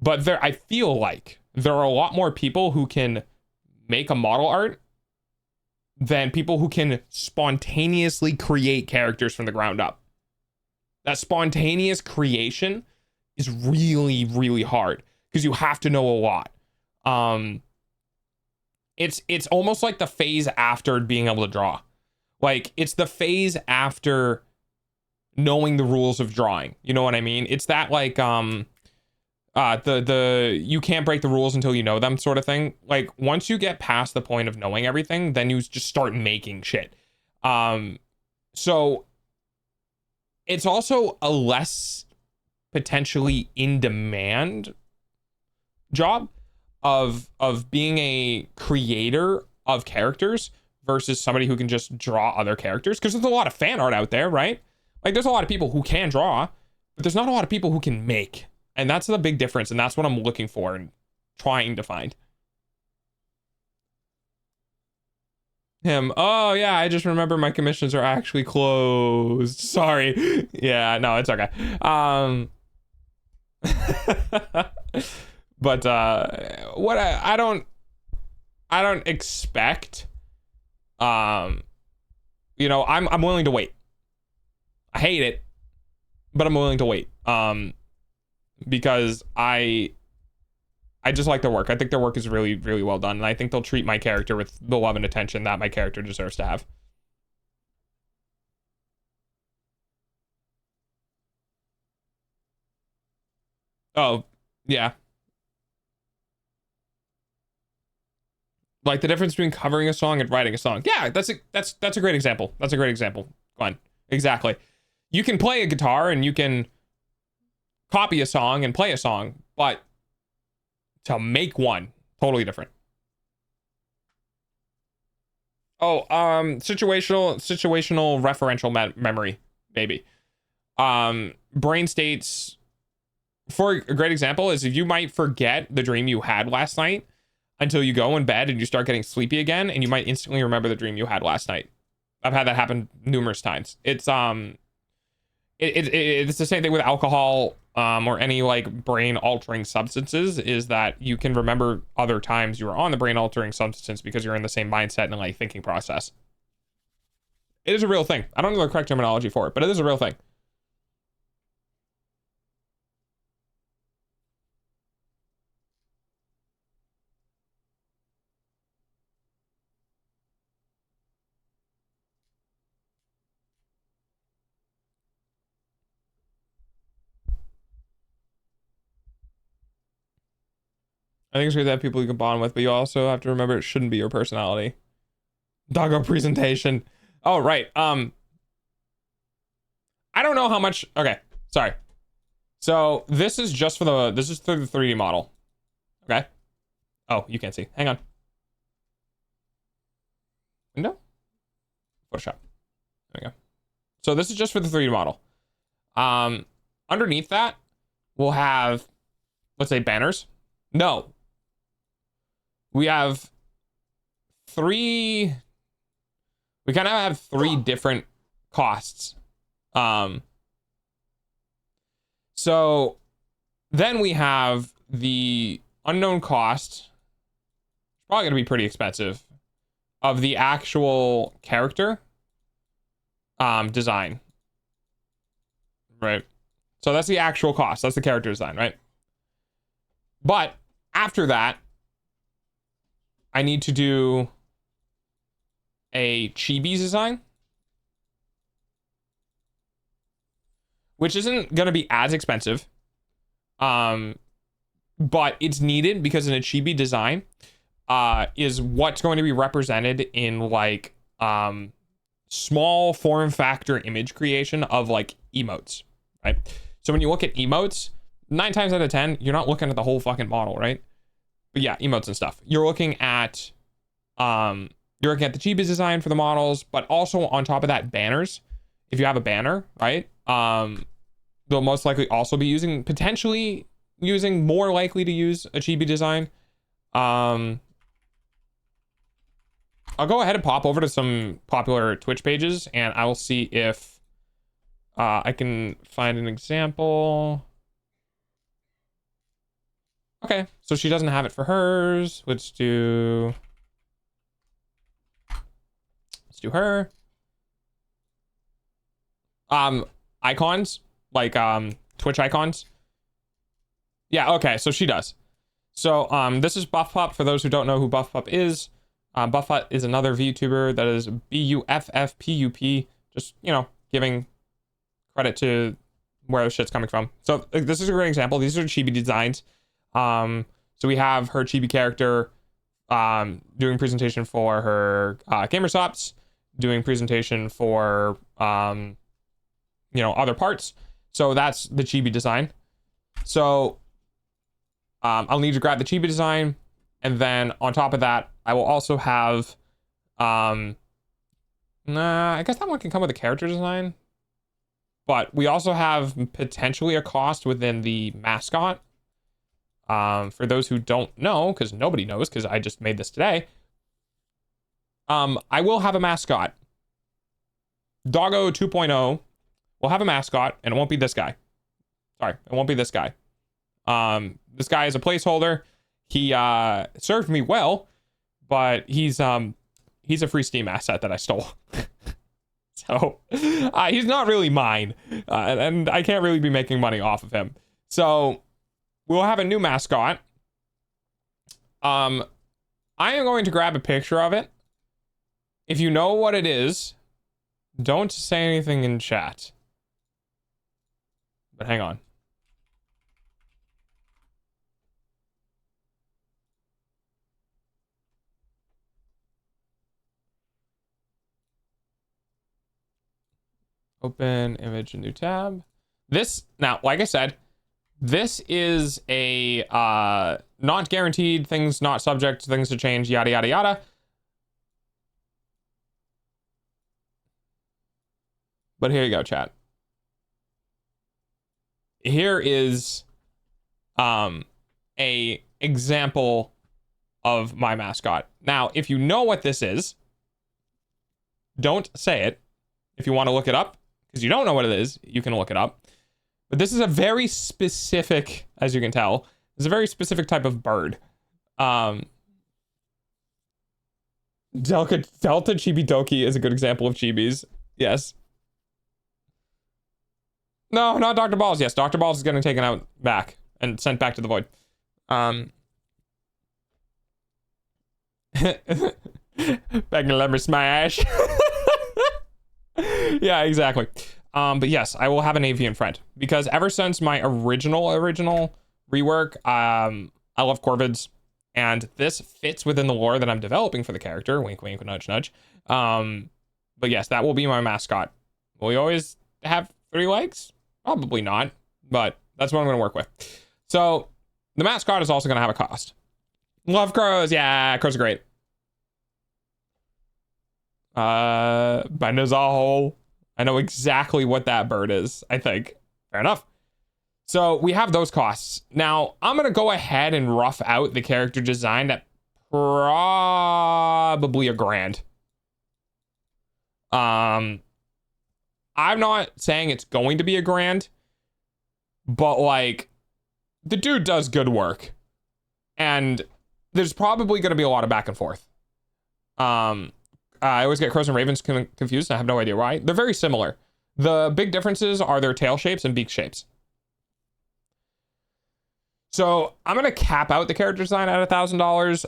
but I feel like there are a lot more people who can make a model art than people who can spontaneously create characters from the ground up. That spontaneous creation is really, really hard because you have to know a lot. It's almost like the phase after being able to draw. Like it's the phase after knowing the rules of drawing. You know what I mean? It's that like the you can't break the rules until you know them sort of thing. Like once you get past the point of knowing everything, then you just start making shit. So it's also a less potentially in demand job of being a creator of characters versus somebody who can just draw other characters, because there's a lot of fan art out there, right? Like there's a lot of people who can draw, but there's not a lot of people who can make. And that's the big difference. And that's what I'm looking for and trying to find. Him. Oh yeah, I just remember my commissions are actually closed. Sorry. Yeah, no, it's okay. But what I don't expect, you know, I'm willing to wait. I hate it, but I'm willing to wait. Because I just like their work. I think their work is really, really well done. And I think they'll treat my character with the love and attention that my character deserves to have. Oh, yeah. Like the difference between covering a song and writing a song. Yeah, that's a great example. That's a great example. Fine. Exactly. You can play a guitar and you can copy a song and play a song, but to make one, totally different. Oh, situational referential memory, maybe. Brain states, for a great example, is if you might forget the dream you had last night until you go in bed and you start getting sleepy again, and you might instantly remember the dream you had last night. I've had that happen numerous times. It's it's the same thing with alcohol, or any like brain altering substances, is that you can remember other times you were on the brain altering substance because you're in the same mindset and like thinking process. It is a real thing. I don't know the correct terminology for it, but it is a real thing. I think it's great to have people you can bond with, but you also have to remember it shouldn't be your personality. Doggo presentation. Oh, right. I don't know how much. Okay, sorry. So this is just for the, this is for the 3D model. Okay. Oh, you can't see. Hang on. Window? Photoshop. There we go. So this is just for the 3D model. Underneath that, we'll have let's say banners. No. We have we kind of have three different costs. So then we have the unknown cost, probably going to be pretty expensive, of the actual character design, right? So that's the actual cost. That's the character design, right? But after that, I need to do a chibi design, which isn't going to be as expensive, but it's needed because in a chibi design is what's going to be represented in like small form factor image creation of like emotes, right? So when you look at emotes, 9 times out of 10, you're not looking at the whole fucking model, right? But yeah, emotes and stuff. You're looking at the chibi design for the models, but also on top of that, banners. If you have a banner, right? They'll most likely also be more likely to use a chibi design. I'll go ahead and pop over to some popular Twitch pages and I will see if I can find an example. Okay, so she doesn't have it for hers. Let's do her. Icons, like Twitch icons. Yeah, okay, so she does. So this is Buff Pup. For those who don't know who Buff Pup is, Buff Pup is another VTuber that is BUFFPUP. Just, you know, giving credit to where the shit's coming from. So this is a great example. These are chibi designs. So we have her chibi character doing presentation for her gamersops, doing presentation for other parts. So that's the chibi design. So I'll need to grab the chibi design, and then on top of that, I will also have I guess that one can come with a character design, but we also have potentially a cost within the mascot. For those who don't know, because nobody knows, because I just made this today, I will have a mascot. Doggo 2.0 will have a mascot, and it won't be this guy. Sorry, it won't be this guy. This guy is a placeholder. He served me well, but he's a free Steam asset that I stole. So he's not really mine, and I can't really be making money off of him. So we'll have a new mascot. I am going to grab a picture of it. If you know what it is, don't say anything in chat. But hang on. Open image, new tab. This, now, like I said, this is a not guaranteed, things not subject to things to change, yada, yada, yada. But here you go, chat. Here is a example of my mascot. Now, if you know what this is, don't say it. If you want to look it up, because you don't know what it is, you can look it up. But this is a very specific, as you can tell, it's a very specific type of bird. Delta Chibidoki is a good example of chibis. Yes. No, not Dr. Balls. Yes, Dr. Balls is getting taken out back and sent back to the void. Back and let me smash. Yeah, exactly. But yes, I will have an avian friend because ever since my original rework, I love corvids, and this fits within the lore that I'm developing for the character. Wink, wink, nudge, nudge. But yes, that will be my mascot. Will he always have 3 legs? Probably not, but that's what I'm going to work with. So the mascot is also going to have a cost. Love crows. Yeah, crows are great. Banazahole. I know exactly what that bird is, I think. Fair enough. So we have those costs. Now I'm going to go ahead and rough out the character design at probably $1,000. I'm not saying it's going to be $1,000, but like the dude does good work, and there's probably going to be a lot of back and forth. I always get crows and ravens confused, and I have no idea why. They're very similar. The big differences are their tail shapes and beak shapes. So I'm going to cap out the character design at $1,000.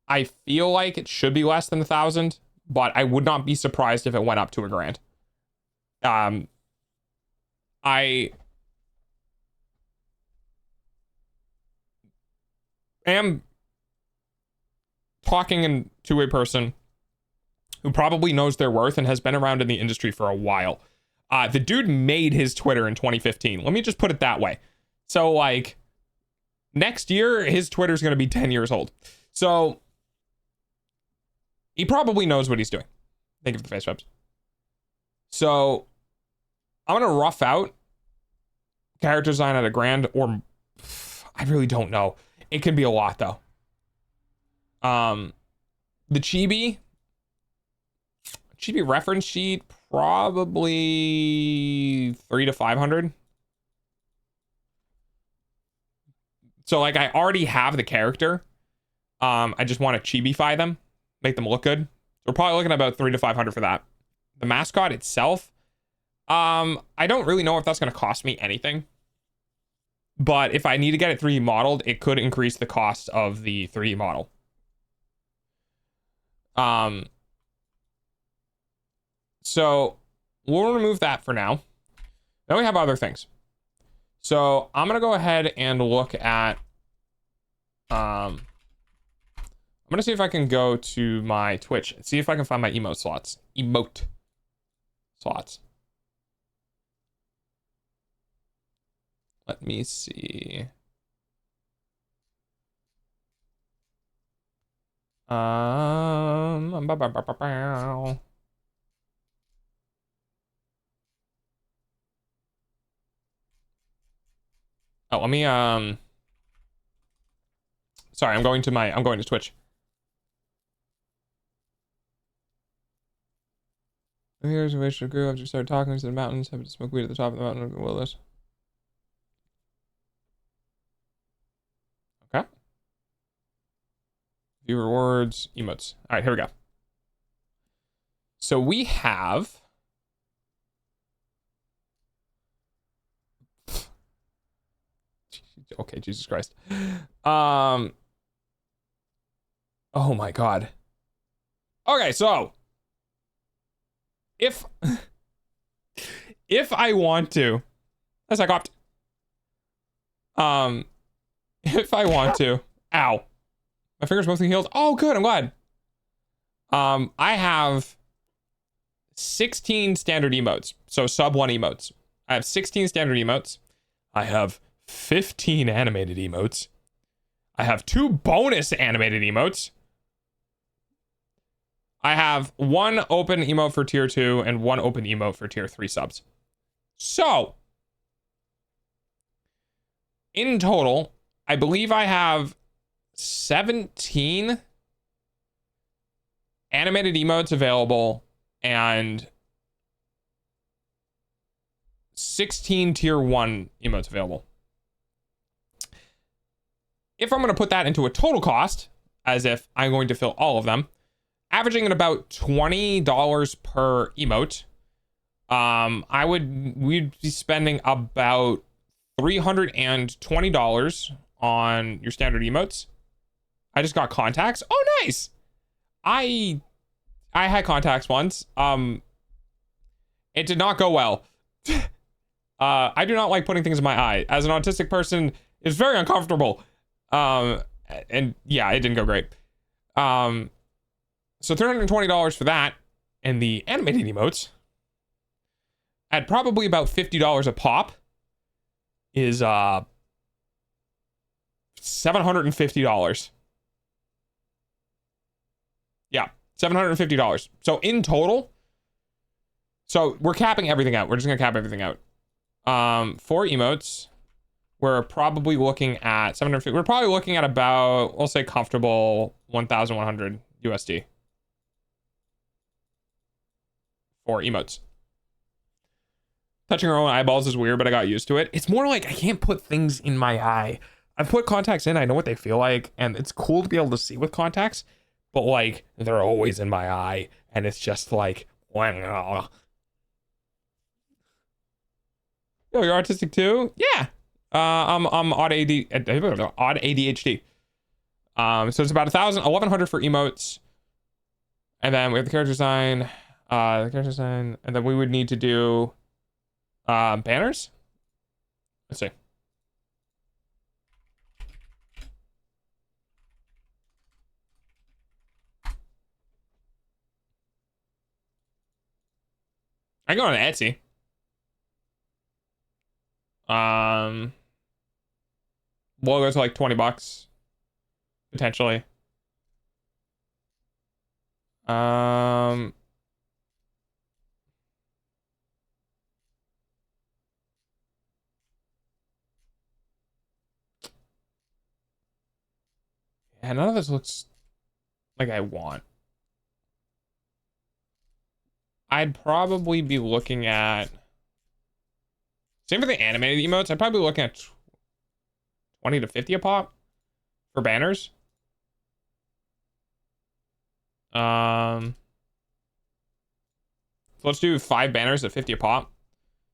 I feel like it should be less than 1,000, but I would not be surprised if it went up to $1,000. I am talking to a person who probably knows their worth and has been around in the industry for a while. The dude made his Twitter in 2015. Let me just put it that way. So like next year, his Twitter's going to be 10 years old. So he probably knows what he's doing. Thank you for the face webs. So I'm going to rough out character design at $1,000, or I really don't know. It can be a lot though. The chibi reference sheet, probably $300 to $500. So like I already have the character. I just want to chibi-fy them, make them look good. We're probably looking at about $300 to $500 for that. The mascot itself, I don't really know if that's going to cost me anything. But if I need to get it 3D modeled, it could increase the cost of the 3D model. So we'll remove that for now. Then we have other things. So I'm going to go ahead and look at, I'm going to see if I can go to my Twitch and see if I can find my emote slots. Let me see. Oh, let me, sorry, I'm going to Twitch. Here's a wish to grew after you started talking to the mountains, having to smoke weed at the top of the mountain of the wilderness. Okay. View rewards, emotes. All right, here we go. So we have okay, Jesus Christ. Oh my God. Okay, so if I want to, as I got, if I want to, ow, my finger's mostly healed. Oh, good, I'm glad. I have 16 standard emotes, so sub 1 emotes. I have 16 standard emotes. I have 15 animated emotes. I have 2 bonus animated emotes. I have 1 open emote for tier 2 and 1 open emote for tier 3 subs. So, in total, I believe I have 17 animated emotes available and 16 tier 1 emotes available. If I'm going to put that into a total cost, as if I'm going to fill all of them, averaging at about $20 per emote, we'd be spending about $320 on your standard emotes. I just got contacts. Oh, nice. I had contacts once. It did not go well. I do not like putting things in my eye. As an autistic person, it's very uncomfortable. And yeah, it didn't go great. So $320 for that, and the animated emotes at probably about $50 a pop is $750. Yeah, $750. So in total, So we're capping everything out. We're just gonna cap everything out. For emotes, we're probably looking at 750. We're probably looking at about, we'll say comfortable 1,100 USD for emotes. Touching our own eyeballs is weird, but I got used to it. It's more like I can't put things in my eye. I've put contacts in, I know what they feel like, and it's cool to be able to see with contacts, but like they're always in my eye, and it's just like, wow. Yo, you're autistic too? Yeah. I'm odd ADHD. So it's about 1,100 for emotes, and then we have the character design, and then we would need to do banners. Let's see. I go on Etsy. Logos are like $20 potentially. Yeah, none of this looks like I want. I'd probably be looking at, same for the animated emotes, I'd probably be looking at 20 to 50 a pop for banners. So let's do 5 banners at 50 a pop.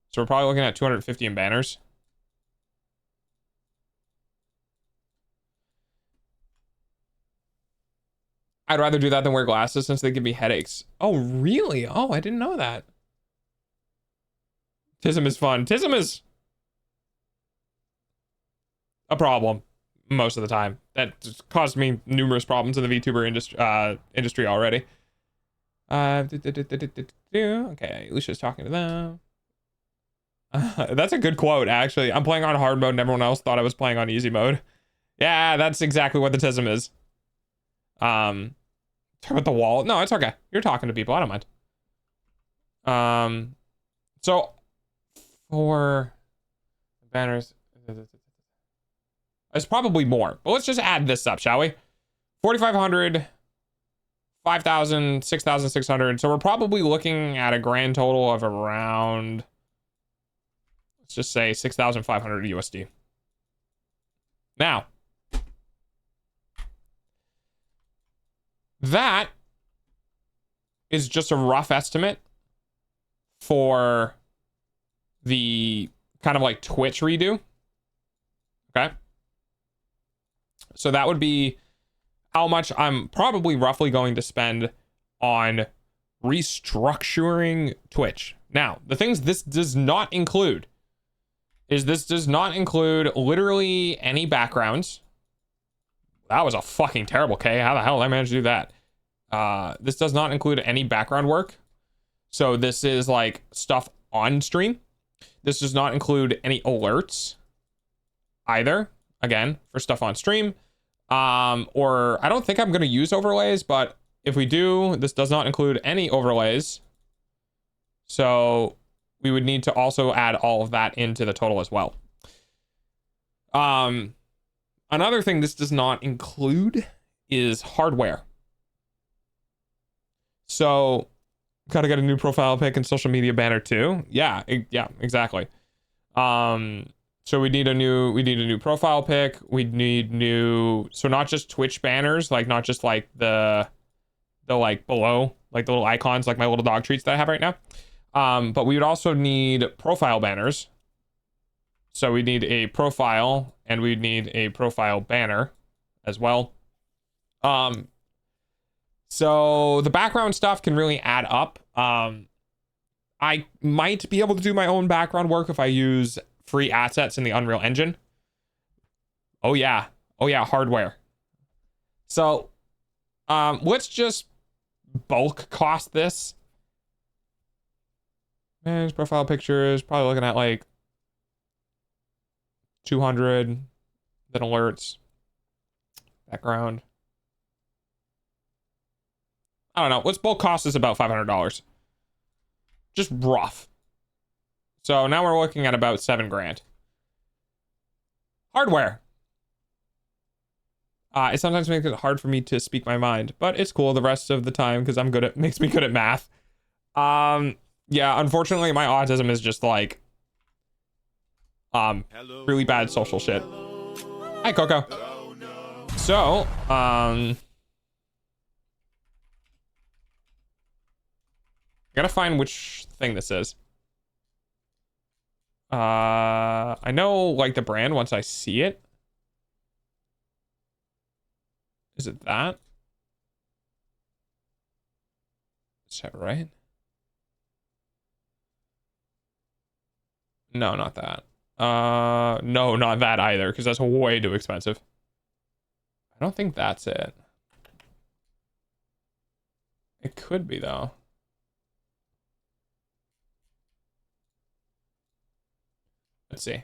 So we're probably looking at 250 in banners. I'd rather do that than wear glasses since they give me headaches. Oh, really? Oh, I didn't know that. Tism is fun. Tism is a problem most of the time. That just caused me numerous problems in the VTuber industry already. Okay, Lucia's talking to them. That's a good quote, actually. I'm playing on hard mode and everyone else thought I was playing on easy mode. Yeah, that's exactly what the Tism is. Talk about the wall. No, it's okay. You're talking to people. I don't mind. So for banners, there's probably more, but let's just add this up, shall we? 4,500, 5,000, 6,600. So we're probably looking at a grand total of around, let's just say 6,500 USD. Now, that is just a rough estimate for the kind of like Twitch redo. Okay. So that would be how much I'm probably roughly going to spend on restructuring Twitch. Now, the things this does not include is this does not include literally any backgrounds. That was a fucking terrible K. How the hell did I manage to do that? This does not include any background work. So this is like stuff on stream. This does not include any alerts either. Again, for stuff on stream. Or I don't think I'm going to use overlays, but if we do, this does not include any overlays. So we would need to also add all of that into the total as well. Another thing this does not include is hardware. So gotta get a new profile pic and social media banner too. Yeah, exactly. So we need a new profile pic. We need new, so not just Twitch banners, like not just like the like below, like the little icons, like my little dog treats that I have right now. But we would also need profile banners. So we need a profile and we'd need a profile banner as well. So the background stuff can really add up. I might be able to do my own background work if I use free assets in the Unreal Engine. Oh yeah, hardware. So let's just bulk cost this. Manage profile pictures, probably looking at like 200, then alerts, background. I don't know. What's bulk cost is about $500. just rough. So now we're looking at about $7 grand. Hardware. It sometimes makes it hard for me to speak my mind, but it's cool the rest of the time because makes me good at math. Yeah, unfortunately my autism is just like really bad social shit. Hi, Coco. So, gotta find which thing this is. I know like the brand once I see it. Is it that? Is that right? No, not that. No, not that either, because that's way too expensive. I don't think that's it. It could be though. Let's see.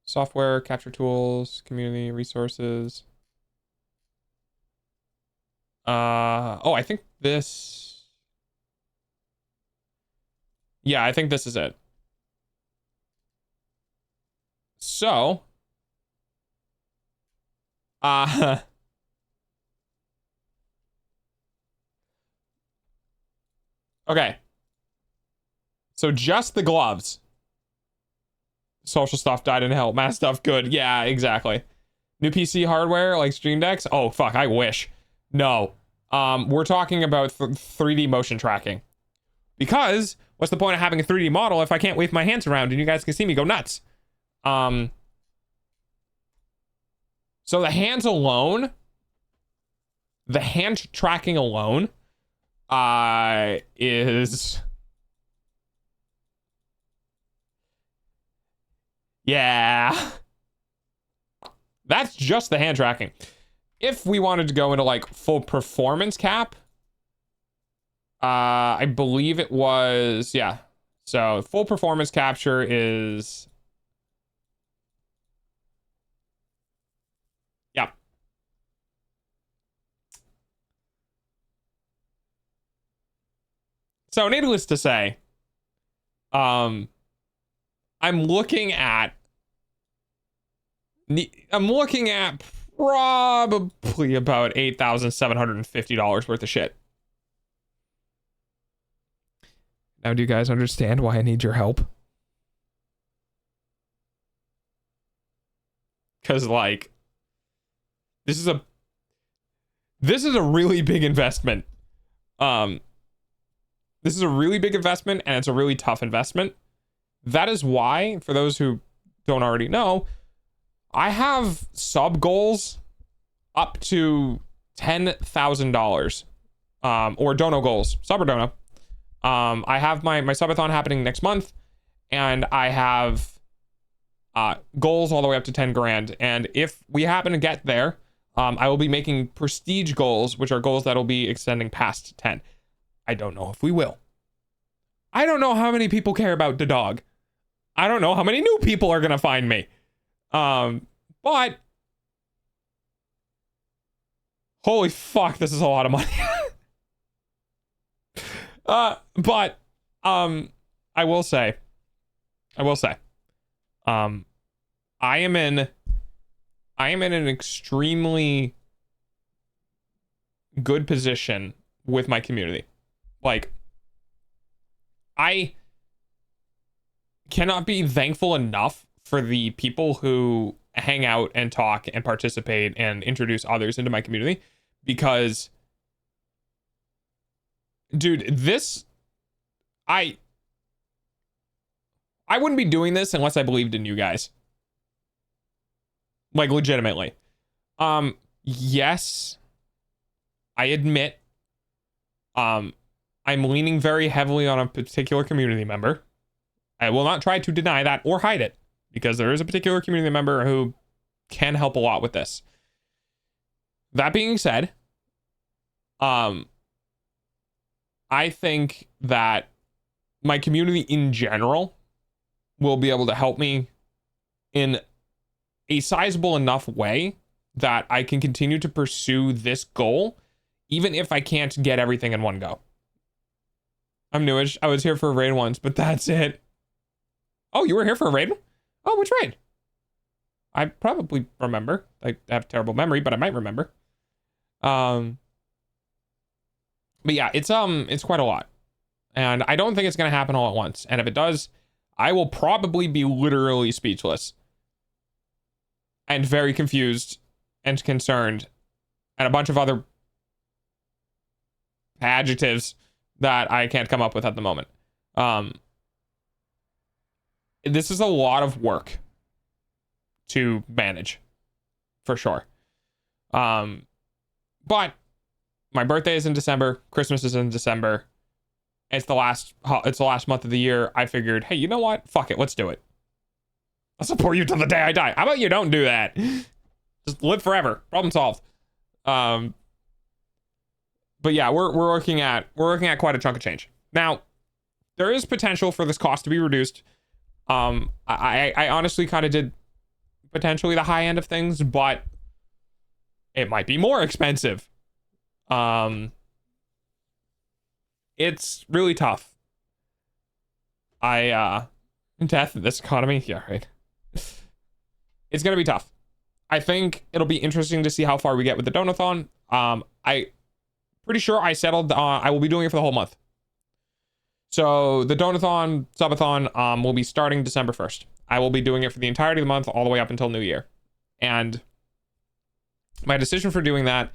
Software, capture tools, community resources. Oh, I think this. Yeah, I think this is it. So, okay. So just the gloves. Social stuff died in hell. Math stuff good. Yeah, exactly. New PC hardware like Stream Decks. Oh fuck, I wish. No. We're talking about 3D motion tracking. Because what's the point of having a 3D model if I can't wave my hands around and you guys can see me go nuts? So the hands alone, the hand tracking alone, is, yeah, that's just the hand tracking. If we wanted to go into like full performance cap, I believe it was, yeah. So full performance capture is, yeah. So needless to say, I'm looking at probably about $8,750 worth of shit. Now, do you guys understand why I need your help? Because, like, this is a really big investment. This is a really big investment, and it's a really tough investment. That is why, for those who don't already know, I have sub goals up to $10,000, or dono goals, sub or dono. I have my subathon happening next month, and I have goals all the way up to 10 grand. And if we happen to get there, I will be making prestige goals, which are goals that'll be extending past 10. I don't know if we will. I don't know how many people care about the dog. I don't know how many new people are gonna find me. But holy fuck, this is a lot of money. But I will say, I am in an extremely good position with my community. Like, I cannot be thankful enough for the people who hang out and talk and participate and introduce others into my community, because dude, this, I wouldn't be doing this unless I believed in you guys. Like, legitimately. Yes, I admit, I'm leaning very heavily on a particular community member. I will not try to deny that or hide it, because there is a particular community member who can help a lot with this. That being said, I think that my community in general will be able to help me in a sizable enough way that I can continue to pursue this goal, even if I can't get everything in one go. I'm newish. I was here for a raid once, but that's it. Oh, you were here for a raid? Oh, which raid? I probably remember. I have terrible memory, but I might remember. But yeah, it's quite a lot. And I don't think it's going to happen all at once. And if it does, I will probably be literally speechless and very confused and concerned and a bunch of other adjectives that I can't come up with at the moment. This is a lot of work to manage, for sure. But my birthday is in December. Christmas is in December. It's the last month of the year. I figured, hey, you know what? Fuck it. Let's do it. I'll support you till the day I die. How about you don't do that? Just live forever. Problem solved. But yeah, we're looking at quite a chunk of change. Now, there is potential for this cost to be reduced. I honestly kind of did potentially the high end of things, but it might be more expensive. It's really tough. Death in this economy, yeah, right. It's gonna be tough. I think it'll be interesting to see how far we get with the donathon. I pretty sure I settled on I will be doing it for the whole month. So the donathon, subathon, will be starting December 1st. I will be doing it for the entirety of the month, all the way up until New Year. And my decision for doing that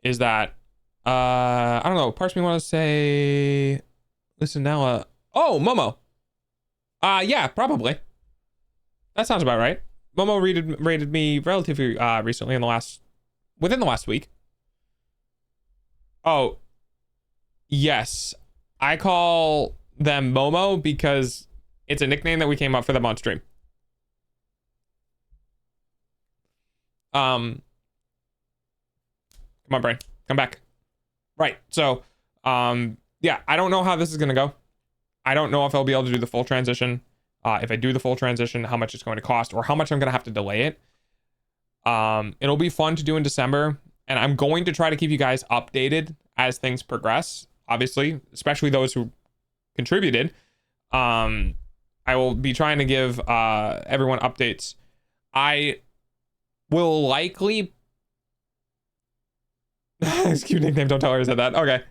is that, I don't know, parts of me want to say, listen now, oh, Momo. Yeah, probably. That sounds about right. Momo rated me relatively, recently within the last week. Oh, yes. I call them Momo because it's a nickname that we came up for them on stream. Come on, brain. Come back. Right. So, yeah, I don't know how this is going to go. I don't know if I'll be able to do the full transition. If I do the full transition, how much it's going to cost or how much I'm going to have to delay it. It'll be fun to do in December. And I'm going to try to keep you guys updated as things progress. Obviously, especially those who contributed. I will be trying to give everyone updates. I will likely it's a cute nickname, don't tell her I said that. Okay.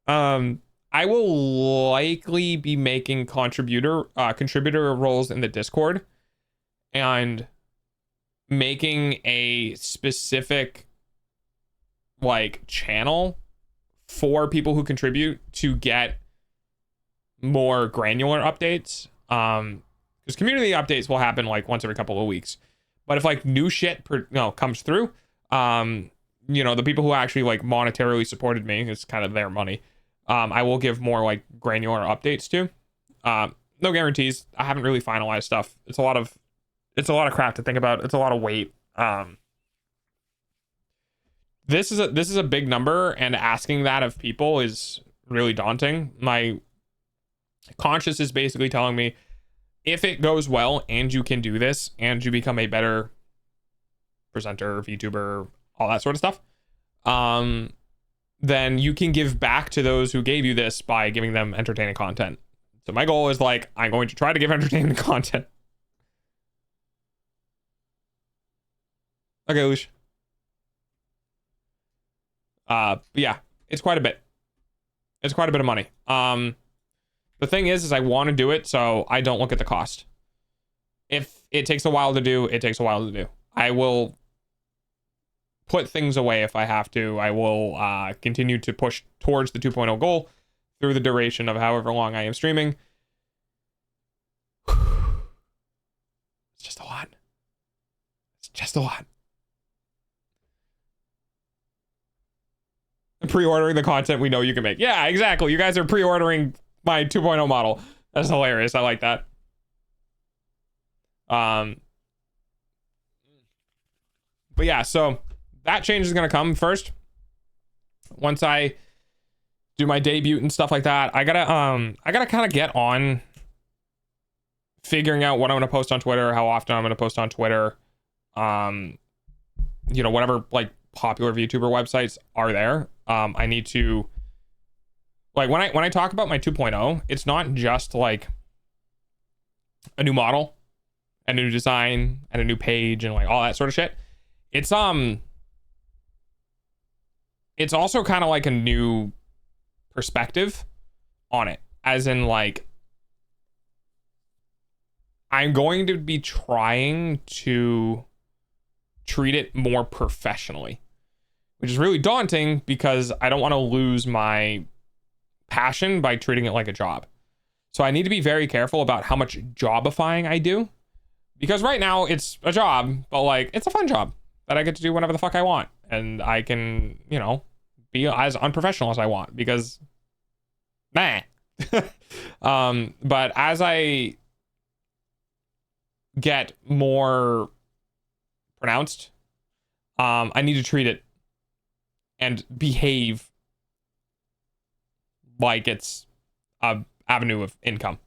I will likely be making contributor roles in the Discord and making a specific like channel for people who contribute to get more granular updates. Because community updates will happen like once every couple of weeks. But if like new shit comes through, the people who actually like monetarily supported me, it's kind of their money. I will give more like granular updates to. No guarantees. I haven't really finalized stuff. It's a lot of crap to think about. It's a lot of weight. This is a big number, and asking that of people is really daunting. My conscience is basically telling me, if it goes well and you can do this and you become a better presenter, VTuber, all that sort of stuff, then you can give back to those who gave you this by giving them entertaining content. So my goal is like, I'm going to try to give entertaining content. Okay, Lush. But yeah, it's quite a bit. It's quite a bit of money. The thing is I want to do it so I don't look at the cost. If it takes a while to do, it takes a while to do. I will put things away if I have to. I will continue to push towards the 2.0 goal through the duration of however long I am streaming. It's just a lot. It's just a lot. Pre-ordering the content we know you can make. Yeah, exactly. You guys are pre-ordering my 2.0 model. That's hilarious. I like that. But yeah, so that change is going to come first. Once I do my debut and stuff like that, I gotta kind of get on figuring out what I'm going to post on Twitter, how often I'm going to post on Twitter, you know, whatever like popular VTuber websites are there. I need to, like, when I talk about my 2.0, it's not just like a new model and a new design and a new page and like all that sort of shit. It's also kind of like a new perspective on it, as in like I'm going to be trying to treat it more professionally, which is really daunting because I don't want to lose my passion by treating it like a job. So I need to be very careful about how much jobifying I do, because right now it's a job, but like it's a fun job that I get to do whenever the fuck I want, and I can, you know, be as unprofessional as I want because nah. But as I get more pronounced, I need to treat it and behave like it's a avenue of income.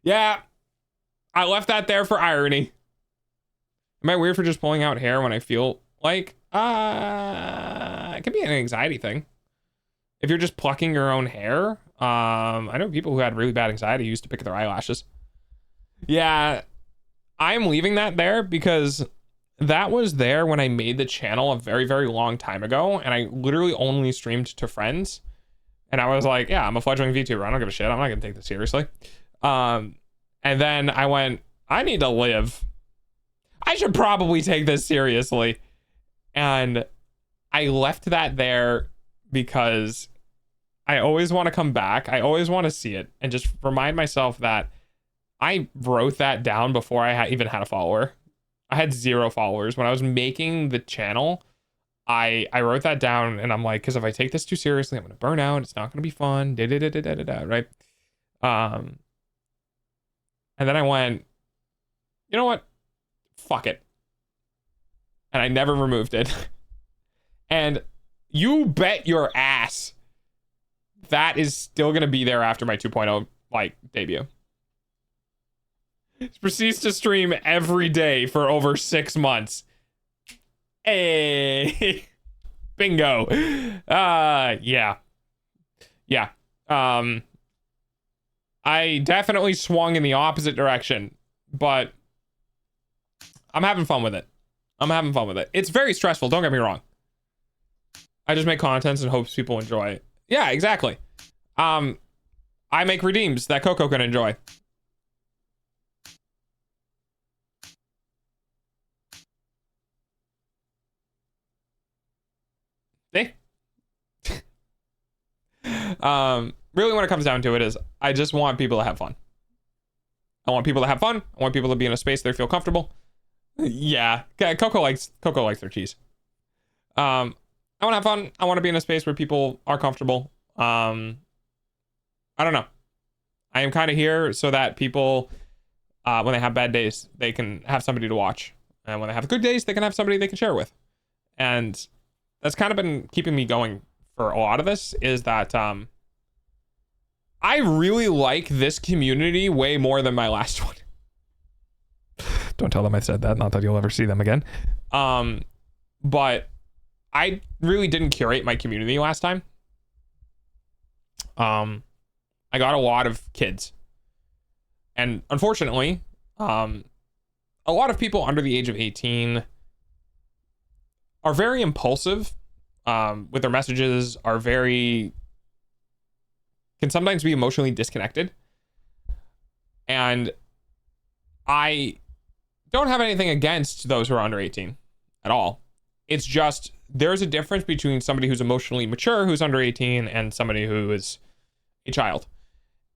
Yeah, I left that there for irony. Am I weird for just pulling out hair when I feel like it could be an anxiety thing. If you're just plucking your own hair, I know people who had really bad anxiety used to pick at their eyelashes. Yeah, I'm leaving that there because that was there when I made the channel a very, very long time ago, and I literally only streamed to friends. And I was like, yeah, I'm a fledgling VTuber. I don't give a shit. I'm not gonna take this seriously. And then I went, I need to live. I should probably take this seriously. And I left that there because I always want to come back. I always want to see it and just remind myself that I wrote that down before I even had a follower. I had 0 followers when I was making the channel. I wrote that down, and I'm like, because if I take this too seriously, I'm gonna burn out. It's not gonna be fun. Right? And then I went, you know what? Fuck it. And I never removed it. And you bet your ass that is still gonna be there after my 2.0 like debut. Proceeds to stream every day for over 6 months. Hey, bingo. Yeah. I definitely swung in the opposite direction, but I'm having fun with it. It's very stressful, don't get me wrong. I just make content and hopes people enjoy it. Yeah, exactly. I make redeems that Coco can enjoy. See? Really when it comes down to it is I just want people to have fun. I want people to have fun. I want people to be in a space they feel comfortable. Yeah, Coco likes their cheese. I want to have fun. I want to be in a space where people are comfortable. I don't know. I am kind of here so that people, when they have bad days, they can have somebody to watch, and when they have good days, they can have somebody they can share with. And that's kind of been keeping me going for a lot of this, is that I really like this community way more than my last one. Don't tell them I said that, not that you'll ever see them again. But I really didn't curate my community last time. I got a lot of kids, and unfortunately, a lot of people under the age of 18 are very impulsive with their messages, can sometimes be emotionally disconnected. And I don't have anything against those who are under 18 at all. It's just there's a difference between somebody who's emotionally mature who's under 18 and somebody who is a child.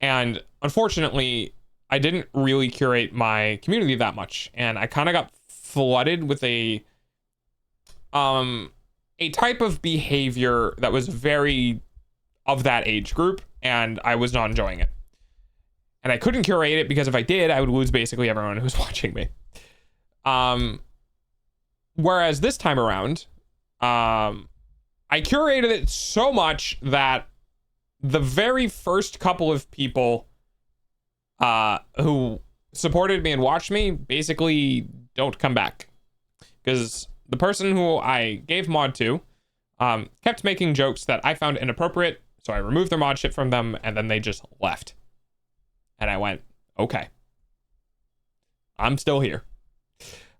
And unfortunately, I didn't really curate my community that much, and I kind of got flooded with a type of behavior that was very of that age group, and I was not enjoying it. And I couldn't curate it because if I did, I would lose basically everyone who's watching me. Whereas this time around, I curated it so much that the very first couple of people who supported me and watched me basically don't come back, because the person who I gave mod to kept making jokes that I found inappropriate, so I removed their mod shit from them, and then they just left. And I went, okay, I'm still here.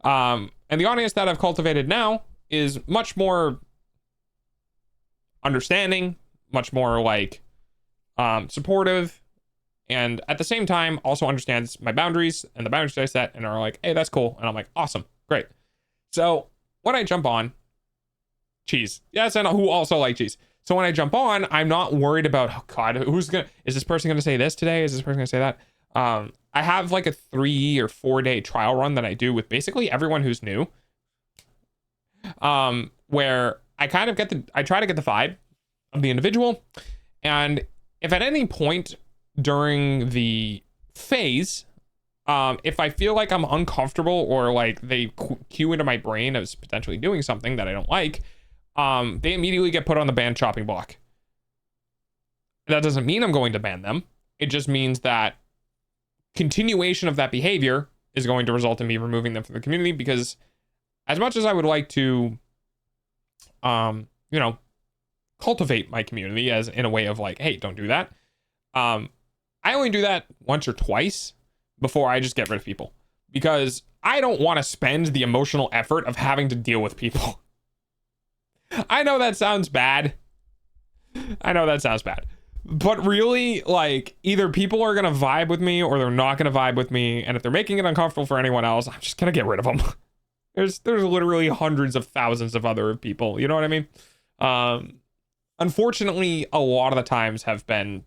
And the audience that I've cultivated now is much more understanding, much more like supportive, and at the same time also understands my boundaries and the boundaries I set, and are like, hey, that's cool. And I'm like, awesome, great. So when I jump on cheese, yes, and who also like cheese. So when I jump on, I'm not worried about, oh God, is this person gonna say this today? Is this person gonna say that? I have like a 3 or 4 day trial run that I do with basically everyone who's new. Where I kind of I try to get the vibe of the individual. And if at any point during the phase, if I feel like I'm uncomfortable or like they cue into my brain as potentially doing something that I don't like, they immediately get put on the ban chopping block. That doesn't mean I'm going to ban them. It just means that continuation of that behavior is going to result in me removing them from the community, because as much as I would like to, cultivate my community as in a way of like, hey, don't do that. I only do that once or twice before I just get rid of people, because I don't want to spend the emotional effort of having to deal with people. I know that sounds bad. But really, like, either people are going to vibe with me or they're not going to vibe with me. And if they're making it uncomfortable for anyone else, I'm just going to get rid of them. There's literally hundreds of thousands of other people. You know what I mean? Unfortunately, a lot of the times have been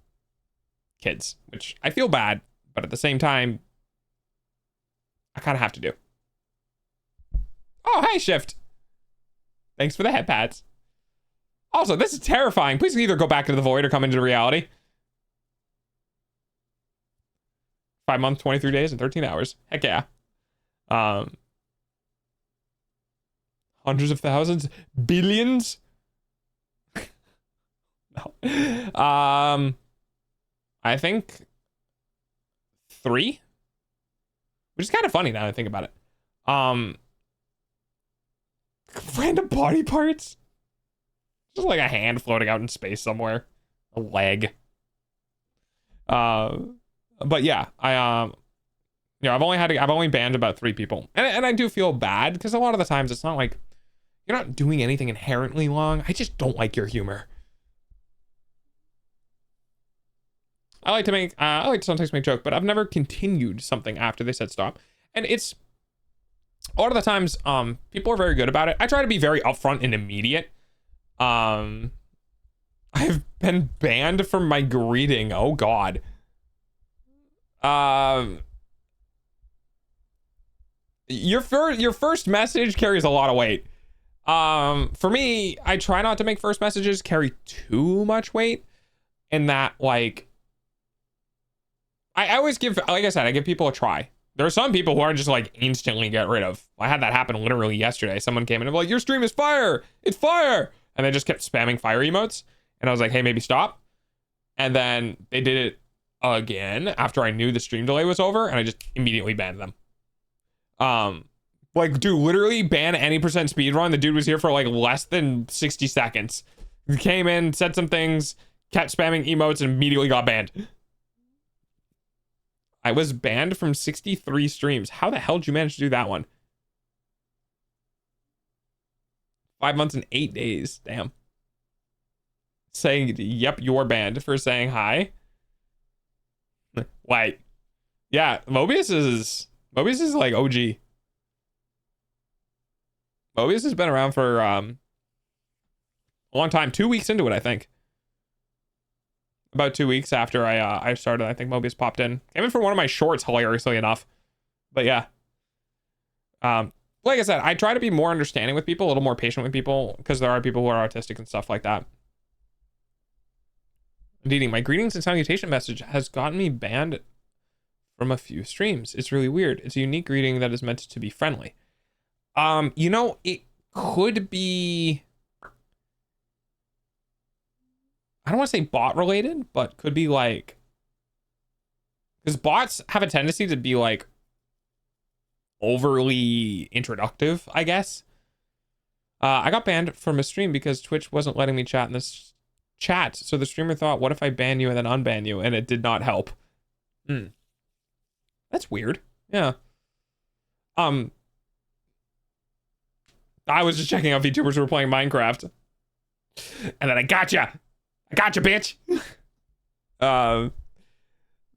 kids, which I feel bad, but at the same time, I kind of have to do. Oh, hey, Shift. Thanks for the head pads. Also, this is terrifying. Please either go back into the void or come into reality. 5 months, 23 days, and 13 hours. Heck yeah. Hundreds of thousands, billions. No. I think 3, which is kind of funny now that I think about it. Random body parts. Just like a hand floating out in space somewhere, a leg. But yeah, I've only banned about 3 people, and I do feel bad because a lot of the times it's not like you're not doing anything inherently wrong. I just don't like your humor. I like to sometimes make jokes, but I've never continued something after they said stop. And it's a lot of the times, people are very good about it. I try to be very upfront and immediate. I've been banned from my greeting. Oh God. Your first message carries a lot of weight. For me, I try not to make first messages carry too much weight, in that, like, I always give, like I said, I give people a try. There are some people who are just like instantly get rid of. I had that happen literally yesterday. Someone came in and was like, your stream is fire. It's fire. And they just kept spamming fire emotes. And I was like, hey, maybe stop. And then they did it again after I knew the stream delay was over, and I just immediately banned them. Like, dude, literally ban any percent speed run. The dude was here for like less than 60 seconds. He came in, said some things, kept spamming emotes, and immediately got banned. I was banned from 63 streams. How the hell did you manage to do that one? 5 months and 8 days. Damn. Saying, yep, you're banned for saying hi. Like, yeah, Mobius is like OG. Mobius has been around for a long time. 2 weeks into it, I think. About 2 weeks after I started, I think Mobius popped in. Came in for one of my shorts, hilariously enough. But yeah. Like I said, I try to be more understanding with people, a little more patient with people, because there are people who are autistic and stuff like that. Indeed, my greetings and salutation message has gotten me banned from a few streams. It's really weird. It's a unique greeting that is meant to be friendly. It could be, I don't want to say bot related, but could be like, because bots have a tendency to be like overly introductive, I guess. I got banned from a stream because Twitch wasn't letting me chat in this chat. So the streamer thought, what if I ban you and then unban you? And it did not help. That's weird. Yeah. I was just checking out VTubers who were playing Minecraft. And then I gotcha, bitch.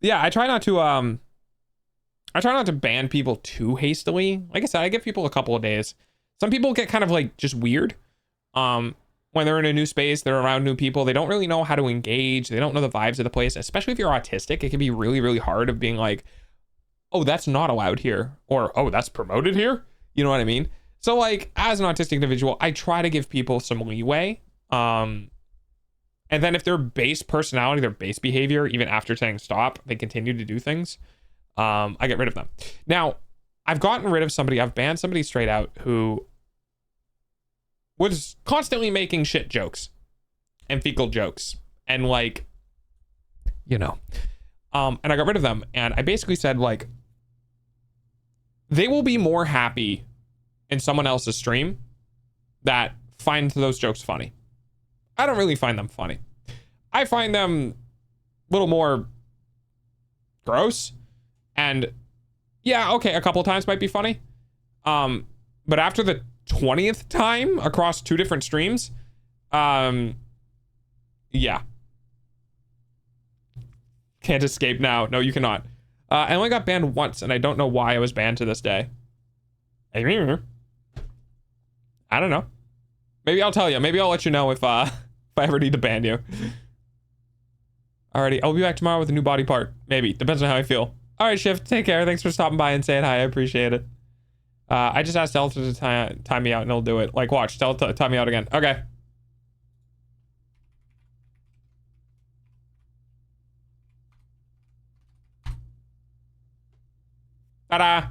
Yeah, I try not to ban people too hastily. Like I said, I give people a couple of days. Some people get kind of like just weird. When they're in a new space, they're around new people, they don't really know how to engage. They don't know the vibes of the place, especially if you're autistic. It can be really, really hard of being like, oh, that's not allowed here. Or, oh, that's promoted here. You know what I mean? So like, as an autistic individual, I try to give people some leeway. And then if their base personality, their base behavior, even after saying stop, they continue to do things, I get rid of them. Now, I've gotten rid of somebody, I've banned somebody straight out who was constantly making shit jokes and fecal jokes and like, you know, and I got rid of them. And I basically said like, they will be more happy in someone else's stream that finds those jokes funny. I don't really find them funny. I find them a little more gross. And yeah, okay, a couple of times might be funny. But after the 20th time across 2 different streams, yeah. Can't escape now. No, you cannot. I only got banned once, and I don't know why I was banned to this day. I don't know. Maybe I'll tell you. Maybe I'll let you know if I ever need to ban you. Alrighty, I'll be back tomorrow with a new body part. Maybe. Depends on how I feel. Alright, Shift. Take care. Thanks for stopping by and saying hi. I appreciate it. I just asked Delta to time me out, and he'll do it. Like, watch. Delta, time me out again. Okay. Ta-da!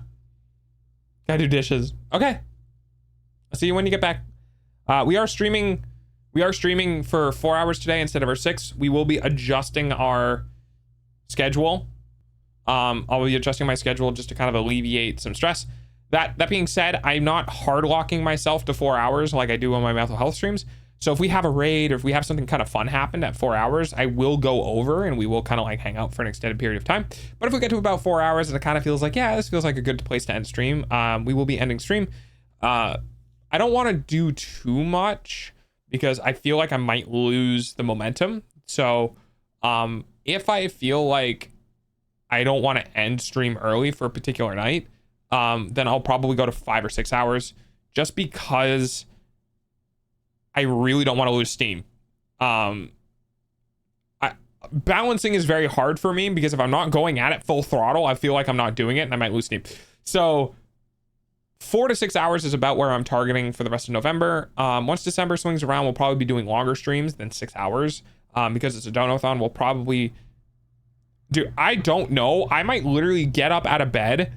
Gotta do dishes. Okay. I'll see you when you get back. We are streaming for 4 hours today instead of our 6. We will be adjusting our schedule. I'll be adjusting my schedule just to kind of alleviate some stress. That being said, I'm not hard locking myself to 4 hours like I do on my mental health streams. So if we have a raid or if we have something kind of fun happen at 4 hours, I will go over and we will kind of like hang out for an extended period of time. But if we get to about 4 hours and it kind of feels like, yeah, this feels like a good place to end stream, we will be ending stream. I don't want to do too much because I feel like I might lose the momentum. So if I feel like I don't want to end stream early for a particular night, then I'll probably go to 5 or 6 hours just because I really don't want to lose steam. Balancing is very hard for me because if I'm not going at it full throttle, I feel like I'm not doing it and I might lose steam. So 4 to 6 hours is about where I'm targeting for the rest of November. Once December swings around, we'll probably be doing longer streams than 6 hours because it's a donathon. We'll probably do, I don't know. I might literally get up out of bed,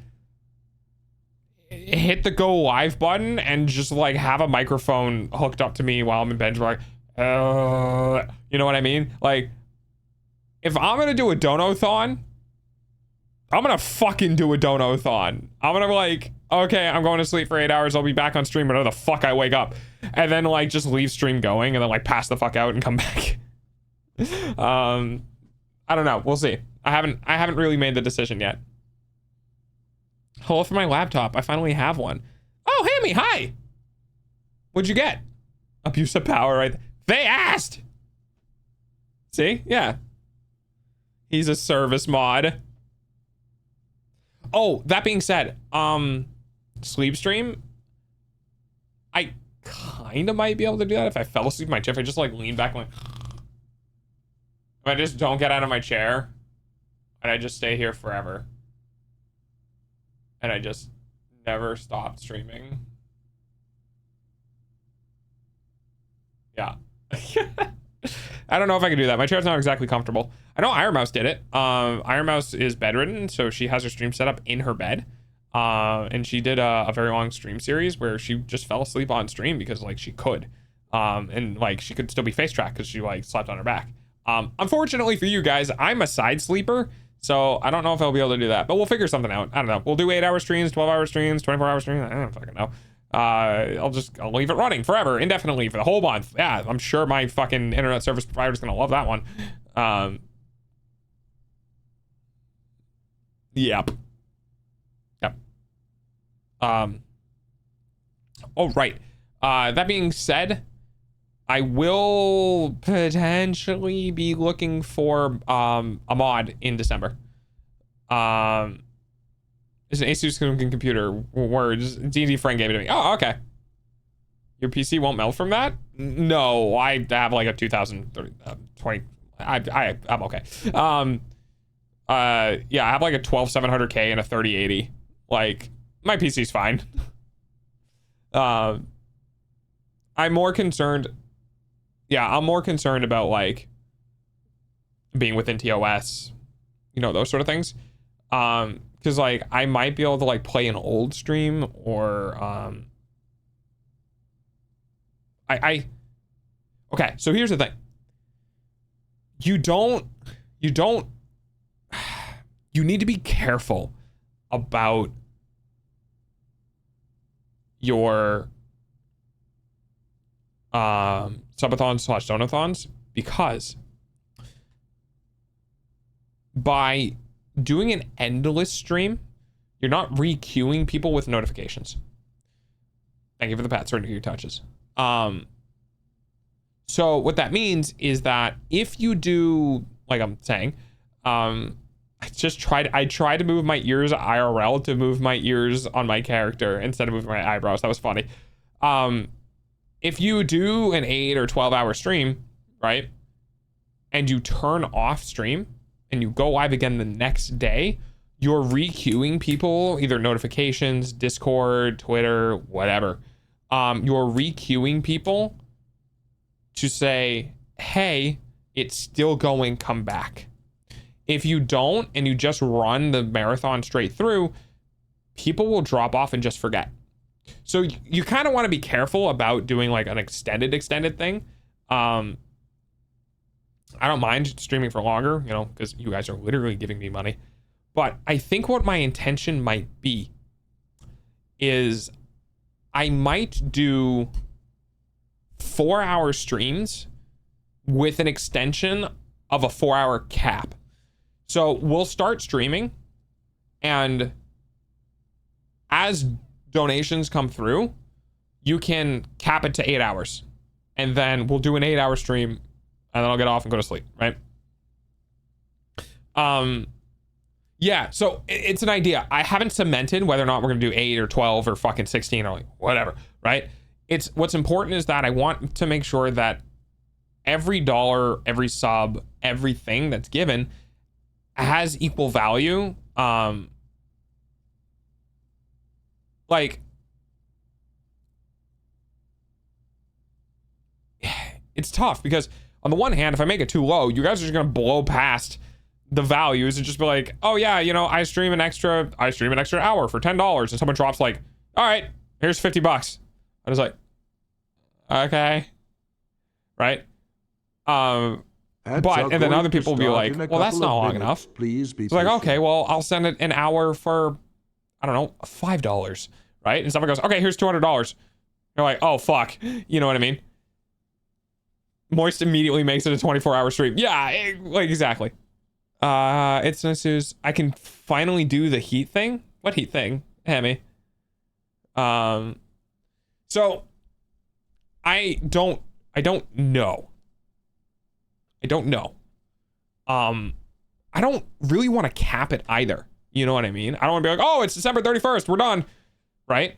hit the go live button and just like have a microphone hooked up to me while I'm in bed, like, you know what I mean? Like, if I'm gonna do a donathon, I'm gonna fucking do a donathon. I'm gonna be like, okay, I'm going to sleep for 8 hours. I'll be back on stream whenever the fuck I wake up, and then like just leave stream going and then like pass the fuck out and come back. I don't know. We'll see. I haven't really made the decision yet. Hello for my laptop. I finally have one. Oh, Hammy, hi. What'd you get? Abuse of power, right? They asked. See? Yeah. He's a service mod. Oh, that being said, sleep stream. I kind of might be able to do that if I fell asleep in my chair. If I just like lean back and like, if I just don't get out of my chair and I just stay here forever. And I just never stop streaming. Yeah. I don't know if I can do that. My chair's not exactly comfortable. I know Iron Mouse did it. Iron Mouse is bedridden, so she has her stream set up in her bed. And she did a very long stream series where she just fell asleep on stream because like she could. And like she could still be face tracked because she like slept on her back. Unfortunately for you guys, I'm a side sleeper. So I don't know if I'll be able to do that, but we'll figure something out. I don't know. We'll do 8-hour streams, 12-hour streams, 24-hour streams. I don't fucking know. I'll leave it running forever, indefinitely for the whole month. Yeah, I'm sure my fucking internet service provider is gonna love that one. Yep. Oh, right. That being said, I will potentially be looking for a mod in December. It's an Asus computer. Words. D&D friend gave it to me. Oh, okay. Your PC won't melt from that? No, I have like a 2020. I'm okay. Yeah, I have like a 12700K and a 3080. Like, my PC's fine. I'm more concerned. Yeah, I'm more concerned about like being within TOS, you know, those sort of things. Because like I might be able to like play an old stream or okay, so here's the thing. You need to be careful about your subathons / donathons, because by doing an endless stream, you're not re-queuing people with notifications. Thank you for the pat, certain your touches. So what that means is that if you do, like I'm saying, I tried to move my ears IRL to move my ears on my character instead of moving my eyebrows. That was funny. If you do an 8 or 12 hour stream, right, and you turn off stream and you go live again the next day, you're re-queuing people, either notifications, Discord, Twitter, whatever. You're re-queuing people to say, hey, it's still going, come back. If you don't, and you just run the marathon straight through, people will drop off and just forget. So you kind of want to be careful about doing like an extended thing. I don't mind streaming for longer, you know, because you guys are literally giving me money. But I think what my intention might be is I might do 4-hour streams with an extension of a 4-hour cap. So we'll start streaming, and as donations come through, you can cap it to 8 hours, and then we'll do an 8-hour stream, and then I'll get off and go to sleep, right? Yeah, so it's an idea. I haven't cemented whether or not we're gonna do 8 or 12 or fucking 16 or like whatever, right? It's what's important is that I want to make sure that every dollar, every sub, everything that's given has equal value. Like, it's tough because on the one hand, if I make it too low, you guys are just gonna blow past the values and just be like, oh yeah, you know, I stream an extra hour for $10, and someone drops like, all right, here's $50. I was like, okay, right? And then other people will be like, well, that's not long enough. Please be it's like, okay, well, I'll send it an hour for, I don't know, $5, right? And someone goes, okay, here's $200. You're like, oh fuck, you know what I mean? Moist immediately makes it a 24-hour stream. Yeah, like exactly. It's nice news. I can finally do the heat thing. What heat thing, Hemi? So I don't know. I don't really want to cap it either. You know what I mean? I don't want to be like, oh, it's December 31st. We're done. Right?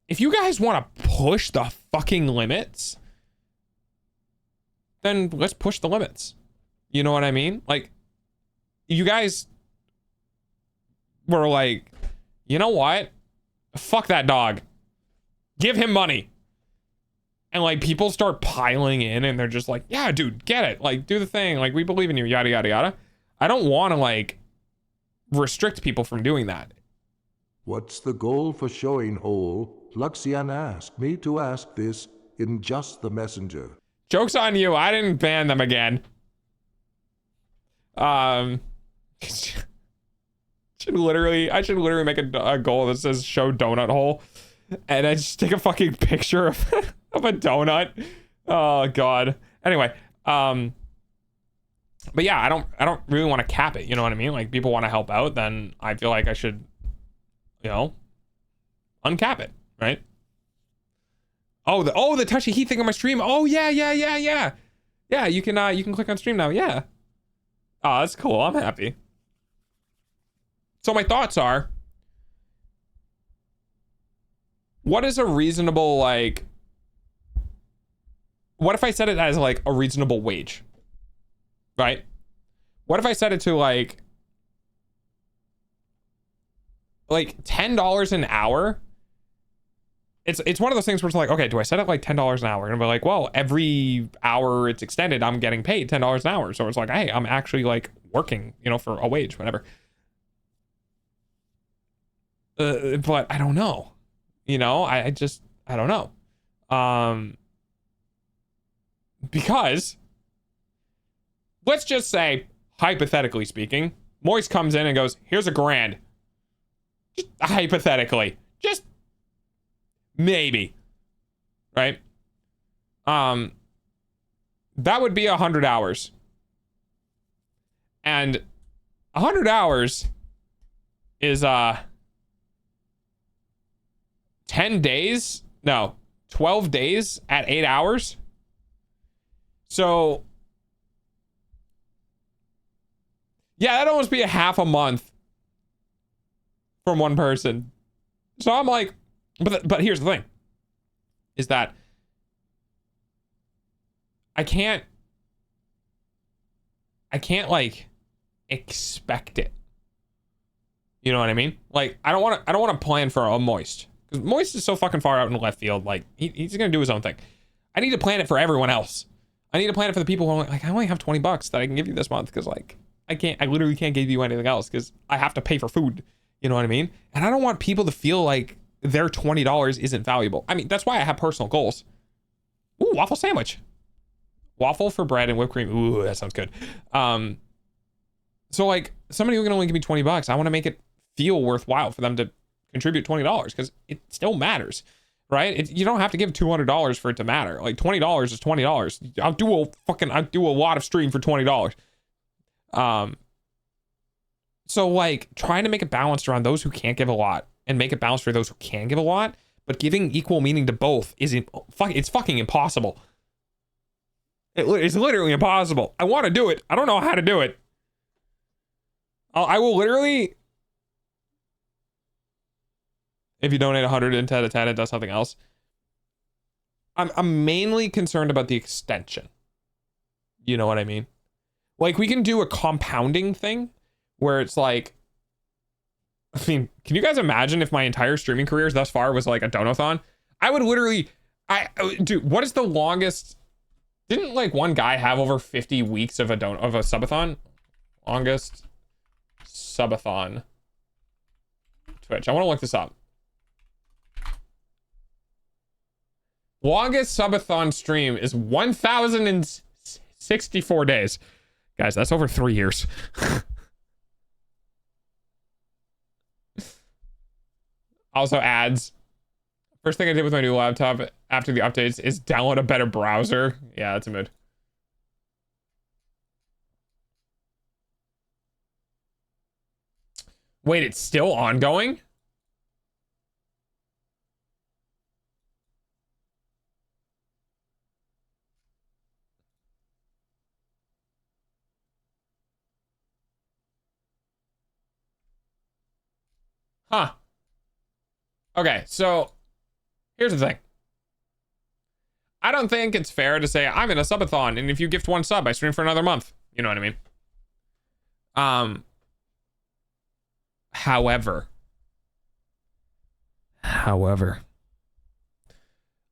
If you guys want to push the fucking limits, then let's push the limits. You know what I mean? Like, you guys were like, you know what? Fuck that dog. Give him money. And like people start piling in and they're just like, yeah, dude, get it. Like, do the thing. Like, we believe in you, yada, yada, yada. I don't want to like restrict people from doing that. What's the goal for showing whole? Luxian asked me to ask this in just the messenger. Joke's on you. I didn't ban them again. I should literally make a goal that says show donut hole. and I just take a fucking picture of, of a donut. Oh god. Anyway, but yeah, I don't really want to cap it, you know what I mean? Like, people want to help out, then I feel like I should, you know, uncap it, right? Oh, the touchy heat thing on my stream. Oh yeah. Yeah, you can click on stream now. Yeah. Oh, that's cool. I'm happy. So my thoughts are, what is a reasonable, like, what if I set it as like a reasonable wage? Right? What if I set it to like $10 an hour? It's one of those things where it's like, okay, do I set it like $10 an hour? And I'm like, well, every hour it's extended, I'm getting paid $10 an hour. So it's like, hey, I'm actually like working, you know, for a wage, whatever. But I don't know. You know, I don't know. Because let's just say, hypothetically speaking, Moist comes in and goes, here's $1,000. Just hypothetically. Just maybe. Right? That would be 100 hours. And 100 hours is 10 days? No, 12 days at 8 hours. So yeah, that'd almost be a half a month from one person. So I'm like, but here's the thing, is that I can't like expect it. You know what I mean? Like, I don't want to plan for a Moist, because Moist is so fucking far out in left field. Like, he's gonna do his own thing. I need to plan it for everyone else. I need to plan it for the people who are like, I only have $20 that I can give you this month, because like I literally can't give you anything else because I have to pay for food. You know what I mean? And I don't want people to feel like their $20 isn't valuable. I mean, that's why I have personal goals. Ooh, waffle sandwich. Waffle for bread and whipped cream. Ooh, that sounds good. So like, somebody who can only give me $20, I want to make it feel worthwhile for them to contribute $20, because it still matters, right? You don't have to give $200 for it to matter. Like, $20 is $20. I'll do a lot of stream for $20. So like, trying to make it balanced around those who can't give a lot and make it balanced for those who can give a lot, but giving equal meaning to both it's fucking impossible. It's literally impossible. I want to do it. I don't know how to do it. I will literally, if you donate 100 and 10 to 10, it does something else. I'm mainly concerned about the extension. You know what I mean? Like, we can do a compounding thing where it's like, I mean, can you guys imagine if my entire streaming career thus far was like a donathon? I would literally, dude, what is the longest? Didn't like one guy have over 50 weeks of a subathon? Longest subathon. Twitch. I want to look this up. Longest subathon stream is 1,064 days. Guys, that's over 3 years. Also ads. First thing I did with my new laptop after the updates is download a better browser. Yeah, that's a mood. Wait, it's still ongoing? Huh. Okay, so here's the thing. I don't think it's fair to say I'm in a subathon, and if you gift one sub, I stream for another month. You know what I mean? However,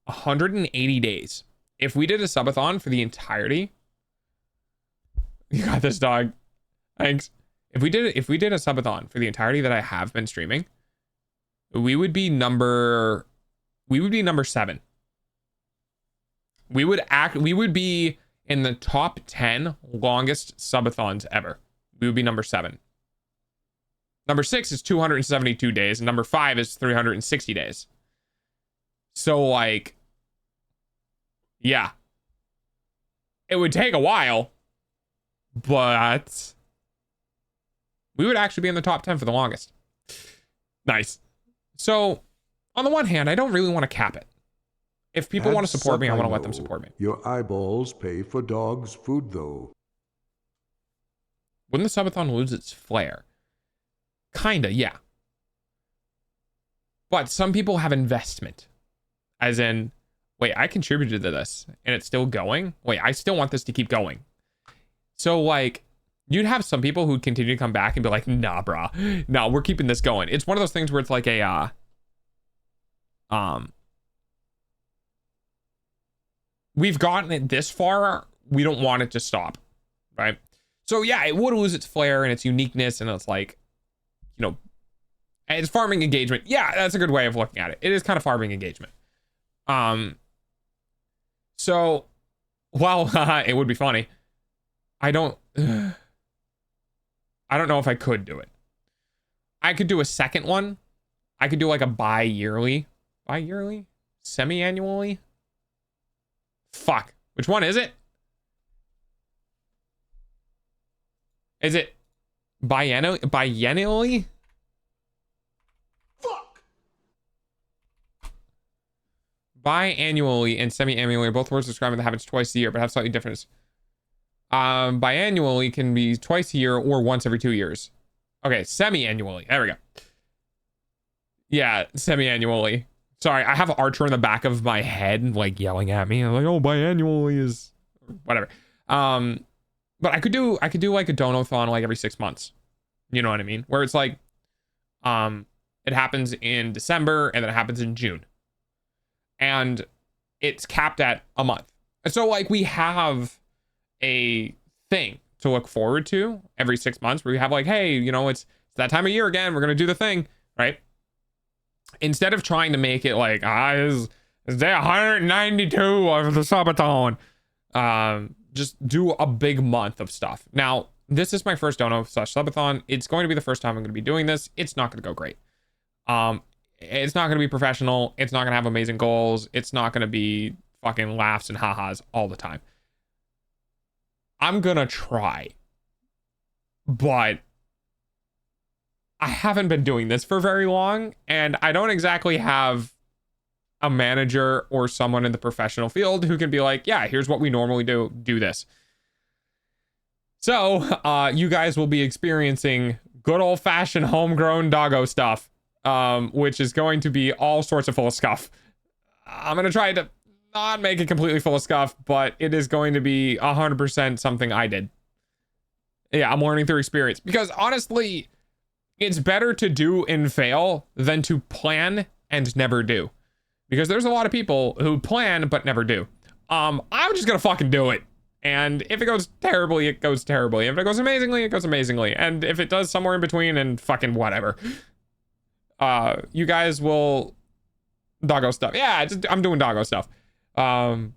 180 days. If we did a subathon for the entirety, you got this, dog. Thanks. If we did a subathon for the entirety that I have been streaming, we would be number 7. We would be in the top 10 longest subathons ever. We would be number 7. Number 6 is 272 days, and number 5 is 360 days. So like, yeah, it would take a while, but we would actually be in the top 10 for the longest. Nice. So on the one hand, I don't really want to cap it. If people want to support me, I want to let them support me. Your eyeballs pay for dog's food, though. Wouldn't the subathon lose its flair? Kinda, yeah. But some people have investment. As in, wait, I contributed to this and it's still going? Wait, I still want this to keep going. So like, you'd have some people who'd continue to come back and be like, nah, brah. No, we're keeping this going. It's one of those things where it's like a, we've gotten it this far. We don't want it to stop, right? So yeah, it would lose its flair and its uniqueness, and it's like, you know, it's farming engagement. Yeah, that's a good way of looking at it. It is kind of farming engagement. So while it would be funny, I don't know if I could do it. I could do a second one. I could do like a bi-yearly, semi-annually. Fuck. Which one is it? Is it biennially? Fuck! Biannually and semi-annually are both words describing that happens twice a year, but have slightly different. Biannually can be twice a year or once every 2 years. Okay, semi-annually. There we go. Yeah, semi-annually. Sorry, I have Archer in the back of my head, like yelling at me. I'm like, oh, biannually is whatever. But I could do like a donathon like every 6 months. You know what I mean? Where it's like, it happens in December and then it happens in June. And it's capped at a month. And so like we have a thing to look forward to every 6 months where we have like, hey, you know, it's that time of year again. We're going to do the thing, right? Instead of trying to make it like, is day 192 of the subathon. Just do a big month of stuff. Now, this is my first dono/subathon. It's going to be the first time I'm going to be doing this. It's not going to go great. It's not going to be professional. It's not going to have amazing goals. It's not going to be fucking laughs and ha-has all the time. I'm going to try. But I haven't been doing this for very long, and I don't exactly have a manager or someone in the professional field who can be like, yeah, here's what we normally do this. So you guys will be experiencing good old-fashioned homegrown doggo stuff, which is going to be all sorts of full of scuff. I'm going to try to not make it completely full of scuff, but it is going to be 100% something I did. Yeah, I'm learning through experience, because honestly, it's better to do and fail than to plan and never do. Because there's a lot of people who plan but never do. I'm just gonna fucking do it. And if it goes terribly, it goes terribly. If it goes amazingly, it goes amazingly. And if it does somewhere in between, and fucking whatever. You guys will doggo stuff. Yeah, I'm doing doggo stuff. I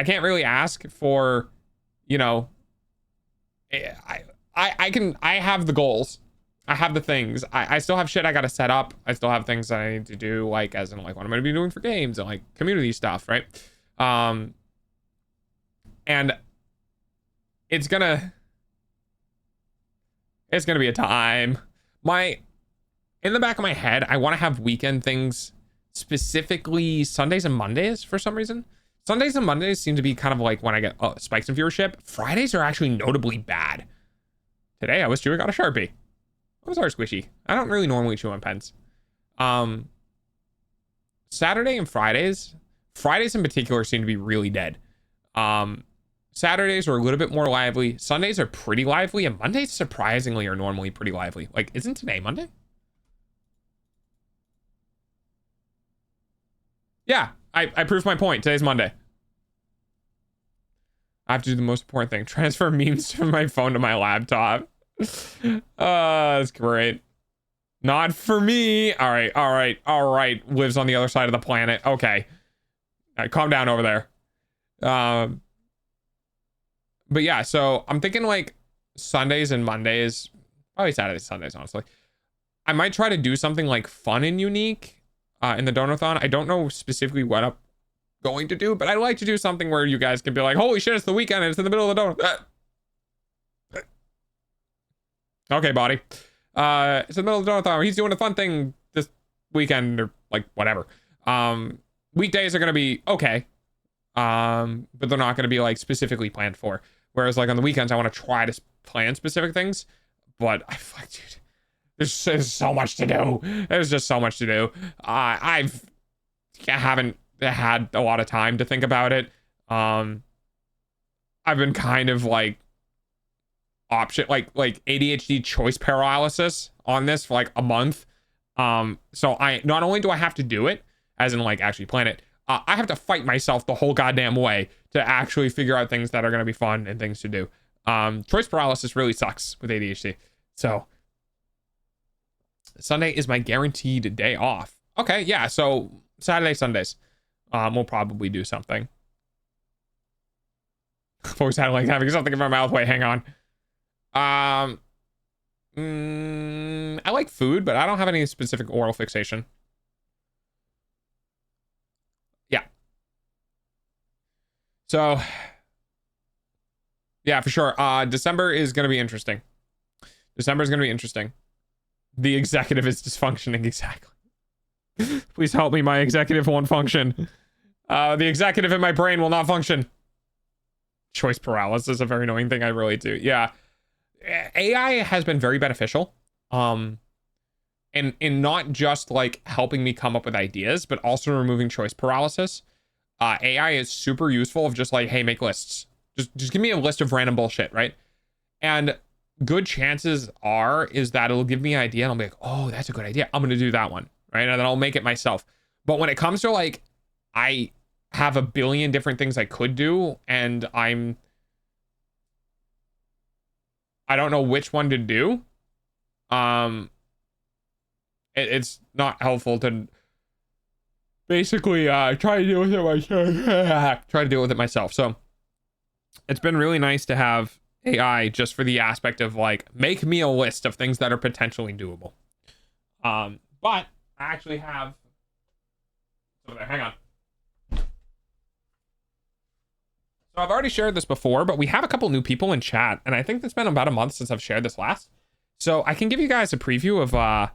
can't really ask for, you know, I have the goals. I have the things. I still have shit I gotta set up. I still have things I need to do, like as in like what I'm gonna be doing for games and like community stuff, right? And it's gonna be a time. In the back of my head, I want to have weekend things, specifically Sundays and Mondays for some reason. Sundays and Mondays seem to be kind of like when I get spikes in viewership. Fridays are actually notably bad. Today I wish you got a Sharpie. I'm sorry, Squishy. I don't really normally chew on pens. Saturday and Fridays in particular seem to be really dead. Saturdays are a little bit more lively. Sundays are pretty lively, and Mondays surprisingly are normally pretty lively. Like, isn't today Monday? Yeah, I proved my point. Today's Monday. I have to do the most important thing. Transfer memes from my phone to my laptop. That's great. Not for me. All right. Lives on the other side of the planet. Okay. All right, calm down over there. But yeah, so I'm thinking like Sundays and Mondays, probably Saturdays, Sundays, honestly. I might try to do something like fun and unique. in the donathon. I don't know specifically what I'm going to do, but I'd like to do something where you guys can be like, holy shit, it's the weekend and it's in the middle of the donut. Okay, body. It's in the middle of the donathon. He's doing a fun thing this weekend or like whatever. Weekdays are going to be okay. But they're not going to be like specifically planned for. Whereas like on the weekends, I want to try to plan specific things. But I like, dude, there's so much to do. There's just so much to do. I haven't had a lot of time to think about it. I've been kind of like like ADHD choice paralysis on this for like a month. So not only do I have to do it, as in like actually plan it, I have to fight myself the whole goddamn way to actually figure out things that are going to be fun and things to do. Choice paralysis really sucks with ADHD. So Sunday is my guaranteed day off. Okay, yeah, so Saturday, Sundays, we'll probably do something. I've always had like having something in my mouth. Wait, hang on. I like food, but I don't have any specific oral fixation. Yeah. So, yeah, for sure. December is going to be interesting. December is going to be interesting. The executive is dysfunctioning. Exactly. Please help me. My executive won't function. The executive in my brain will not function. Choice paralysis is a very annoying thing I relate to. Yeah. AI has been very beneficial. In not just like helping me come up with ideas, but also removing choice paralysis. AI is super useful of just like, hey, make lists. Just give me a list of random bullshit, right? And good chances is that it'll give me an idea and I'll be like, oh, that's a good idea. I'm going to do that one, right? And then I'll make it myself. But when it comes to like, I have a billion different things I could do and I don't know which one to do. It's not helpful to basically try to deal with it myself. Try to deal with it myself. So it's been really nice to have AI just for the aspect of like, make me a list of things that are potentially doable. But I actually have over there. Hang on. So I've already shared this before, but we have a couple new people in chat, and I think it's been about a month since I've shared this last. So I can give you guys a preview of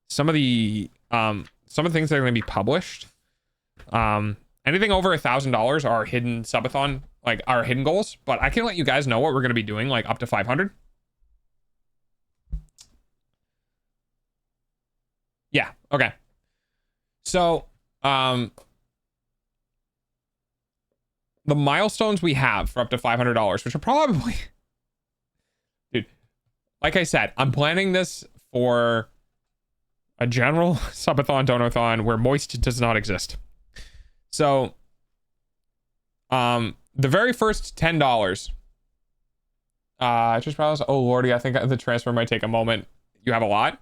some of the things that are going to be published. Anything over $1,000 are hidden subathon, like our hidden goals, but I can let you guys know what we're going to be doing, like up to 500. Yeah. Okay. So, the milestones we have for up to $500, which are probably, dude, like I said, I'm planning this for a general subathon, donathon where moist does not exist. So, the very first $10, just browse. Oh lordy, I think the transfer might take a moment. You have a lot.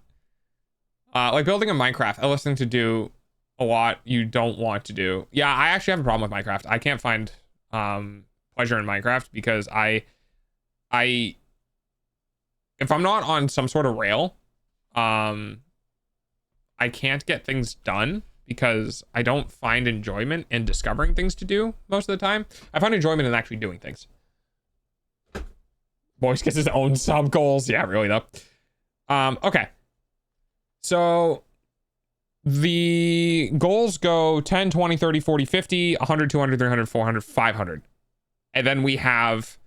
Like building a Minecraft, a listing to do a lot you don't want to do. Yeah, I actually have a problem with Minecraft. I can't find pleasure in Minecraft because if I'm not on some sort of rail, I can't get things done because I don't find enjoyment in discovering things to do most of the time. I find enjoyment in actually doing things. Boyce gets his own sub goals. Yeah, really though. Okay. So the goals go 10, 20, 30, 40, 50, 100, 200, 300, 400, 500. And then we have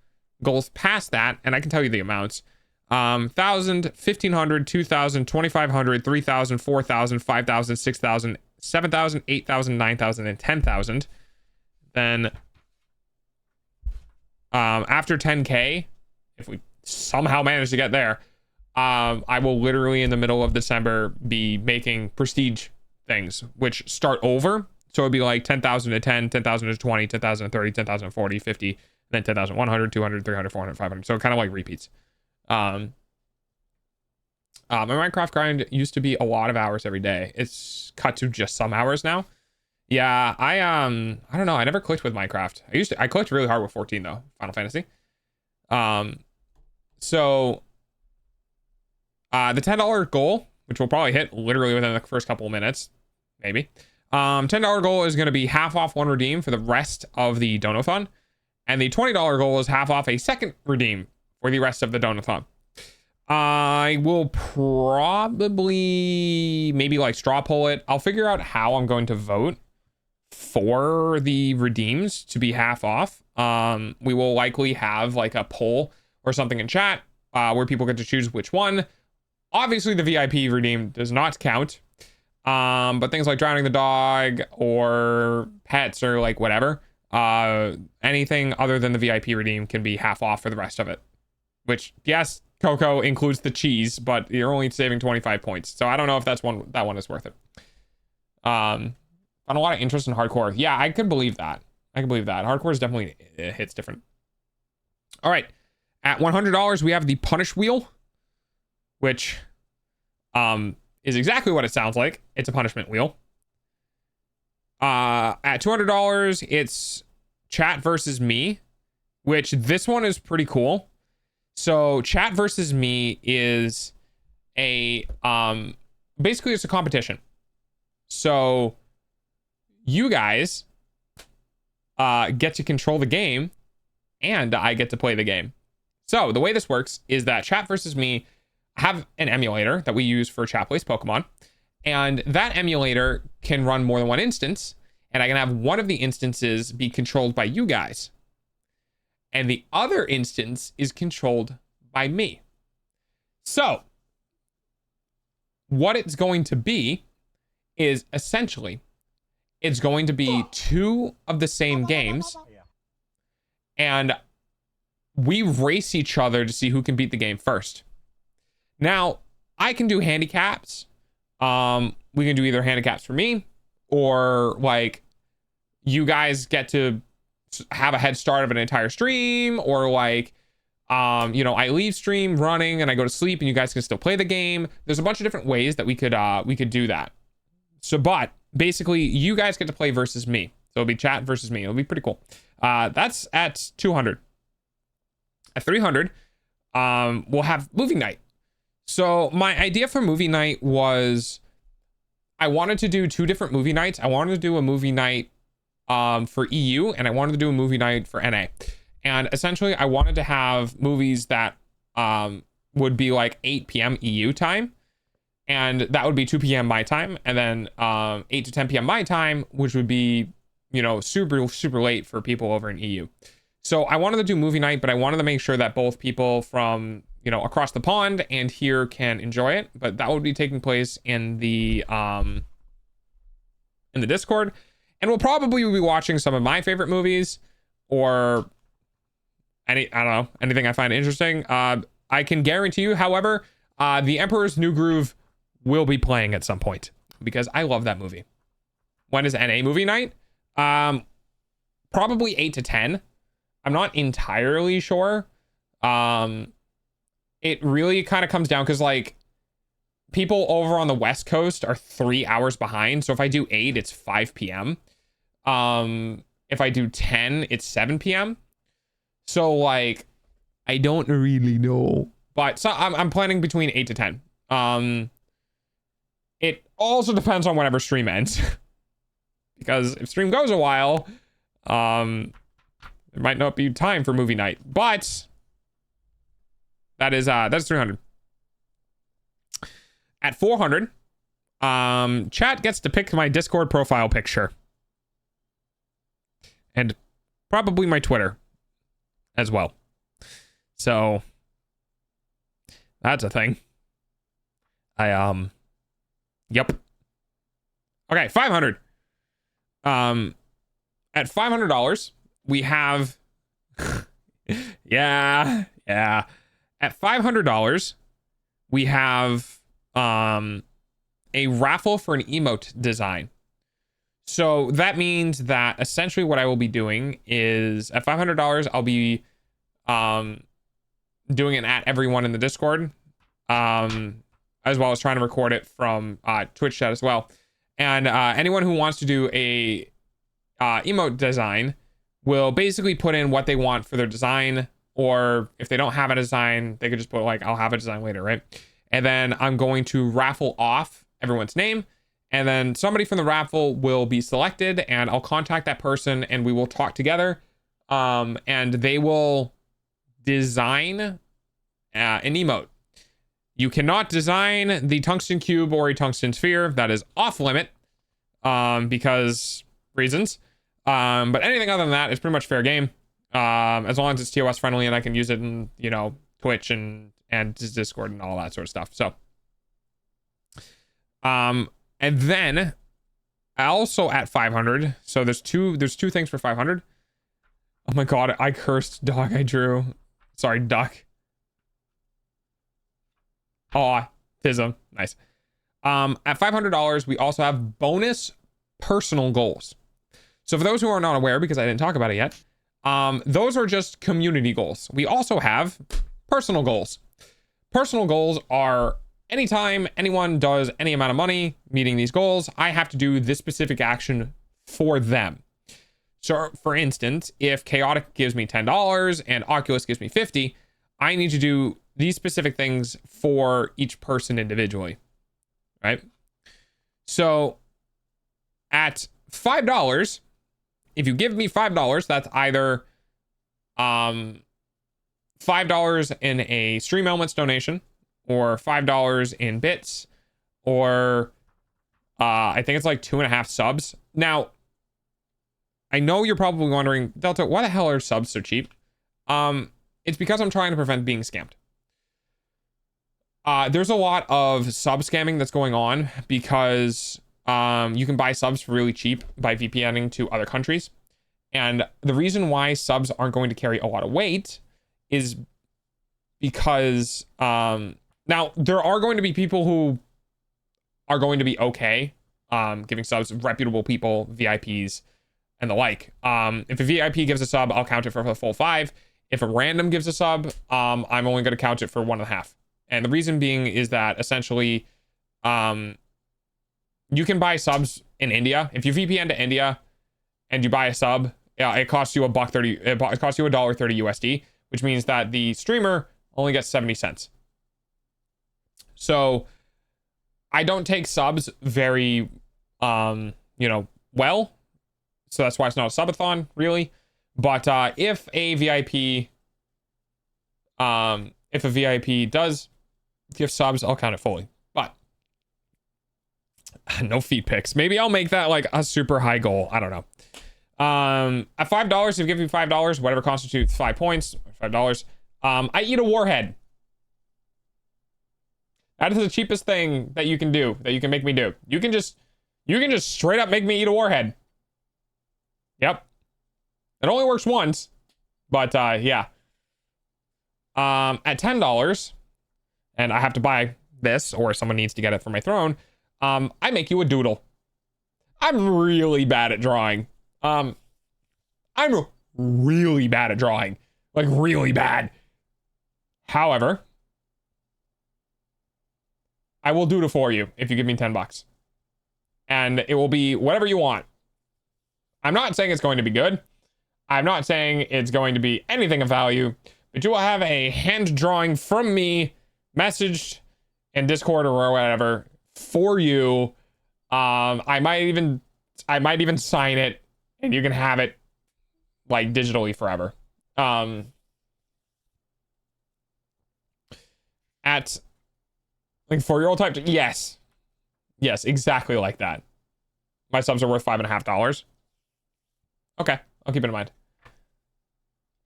goals past that, and I can tell you the amounts. 1,000, 1,500, 2,000, 2,500, 3,000, 4,000, 5,000, 6,000, 7,000, 8,000, 9,000, and 10,000. Then after 10K, if we somehow manage to get there, I will literally in the middle of December be making prestige things, which start over. So it'd be like 10,000 to 10, 10,000 to 20, 10,000 to 30, 10,000 to 40, 50, and then 10,100, 200, 300, 400, 500. So it kind of like repeats. My Minecraft grind used to be a lot of hours every day. It's cut to just some hours now. Yeah, I don't know. I never clicked with Minecraft. I clicked really hard with 14 though, Final Fantasy. So the $10 goal, which we'll probably hit literally within the first couple of minutes, maybe. $10 goal is going to be half off one redeem for the rest of the Donathon. And the $20 goal is half off a second redeem for the rest of the Donathon. I will probably maybe like straw poll it. I'll figure out how I'm going to vote for the redeems to be half off. We will likely have like a poll or something in chat where people get to choose which one. Obviously, the VIP redeem does not count. But things like drowning the dog or pets or like whatever, anything other than the VIP redeem can be half off for the rest of it. Which, yes, Coco includes the cheese, but you're only saving 25 points. So I don't know if that one is worth it. Found a lot of interest in hardcore. Yeah, I could believe that. Hardcore is definitely, it hits different. All right. At $100, we have the punish wheel, which is exactly what it sounds like. It's a punishment wheel. At $200, it's chat versus me, which this one is pretty cool. So chat versus me is a basically it's a competition. So you guys get to control the game and I get to play the game. So the way this works is that chat versus me have an emulator that we use for chat plays Pokemon, and that emulator can run more than one instance, and I can have one of the instances be controlled by you guys, and the other instance is controlled by me. So what it's going to be is essentially it's going to be two of the same games, and we race each other to see who can beat the game first. Now, I can do handicaps. We can do either handicaps for me, or like you guys get to have a head start of an entire stream, or like I leave stream running and I go to sleep and you guys can still play the game. There's a bunch of different ways that we could do that. So, but basically you guys get to play versus me. So it'll be chat versus me. It'll be pretty cool. That's at 200. At 300, we'll have movie night. So my idea for movie night was I wanted to do two different movie nights. I wanted to do a movie night for EU, and I wanted to do a movie night for NA. And essentially I wanted to have movies that would be like 8 p.m. EU time, and that would be 2 p.m. my time, and then 8 to 10 p.m. my time, which would be, super late for people over in EU. So I wanted to do movie night, but I wanted to make sure that both people from across the pond and here can enjoy it. But that would be taking place in the Discord, and we'll probably be watching some of my favorite movies or anything I find interesting. I can guarantee you, however, The Emperor's New Groove will be playing at some point because I love that movie. When is NA movie night? Probably 8 to 10. I'm not entirely sure. It really kind of comes down because like people over on the West Coast are 3 hours behind. So if I do 8, it's 5 p.m. If I do 10, it's 7 p.m. So like, I don't really know, but so I'm planning between 8 to 10. It also depends on whenever stream ends because if stream goes a while, there might not be time for movie night, but that's 300. At 400, chat gets to pick my Discord profile picture and probably my Twitter as well. So that's a thing. Yep. Okay, 500. At $500, we have yeah. At $500, we have a raffle for an emote design. So that means that essentially what I will be doing is at $500, I'll be doing it at everyone in the Discord, as well as trying to record it from Twitch chat as well. And anyone who wants to do a emote design will basically put in what they want for their design, or if they don't have a design, they could just put like, I'll have a design later, right? And then I'm going to raffle off everyone's name, And then somebody from the raffle will be selected, and I'll contact that person and we will talk together. And they will design an emote. You cannot design the tungsten cube or a tungsten sphere. That is off limit because reasons. But anything other than that is pretty much fair game. As long as it's TOS friendly and I can use it in, you know, Twitch and Discord and all that sort of stuff. So, and then also at 500. So there's two things for 500. Oh my God, I cursed dog I drew. Sorry, duck. Aw, Tism. Nice. At $500, we also have bonus personal goals. So for those who are not aware, because I didn't talk about it yet, those are just community goals. We also have personal goals. Personal goals are anytime anyone does any amount of money meeting these goals, I have to do this specific action for them. So for instance, if Chaotic gives me $10 and Oculus gives me 50, I need to do these specific things for each person individually, right? So at $5, if you give me $5, that's either $5 in a Stream Elements donation, or $5 in bits, or I think it's like 2.5 subs. Now, I know you're probably wondering, Delta, why the hell are subs so cheap? It's because I'm trying to prevent being scammed. There's a lot of sub scamming that's going on because you can buy subs for really cheap by VPNing to other countries. And the reason why subs aren't going to carry a lot of weight is because now there are going to be people who are going to be okay giving subs, reputable people, VIPs, and the like. If a VIP gives a sub, I'll count it for the full 5. If a random gives a sub, I'm only going to count it for 1.5. And the reason being is that essentially, you can buy subs in India. If you VPN to India and you buy a sub, it costs you $1.30. It costs you $1.30 USD, which means that the streamer only gets 70 cents. So I don't take subs very, well. So that's why it's not a subathon, really. But if a VIP does give subs, I'll count it fully. But no feet pics. Maybe I'll make that like a super high goal. I don't know. At $5, if you give me $5, whatever constitutes 5 points, $5. I eat a warhead. That is the cheapest thing that you can do, that you can make me do. You can just straight up make me eat a warhead. Yep. It only works once, but yeah. At $10, and I have to buy this, or someone needs to get it for my throne, I make you a doodle. I'm really bad at drawing. I'm really bad at drawing. Like, really bad. However, I will doodle for you if you give me $10. And it will be whatever you want. I'm not saying it's going to be good. I'm not saying it's going to be anything of value, but you will have a hand drawing from me messaged in Discord or whatever for you. I might even sign it, and you can have it like digitally forever. At like 4-year-old type, yes, exactly like that. My subs are worth $5.50. Okay, I'll keep it in mind.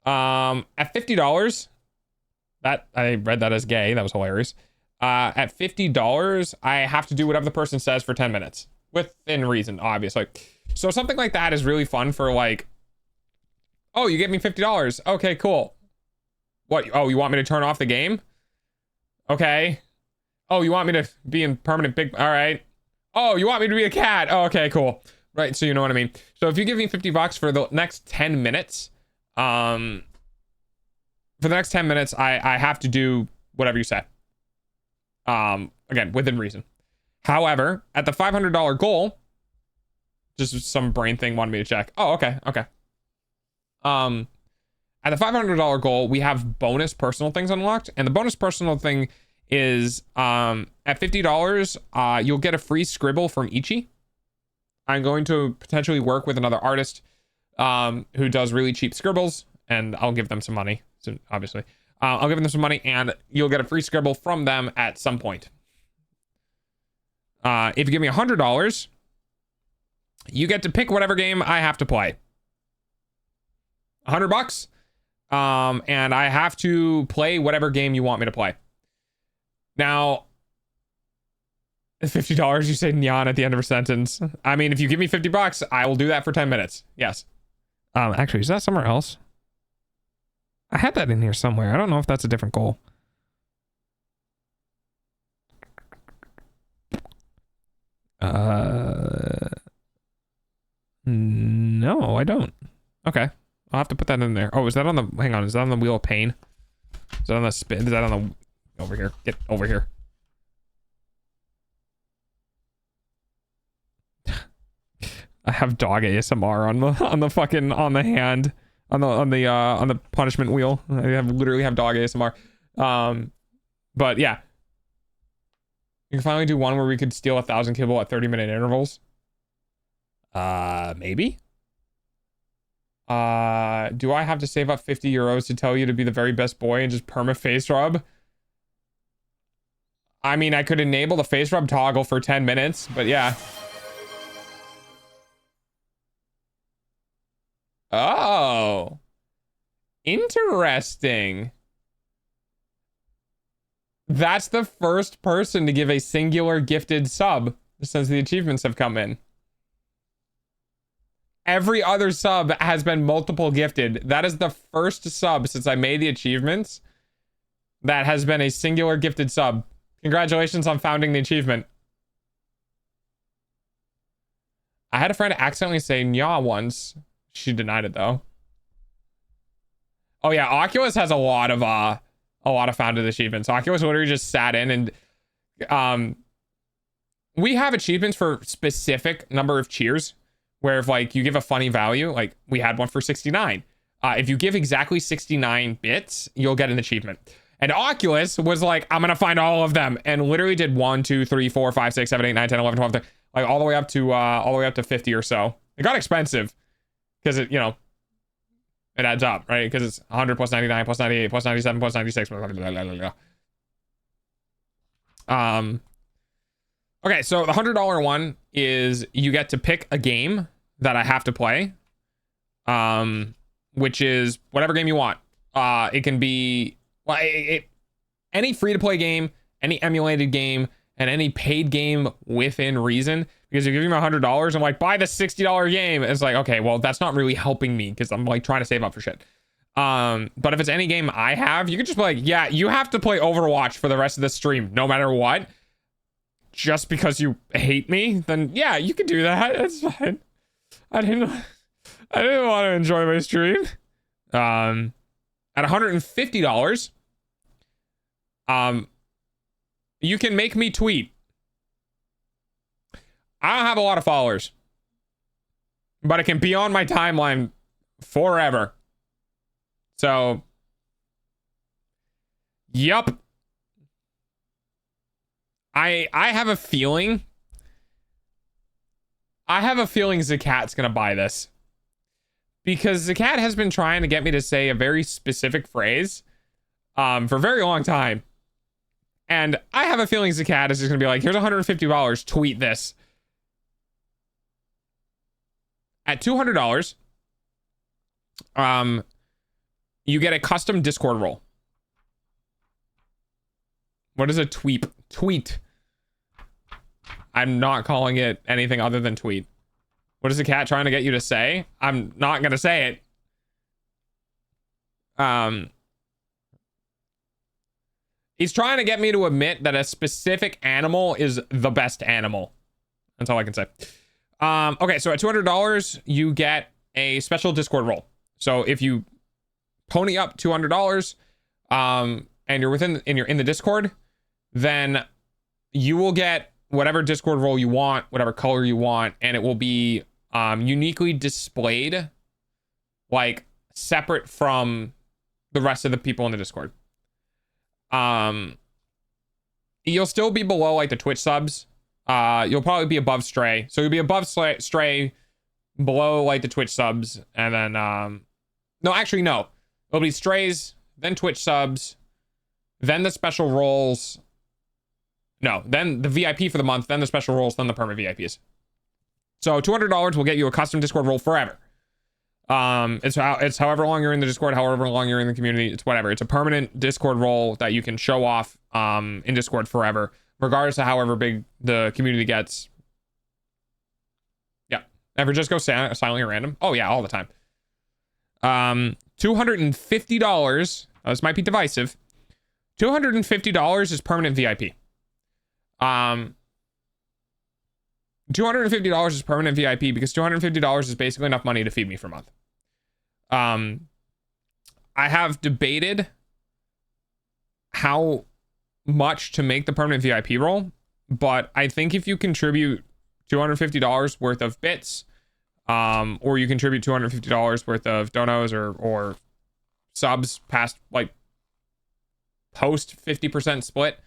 At $50, that I read that as gay. That was hilarious. At $50, I have to do whatever the person says for 10 minutes within reason, obviously. So something like that is really fun for like, oh, you gave me $50. Okay, cool. What? Oh, you want me to turn off the game? Okay. Oh, you want me to be in permanent big? All right. Oh, you want me to be a cat? Oh, okay, cool. Right, so you know what I mean. So if you give me $50 for the next 10 minutes, I have to do whatever you say. Again, within reason. However, at the $500 goal, just some brain thing wanted me to check. Oh, okay. At the $500 goal, we have bonus personal things unlocked, and the bonus personal thing is at $50, you'll get a free scribble from Ichi. I'm going to potentially work with another artist who does really cheap scribbles, and I'll give them some money. So obviously, I'll give them some money, and you'll get a free scribble from them at some point. If you give me $100, you get to pick whatever game I have to play. $100, and I have to play whatever game you want me to play. Now, $50, you say nyan at the end of a sentence. I mean, if you give me $50, I will do that for 10 minutes. Yes. Actually, is that somewhere else? I had that in here somewhere. I don't know if that's a different goal. No, I don't. Okay. I'll have to put that in there. Oh, is that on the, hang on, is that on the wheel of pain? Is that on the spin? Is that on the, over here? Get over here. I have dog ASMR on the fucking, on the hand, on the punishment wheel. I literally have dog ASMR. But yeah. You can finally do one where we could steal 1,000 kibble at 30-minute intervals. Maybe. Do I have to save up 50 euros to tell you to be the very best boy and just perma face rub? I mean, I could enable the face rub toggle for 10 minutes, but yeah. Oh. Interesting. That's the first person to give a singular gifted sub since the achievements have come in. Every other sub has been multiple gifted. That is the first sub since I made the achievements that has been a singular gifted sub. Congratulations on founding the achievement. I had a friend accidentally say nya once. She denied it though. Oh yeah, Oculus has a lot of founded achievements. Oculus literally just sat in and we have achievements for specific number of cheers where if like you give a funny value, like we had one for 69. If you give exactly 69 bits, you'll get an achievement. And Oculus was like, I'm gonna find all of them, and literally did 1, 2, 3, 4, 5, 6, 7, 8, 9, 10, 11, 12, 13, like all the way up to 50 or so. It got expensive because it, you know, it adds up, right? Because it's 100 plus 99 plus 98 plus 97 plus 96. Blah, blah, blah, blah, blah. Okay, so the $100 one is you get to pick a game that I have to play, which is whatever game you want. It can be any free-to-play game, any emulated game, and any paid game within reason. Because if you give me $100, I'm like, buy the $60 game. It's like, okay, well, that's not really helping me because I'm like trying to save up for shit. But if it's any game I have, you could just be like, yeah, you have to play Overwatch for the rest of the stream, no matter what. Just because you hate me, then yeah, you can do that. It's fine. I didn't want to enjoy my stream. At $150, you can make me tweet. I don't have a lot of followers, but it can be on my timeline forever. So, yup. I have a feeling. Zakat's gonna buy this. Because Zakat has been trying to get me to say a very specific phrase for a very long time. And I have a feeling Zakat is just gonna be like, here's $150, tweet this. At $200, you get a custom Discord role. What is a tweet? Tweet. I'm not calling it anything other than tweet. What is the cat trying to get you to say? I'm not gonna say it. He's trying to get me to admit that a specific animal is the best animal. That's all I can say. Okay, so at $200, you get a special Discord role. So if you pony up $200, and you're in the Discord, then you will get whatever Discord role you want, whatever color you want, and it will be uniquely displayed, like separate from the rest of the people in the Discord. You'll still be below like the Twitch subs. You'll probably be above Stray. So you'll be above Stray, below like the Twitch subs, and then no, actually no. It'll be Strays, then Twitch subs, then the special roles. No, then the VIP for the month, then the special roles, then the permanent VIPs. So $200 will get you a custom Discord role forever. It's however long you're in the Discord, however long you're in the community, it's whatever. It's a permanent Discord role that you can show off in Discord forever, regardless of however big the community gets. Yeah. Ever just go silently random? Oh yeah, all the time. $250. This might be divisive. $250 is permanent VIP. $250 is permanent VIP because $250 is basically enough money to feed me for a month. I have debated how much to make the permanent VIP role, but I think if you contribute $250 worth of bits, or you contribute $250 worth of donos or subs past like post 50% split,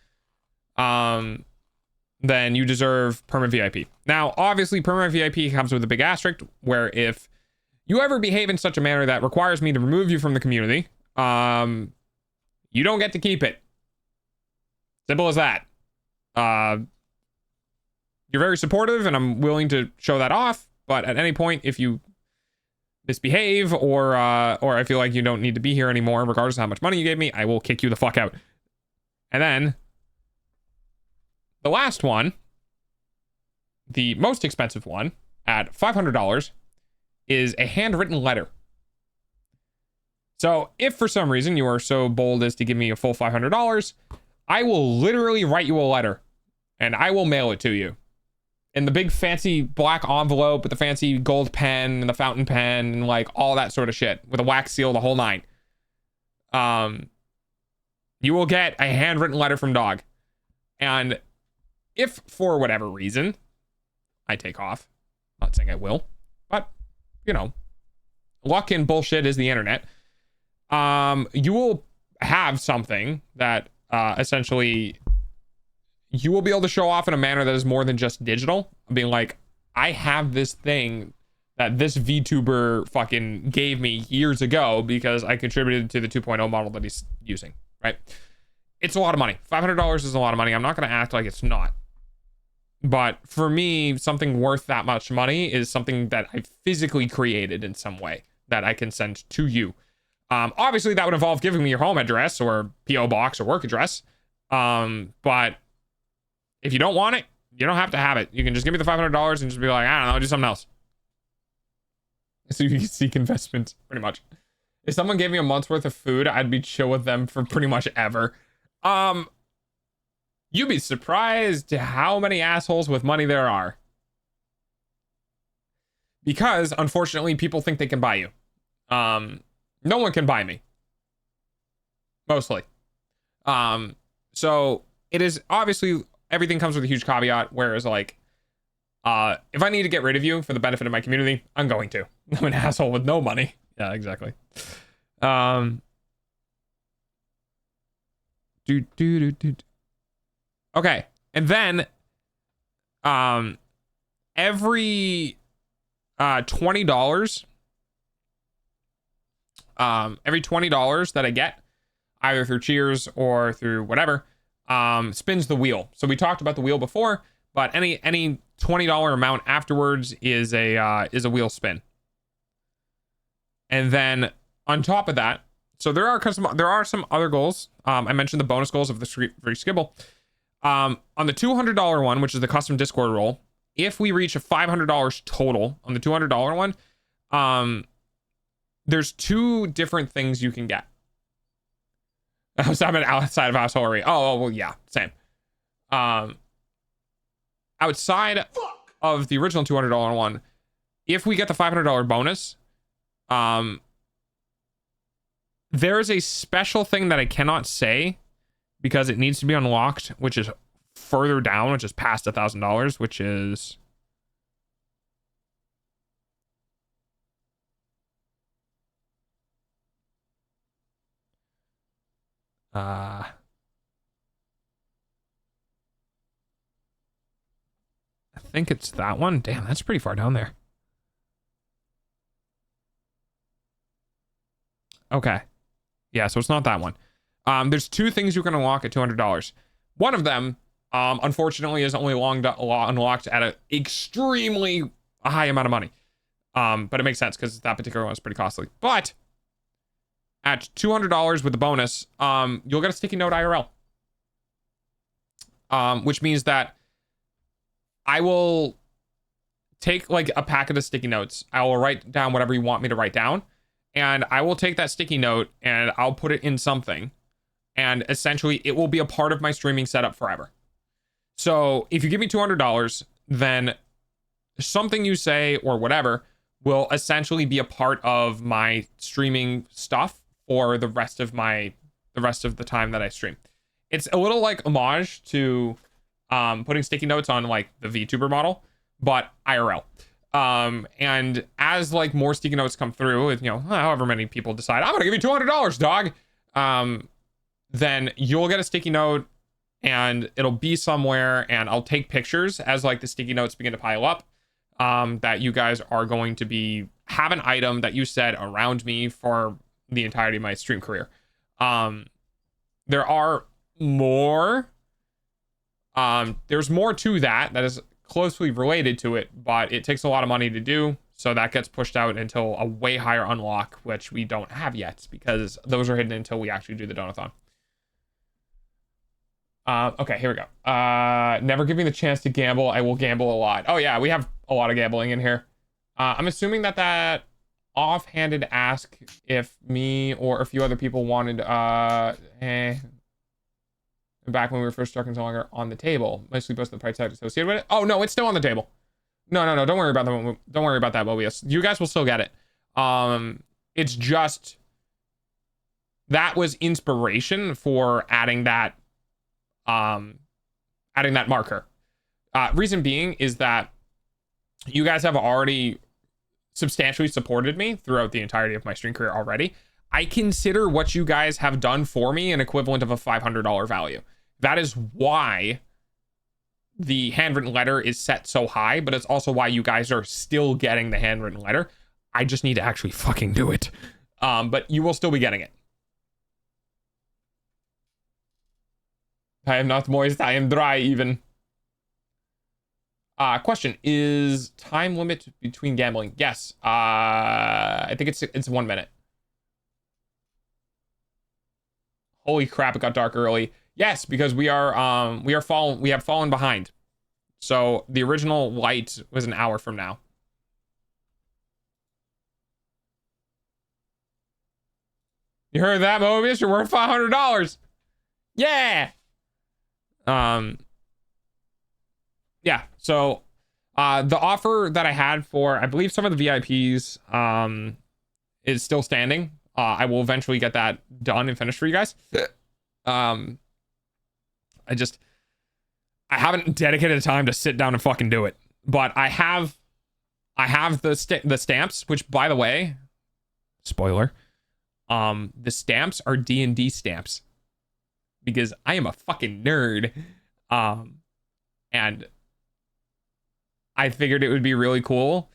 then you deserve permanent VIP. Now, obviously, permanent VIP comes with a big asterisk, where if you ever behave in such a manner that requires me to remove you from the community, you don't get to keep it. Simple as that. You're very supportive, and I'm willing to show that off, but at any point, if you misbehave or I feel like you don't need to be here anymore, regardless of how much money you gave me, I will kick you the fuck out. And then the last one, the most expensive one, at $500, is a handwritten letter. So if for some reason you are so bold as to give me a full $500, I will literally write you a letter and I will mail it to you in the big fancy black envelope with the fancy gold pen and the fountain pen and like all that sort of shit with a wax seal, the whole nine. You will get a handwritten letter from Dog. And if for whatever reason I take off, not saying I will, but you know, luck and bullshit is the internet. You will have something that essentially you will be able to show off in a manner that is more than just digital. Being like, I have this thing that this VTuber fucking gave me years ago because I contributed to the 2.0 model that he's using, right? It's a lot of money. $500 is a lot of money. I'm not going to act like it's not. But for me, something worth that much money is something that I physically created in some way that I can send to you. Obviously, that would involve giving me your home address or PO box or work address. But if you don't want it, you don't have to have it. You can just give me the $500 and just be like, I don't know, do something else. So you can seek investment, pretty much. If someone gave me a month's worth of food, I'd be chill with them for pretty much ever. You'd be surprised how many assholes with money there are. Because, unfortunately, people think they can buy you. No one can buy me. Mostly. So, it is, obviously, everything comes with a huge caveat, whereas, like, if I need to get rid of you for the benefit of my community, I'm going to. I'm an asshole with no money. Yeah, exactly. Okay, and then every $20 that I get, either through cheers or through whatever, spins the wheel. So we talked about the wheel before, but any $20 amount afterwards is a wheel spin. And then on top of that, so there are some other goals. I mentioned the bonus goals of the free skibble. On the $200 one, which is the custom Discord role, if we reach a $500 total on the $200 one, there's two different things you can get. Outside of household. Oh, well, yeah, same. Outside of the original $200 one, if we get the $500 bonus, there is a special thing that I cannot say because it needs to be unlocked, which is further down, which is past $1,000, which is think it's that one. Damn, that's pretty far down there. Okay. Yeah, so it's not that one. There's two things you can unlock at $200. One of them, unfortunately, is only unlocked at an extremely high amount of money. But it makes sense because that particular one is pretty costly. But at $200 with the bonus, you'll get a sticky note IRL. Which means that I will take like a packet of sticky notes. I will write down whatever you want me to write down. And I will take that sticky note and I'll put it in something. And essentially it will be a part of my streaming setup forever. So if you give me $200, then something you say or whatever will essentially be a part of my streaming stuff for the rest of the time that I stream. It's a little like homage to putting sticky notes on like the VTuber model, but IRL. And as like more sticky notes come through with, you know, however many people decide, I'm gonna give you $200, dog. Then you'll get a sticky note and it'll be somewhere, and I'll take pictures as like the sticky notes begin to pile up. That you guys are going to have an item that you said around me for the entirety of my stream career. There are more. There's more to that is closely related to it, but it takes a lot of money to do. So that gets pushed out until a way higher unlock, which we don't have yet because those are hidden until we actually do the donathon. Okay, here we go. Never give me the chance to gamble. I will gamble a lot. Oh yeah, we have a lot of gambling in here. I'm assuming that offhanded ask if me or a few other people wanted, back when we were first struck no longer on the table. Mostly most of the price tag associated with it. Oh no, it's still on the table. No. Don't worry about that. Don't worry about that, Mobius. You guys will still get it. It's just that was inspiration for adding that marker. Reason being is that you guys have already substantially supported me throughout the entirety of my stream career already. I consider what you guys have done for me an equivalent of a $500 value. That is why the handwritten letter is set so high, but it's also why you guys are still getting the handwritten letter. I just need to actually fucking do it. But you will still be getting it. I am not moist, I am dry even. Question, is time limit between gambling? Yes. I think it's 1 minute. Holy crap, it got dark early. Yes, because we have fallen behind. So the original light was an hour from now. You heard that, Mobius? You're worth $500. Yeah. Yeah, so the offer that I had for, I believe, some of the VIPs is still standing. I will eventually get that done and finished for you guys. I haven't dedicated time to sit down and fucking do it, but I have the stamps, which, by the way, spoiler, the stamps are D&D stamps because I am a fucking nerd. And I figured it would be really cool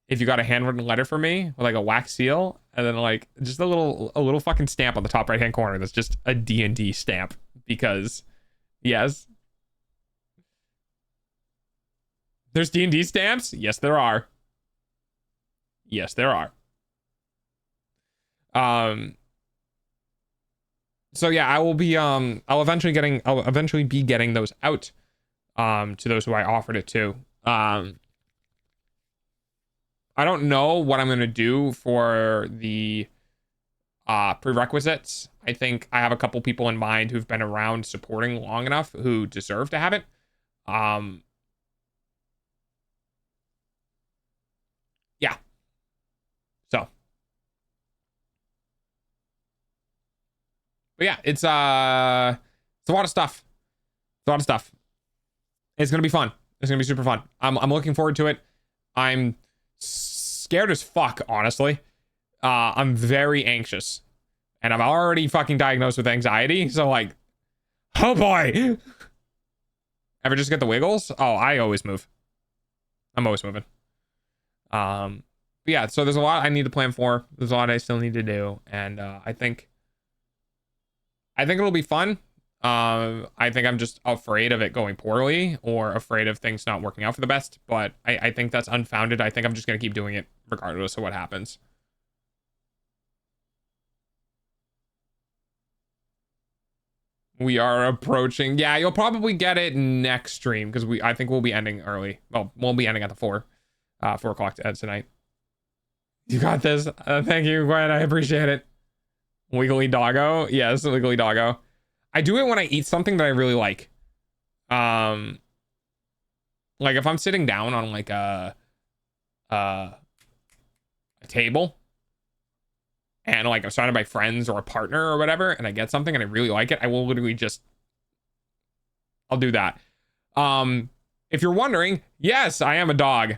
if you got a handwritten letter from me with like a wax seal and then like just a little fucking stamp on the top right hand corner that's just a D&D stamp, because yes, there's D&D stamps. Yes, there are. Yes, there are. So yeah, I'll eventually be getting those out to those who I offered it to. I don't know what I'm going to do for the prerequisites. I think I have a couple people in mind who've been around supporting long enough who deserve to have it. Yeah. So. But yeah, it's a lot of stuff. It's a lot of stuff. It's going to be fun. It's going to be super fun. I'm looking forward to it. I'm scared as fuck, honestly. I'm very anxious. And I'm already fucking diagnosed with anxiety. So, like, oh boy. Ever just get the wiggles? Oh, I always move. I'm always moving. But yeah, so there's a lot I need to plan for. There's a lot I still need to do, and I think it'll be fun. I think I'm just afraid of it going poorly or afraid of things not working out for the best, but I think that's unfounded. I think I'm just gonna keep doing it regardless of what happens. We are approaching. Yeah, you'll probably get it next stream because I think we'll be ending early. Well, we'll be ending at the 4 o'clock tonight. You got this. Thank you, Gwen. I appreciate it. Wiggly Doggo. Yes, Wiggly Doggo. I do it when I eat something that I really like. Like if I'm sitting down on like a table and like I'm surrounded by friends or a partner or whatever, and I get something and I really like it, I will literally just, I'll do that. If you're wondering, yes, I am a dog.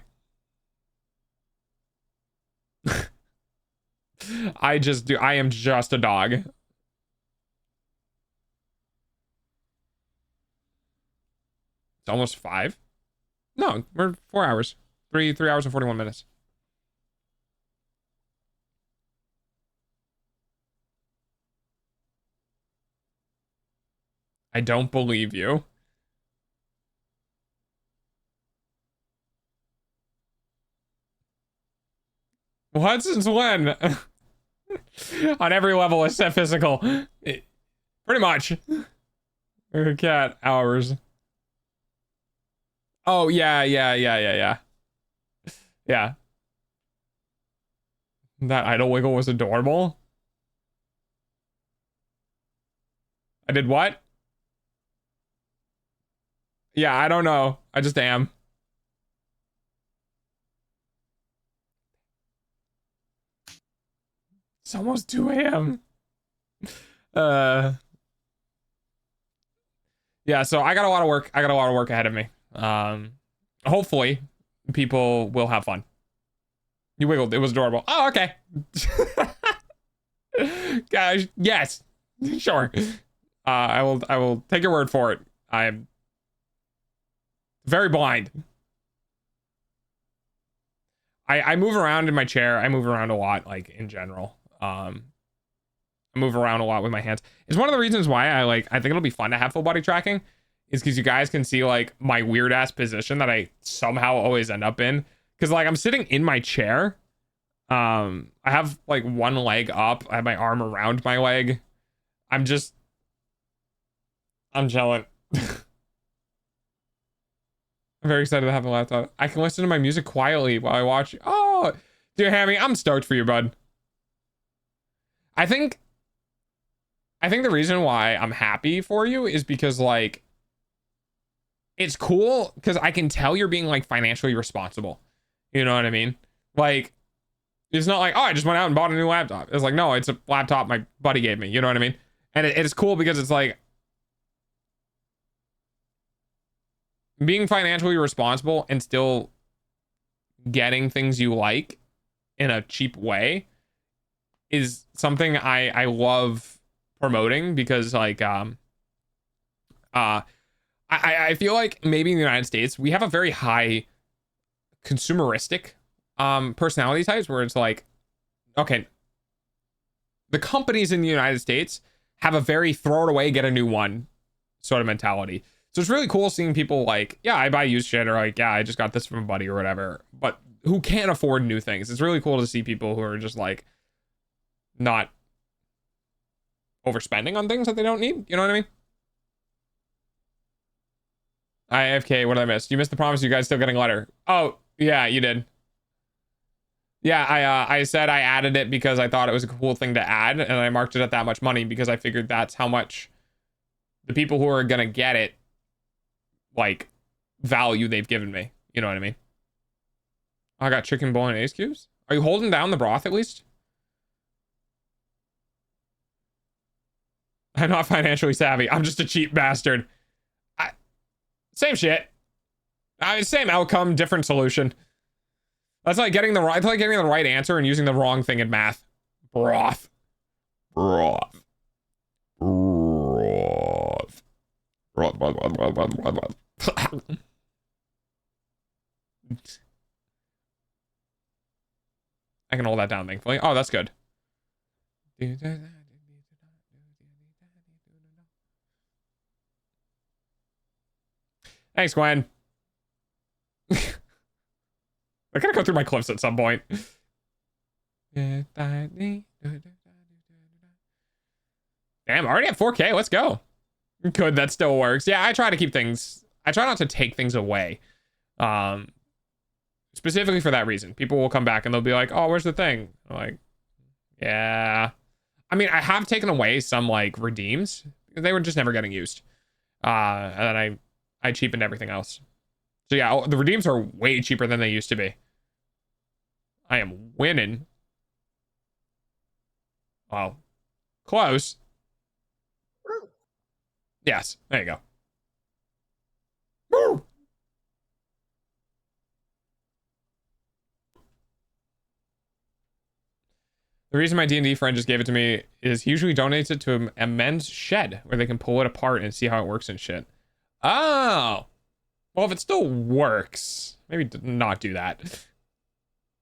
I am just a dog. It's almost 5. No, we're 4 hours. 3 hours and 41 minutes. I don't believe you. What? Since when? On every level except physical. Pretty much. Cat hours. Oh, yeah. Yeah. That idle wiggle was adorable. I did what? Yeah, I don't know. I just am. It's almost 2 a.m. Yeah, so I got a lot of work. I got a lot of work ahead of me. Hopefully people will have fun. You wiggled. It was adorable. Oh, okay. Guys, yes. Sure. I will take your word for it. I am very blind. I move around in my chair. I move around a lot, like in general. I move around a lot with my hands. It's one of the reasons why I think it'll be fun to have full body tracking, is because you guys can see like my weird ass position that I somehow always end up in. Because like I'm sitting in my chair. I have like one leg up. I have my arm around my leg. I'm chilling. I'm very excited to have a laptop. I can listen to my music quietly while I watch. Oh, dear Hammy, I'm stoked for you, bud. I think the reason why I'm happy for you is because like it's cool because I can tell you're being like financially responsible. You know what I mean? Like it's not like, oh, I just went out and bought a new laptop. It's like, no, it's a laptop my buddy gave me. You know what I mean? And it's cool because it's like being financially responsible and still getting things you like in a cheap way is something I love promoting, because like I feel like maybe in the United States we have a very high consumeristic personality types where it's like, okay, the companies in the United States have a very throw it away, get a new one sort of mentality. So it's really cool seeing people like, yeah, I buy used shit, or like, yeah, I just got this from a buddy or whatever, but who can't afford new things. It's really cool to see people who are just like not overspending on things that they don't need. You know what I mean? IFK, what did I miss? You missed the promise. You guys still getting a letter. Oh, yeah, you did. Yeah, I said I added it because I thought it was a cool thing to add, and I marked it at that much money because I figured that's how much the people who are gonna get it, like, value they've given me. You know what I mean? I got chicken bolognese cubes. Are you holding down the broth at least? I'm not financially savvy. I'm just a cheap bastard. Same shit. Same outcome, different solution. That's like getting the right answer and using the wrong thing in math. Broth. can hold that down, thankfully. Oh, that's good. Thanks, Gwen. I gotta go through my clips at some point. Damn, I already have 4K. Let's go. Good, that still works. Yeah, I try to keep things. I try not to take things away. Specifically for that reason. People will come back and they'll be like, "Oh, where's the thing?" I'm like, yeah. I mean, I have taken away some like redeems. They were just never getting used. And then I cheapened everything else. So yeah, the redeems are way cheaper than they used to be. I am winning. Oh, close. Yes, there you go. Woo! The reason my D&D friend just gave it to me is he usually donates it to a men's shed where they can pull it apart and see how it works and shit. Oh. Well, if it still works, maybe not do that.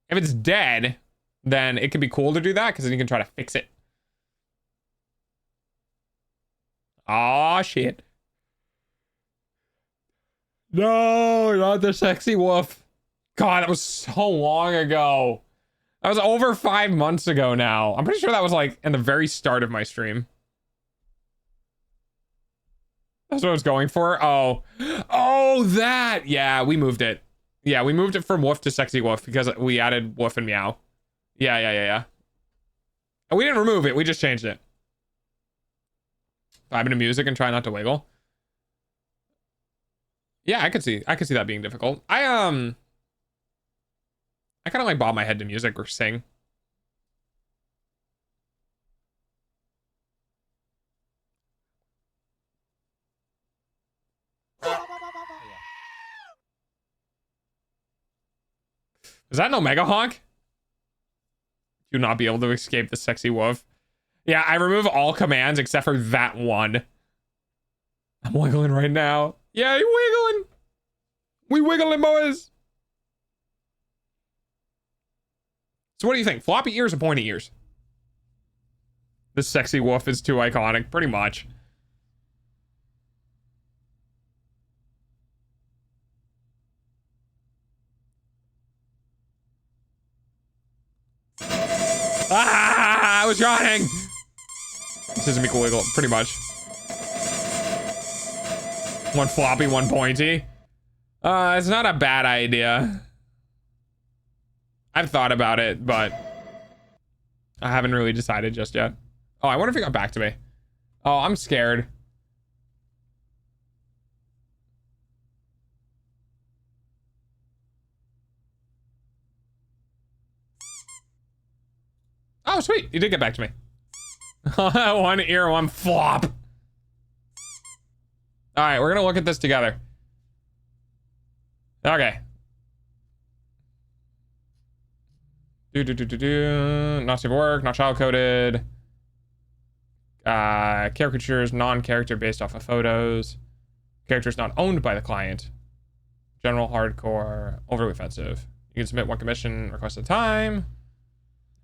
If it's dead, then it could be cool to do that because then you can try to fix it. Aw, shit. No, not the sexy wolf. God, that was so long ago. That was over 5 months ago now. I'm pretty sure that was like in the very start of my stream. That's what I was going for. Oh, that. Yeah, we moved it. Yeah, we moved it from wolf to sexy wolf because we added wolf and meow. Yeah. And we didn't remove it. We just changed it. Vibing to music and try not to wiggle. Yeah, I could see that being difficult. I kind of like bob my head to music or sing. Is that no mega honk? Do not be able to escape the sexy wolf. Yeah, I remove all commands except for that one. I'm wiggling right now. Yeah, you wiggling. We wiggling, boys. So what do you think? Floppy ears or pointy ears? The sexy wolf is too iconic, pretty much. Ah, I was yawning. This is Miko Wiggle, pretty much. One floppy, one pointy. It's not a bad idea. I've thought about it, but I haven't really decided just yet. Oh, I wonder if he got back to me. Oh, I'm scared. Oh, sweet. You did get back to me. One ear, one flop. All right, we're going to look at this together. Okay. Not safe for work, not child coded. Caricatures, non-character based off of photos. Characters not owned by the client. General, hardcore, overly offensive. You can submit one commission request at a time.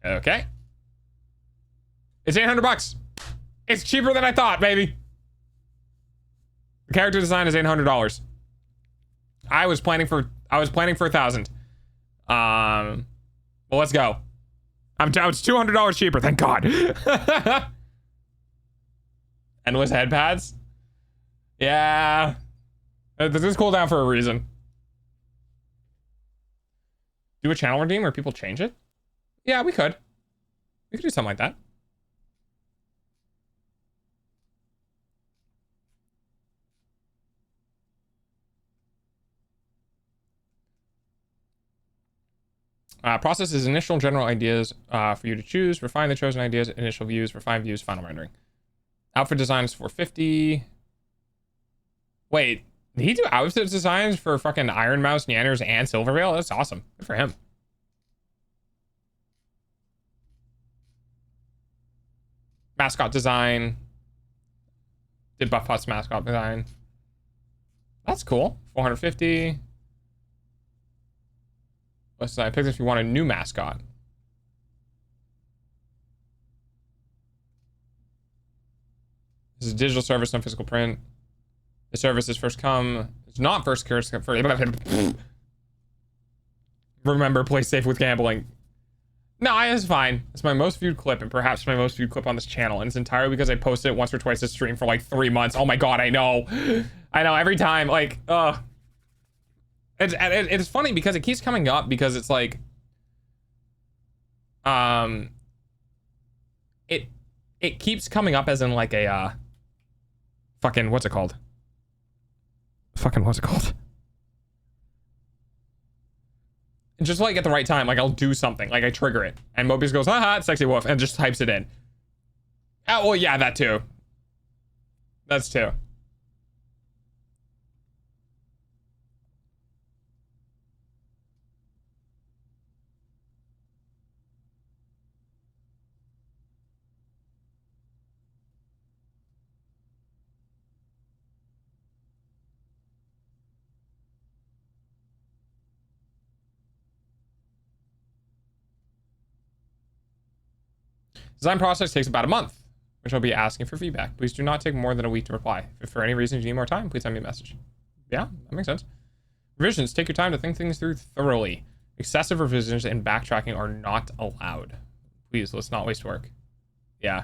Okay. It's $800. It's cheaper than I thought, baby. The character design is $800. I was planning for 1,000. Well, let's go. It's $200 cheaper, thank God. Endless head pads. Yeah. This is cool down for a reason. Do a channel redeem where people change it? Yeah, we could. We could do something like that. Processes initial general ideas for you to choose. Refine the chosen ideas. Initial views. Refine views. Final rendering. Outfit design is $450. Wait, did he do outfit designs for fucking Iron Mouse, Nanners, and Silvervale? That's awesome. Good for him. Mascot design. Did Buff Hutt's mascot design. That's cool. $450. Let's say I picked if you want a new mascot. This is a digital service, no physical print. The service is first come. It's not first curse. Remember, play safe with gambling. No, it's fine. It's my most viewed clip, and perhaps my most viewed clip on this channel. And it's entirely because I posted it once or twice a stream for like 3 months. Oh my god, I know. I know, every time, like, it's funny because it keeps coming up because it's like, it keeps coming up as in like a, fucking, what's it called? Just like at the right time, like I'll do something, like I trigger it, and Mobius goes, haha, it's sexy wolf, and just types it in. Oh, well, yeah, that too. That's too. Design process takes about a month, which I'll be asking for feedback. Please do not take more than a week to reply. If for any reason you need more time, please send me a message. Yeah, that makes sense. Revisions, take your time to think things through thoroughly. Excessive revisions and backtracking are not allowed. Please, let's not waste work. Yeah.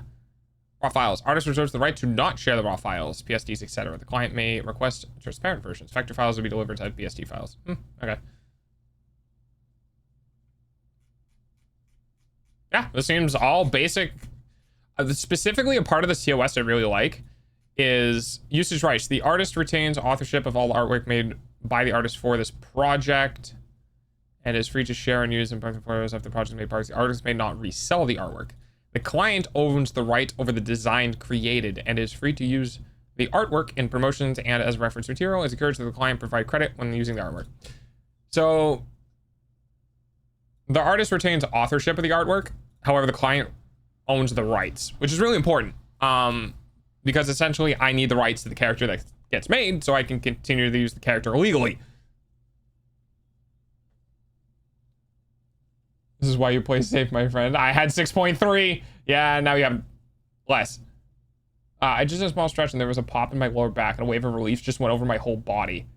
Raw files. Artist reserves the right to not share the raw files, PSDs, etc. The client may request transparent versions. Vector files will be delivered as BSD files. Okay. Yeah, this seems all basic. Specifically, a part of the COS I really like is usage rights. The artist retains authorship of all artwork made by the artist for this project and is free to share and use in photos of the project made parts. The artist may not resell the artwork. The client owns the right over the design created and is free to use the artwork in promotions and as reference material. Is encouraged that the client provide credit when using the artwork. So the artist retains authorship of the artwork. However, the client owns the rights, which is really important. Because essentially I need the rights to the character that gets made so I can continue to use the character illegally. This is why you play safe, my friend. I had 6.3. Yeah, now you have less. I just did a small stretch and there was a pop in my lower back and a wave of relief just went over my whole body.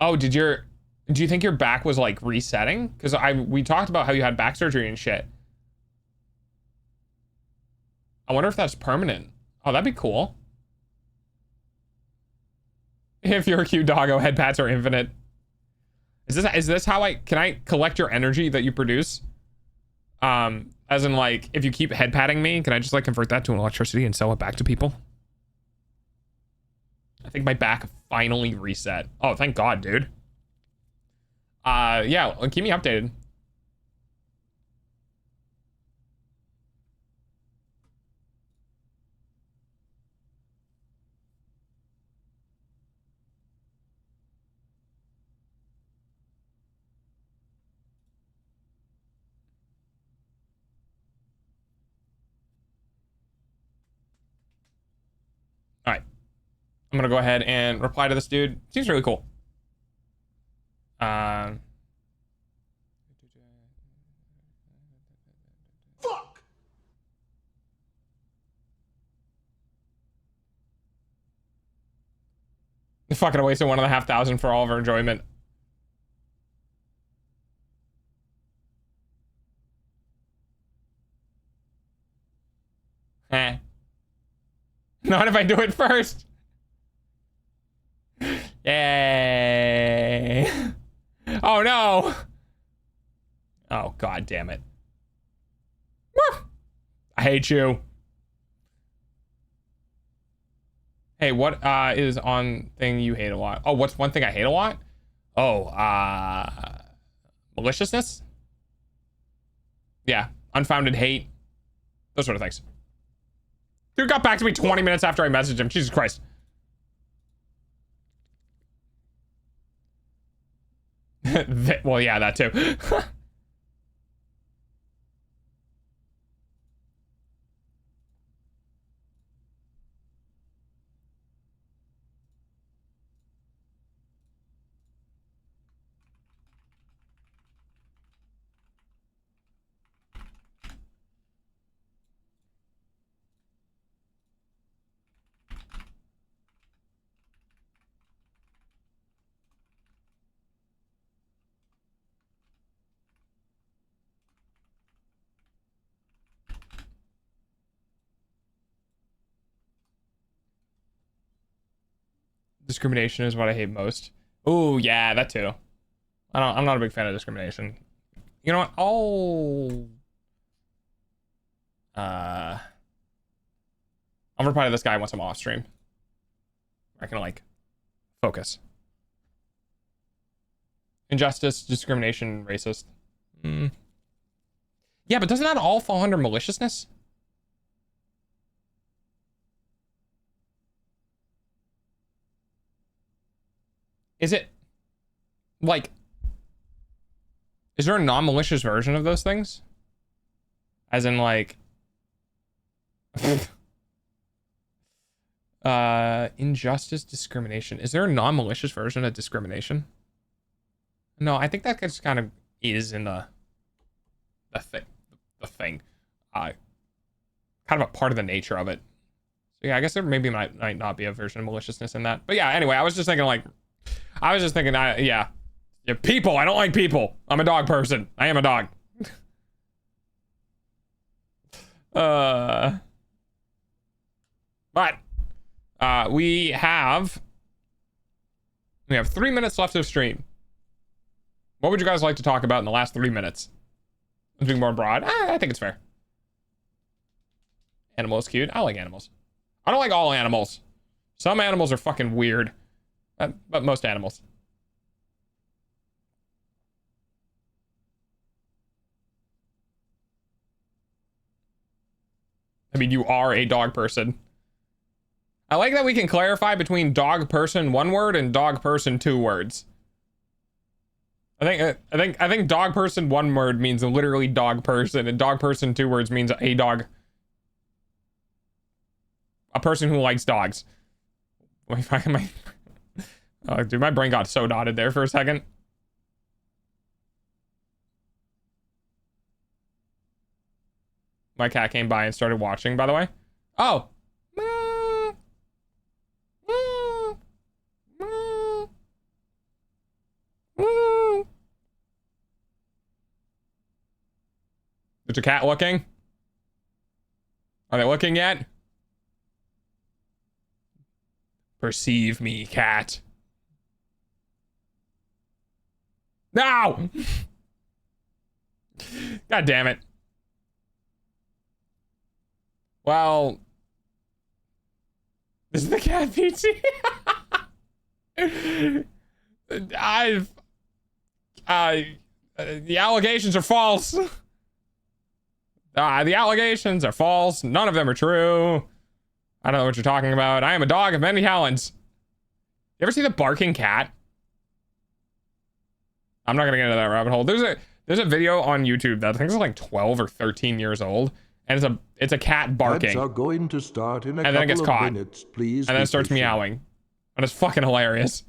Oh, do you think your back was like resetting? Because we talked about how you had back surgery and shit. I wonder if that's permanent. Oh, that'd be cool. If you're a cute doggo, head pats are infinite. Is this how can I collect your energy that you produce? As in like, if you keep head patting me, can I just like convert that to an electricity and sell it back to people? I think my back finally reset. Oh, thank God, dude. Yeah, keep me updated. All right. I'm gonna go ahead and reply to this dude. Seems really cool. Fuck! Fucking wasted 1,500 for all of our enjoyment. Eh. Not if I do it first. Yay. Oh no. Oh god damn it. Woo! I hate you. Hey, what is on thing you hate a lot? Oh, what's one thing I hate a lot? Oh, maliciousness? Yeah, unfounded hate. Those sort of things. Dude got back to me 20 minutes after I messaged him. Jesus Christ. Well, yeah, that too. Discrimination is what I hate most. Oh yeah, that too. I'm not a big fan of discrimination. You know what? I'll reply to this guy once I'm off stream. I can like focus. Injustice, discrimination, racist. Yeah, but doesn't that all fall under maliciousness? Is it like, is there a non-malicious version of those things? As in like injustice, discrimination. Is there a non-malicious version of discrimination? No, I think that just kind of is in the thing. Kind of a part of the nature of it. So yeah, I guess there maybe might not be a version of maliciousness in that. But yeah, anyway, I was just thinking, yeah, people. I don't like people. I'm a dog person. I am a dog. But we have 3 minutes left of stream. What would you guys like to talk about in the last 3 minutes? Something more broad? I think it's fair. Animal is cute. I like animals. I don't like all animals. Some animals are fucking weird. But most animals. I mean, you are a dog person. I like that we can clarify between dog person 1 word and dog person 2 words. I think dog person 1 word means literally dog person, and dog person 2 words means a dog. A person who likes dogs. Wait, oh, dude, my brain got so dotted there for a second. My cat came by and started watching, by the way. Oh. Is your cat looking? Are they looking yet? Perceive me, cat. No! God damn it. Well, this is the cat pizza. The allegations are false. The allegations are false. None of them are true. I don't know what you're talking about. I am a dog of many talents. You ever see the barking cat? I'm not gonna get into that rabbit hole. There's a video on YouTube that I think is like 12 or 13 years old, and it's a cat barking. Ads are going to start in a and then it gets couple of caught. minutes. Please. And then it starts meowing. And it's fucking hilarious.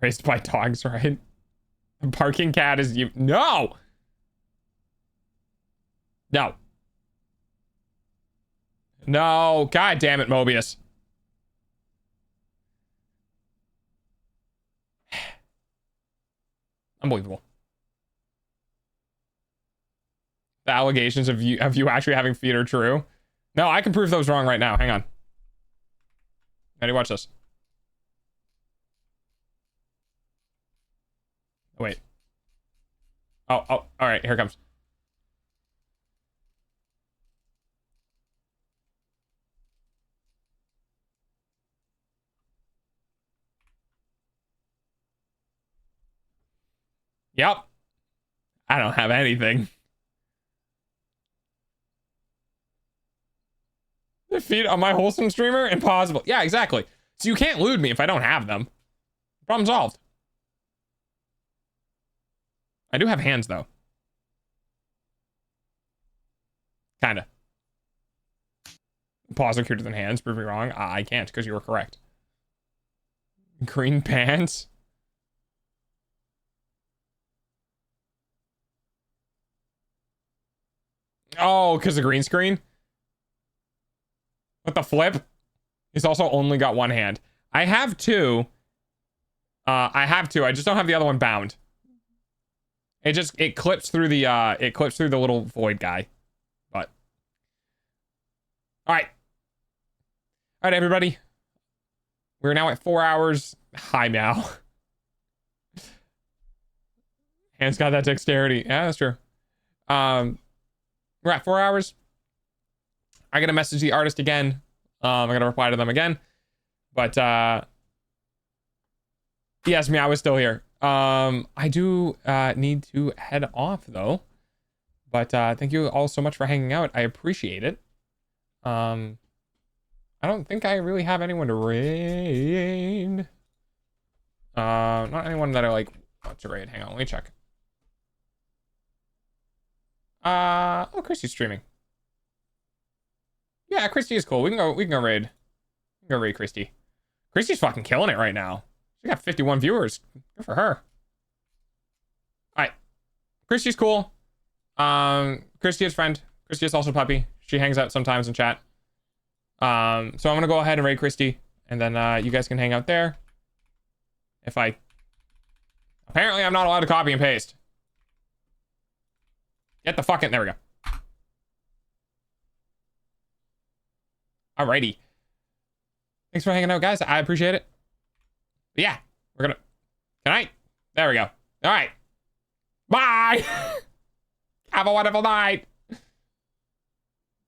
Raised by dogs, right? The barking cat is you. No! No. No. God damn it, Mobius. Unbelievable. The allegations of you actually having feet are true. No, I can prove those wrong right now. Hang on. Ready? Watch this. Oh, wait. Oh, all right. Here it comes. Yep. I don't have anything. Defeat on my wholesome streamer? Impossible. Yeah, exactly. So you can't lewd me if I don't have them. Problem solved. I do have hands, though. Kinda. Paws are cuter than hands. Prove me wrong. I can't, because you were correct. Green pants? Oh, because of green screen? What the flip? He's also only got 1 hand. I have 2. I have 2. I just don't have the other one bound. It clips through the little void guy. But all right. right, everybody. We're now at 4 hours. Hi, Meow. Hands got that dexterity. Yeah, that's true. We're at 4 hours. I gotta message the artist again. I gotta reply to them again. But yes, Meow is still here. I do need to head off though. But thank you all so much for hanging out. I appreciate it. I don't think I really have anyone to raid. Not anyone that I like want to raid. Hang on, let me check. Oh, Christy's streaming. Yeah, Christy is cool. We can go raid. We can go raid Christy. Christy's fucking killing it right now. She got 51 viewers. Good for her. Alright. Christy's cool. Christy is friend. Christy is also puppy. She hangs out sometimes in chat. So I'm gonna go ahead and raid Christy, and then you guys can hang out there. If I apparently I'm not allowed to copy and paste. Get the fuck in. There we go. Alrighty. Thanks for hanging out, guys. I appreciate it. But yeah, we're gonna. Good night. There we go. All right. Bye. Have a wonderful night.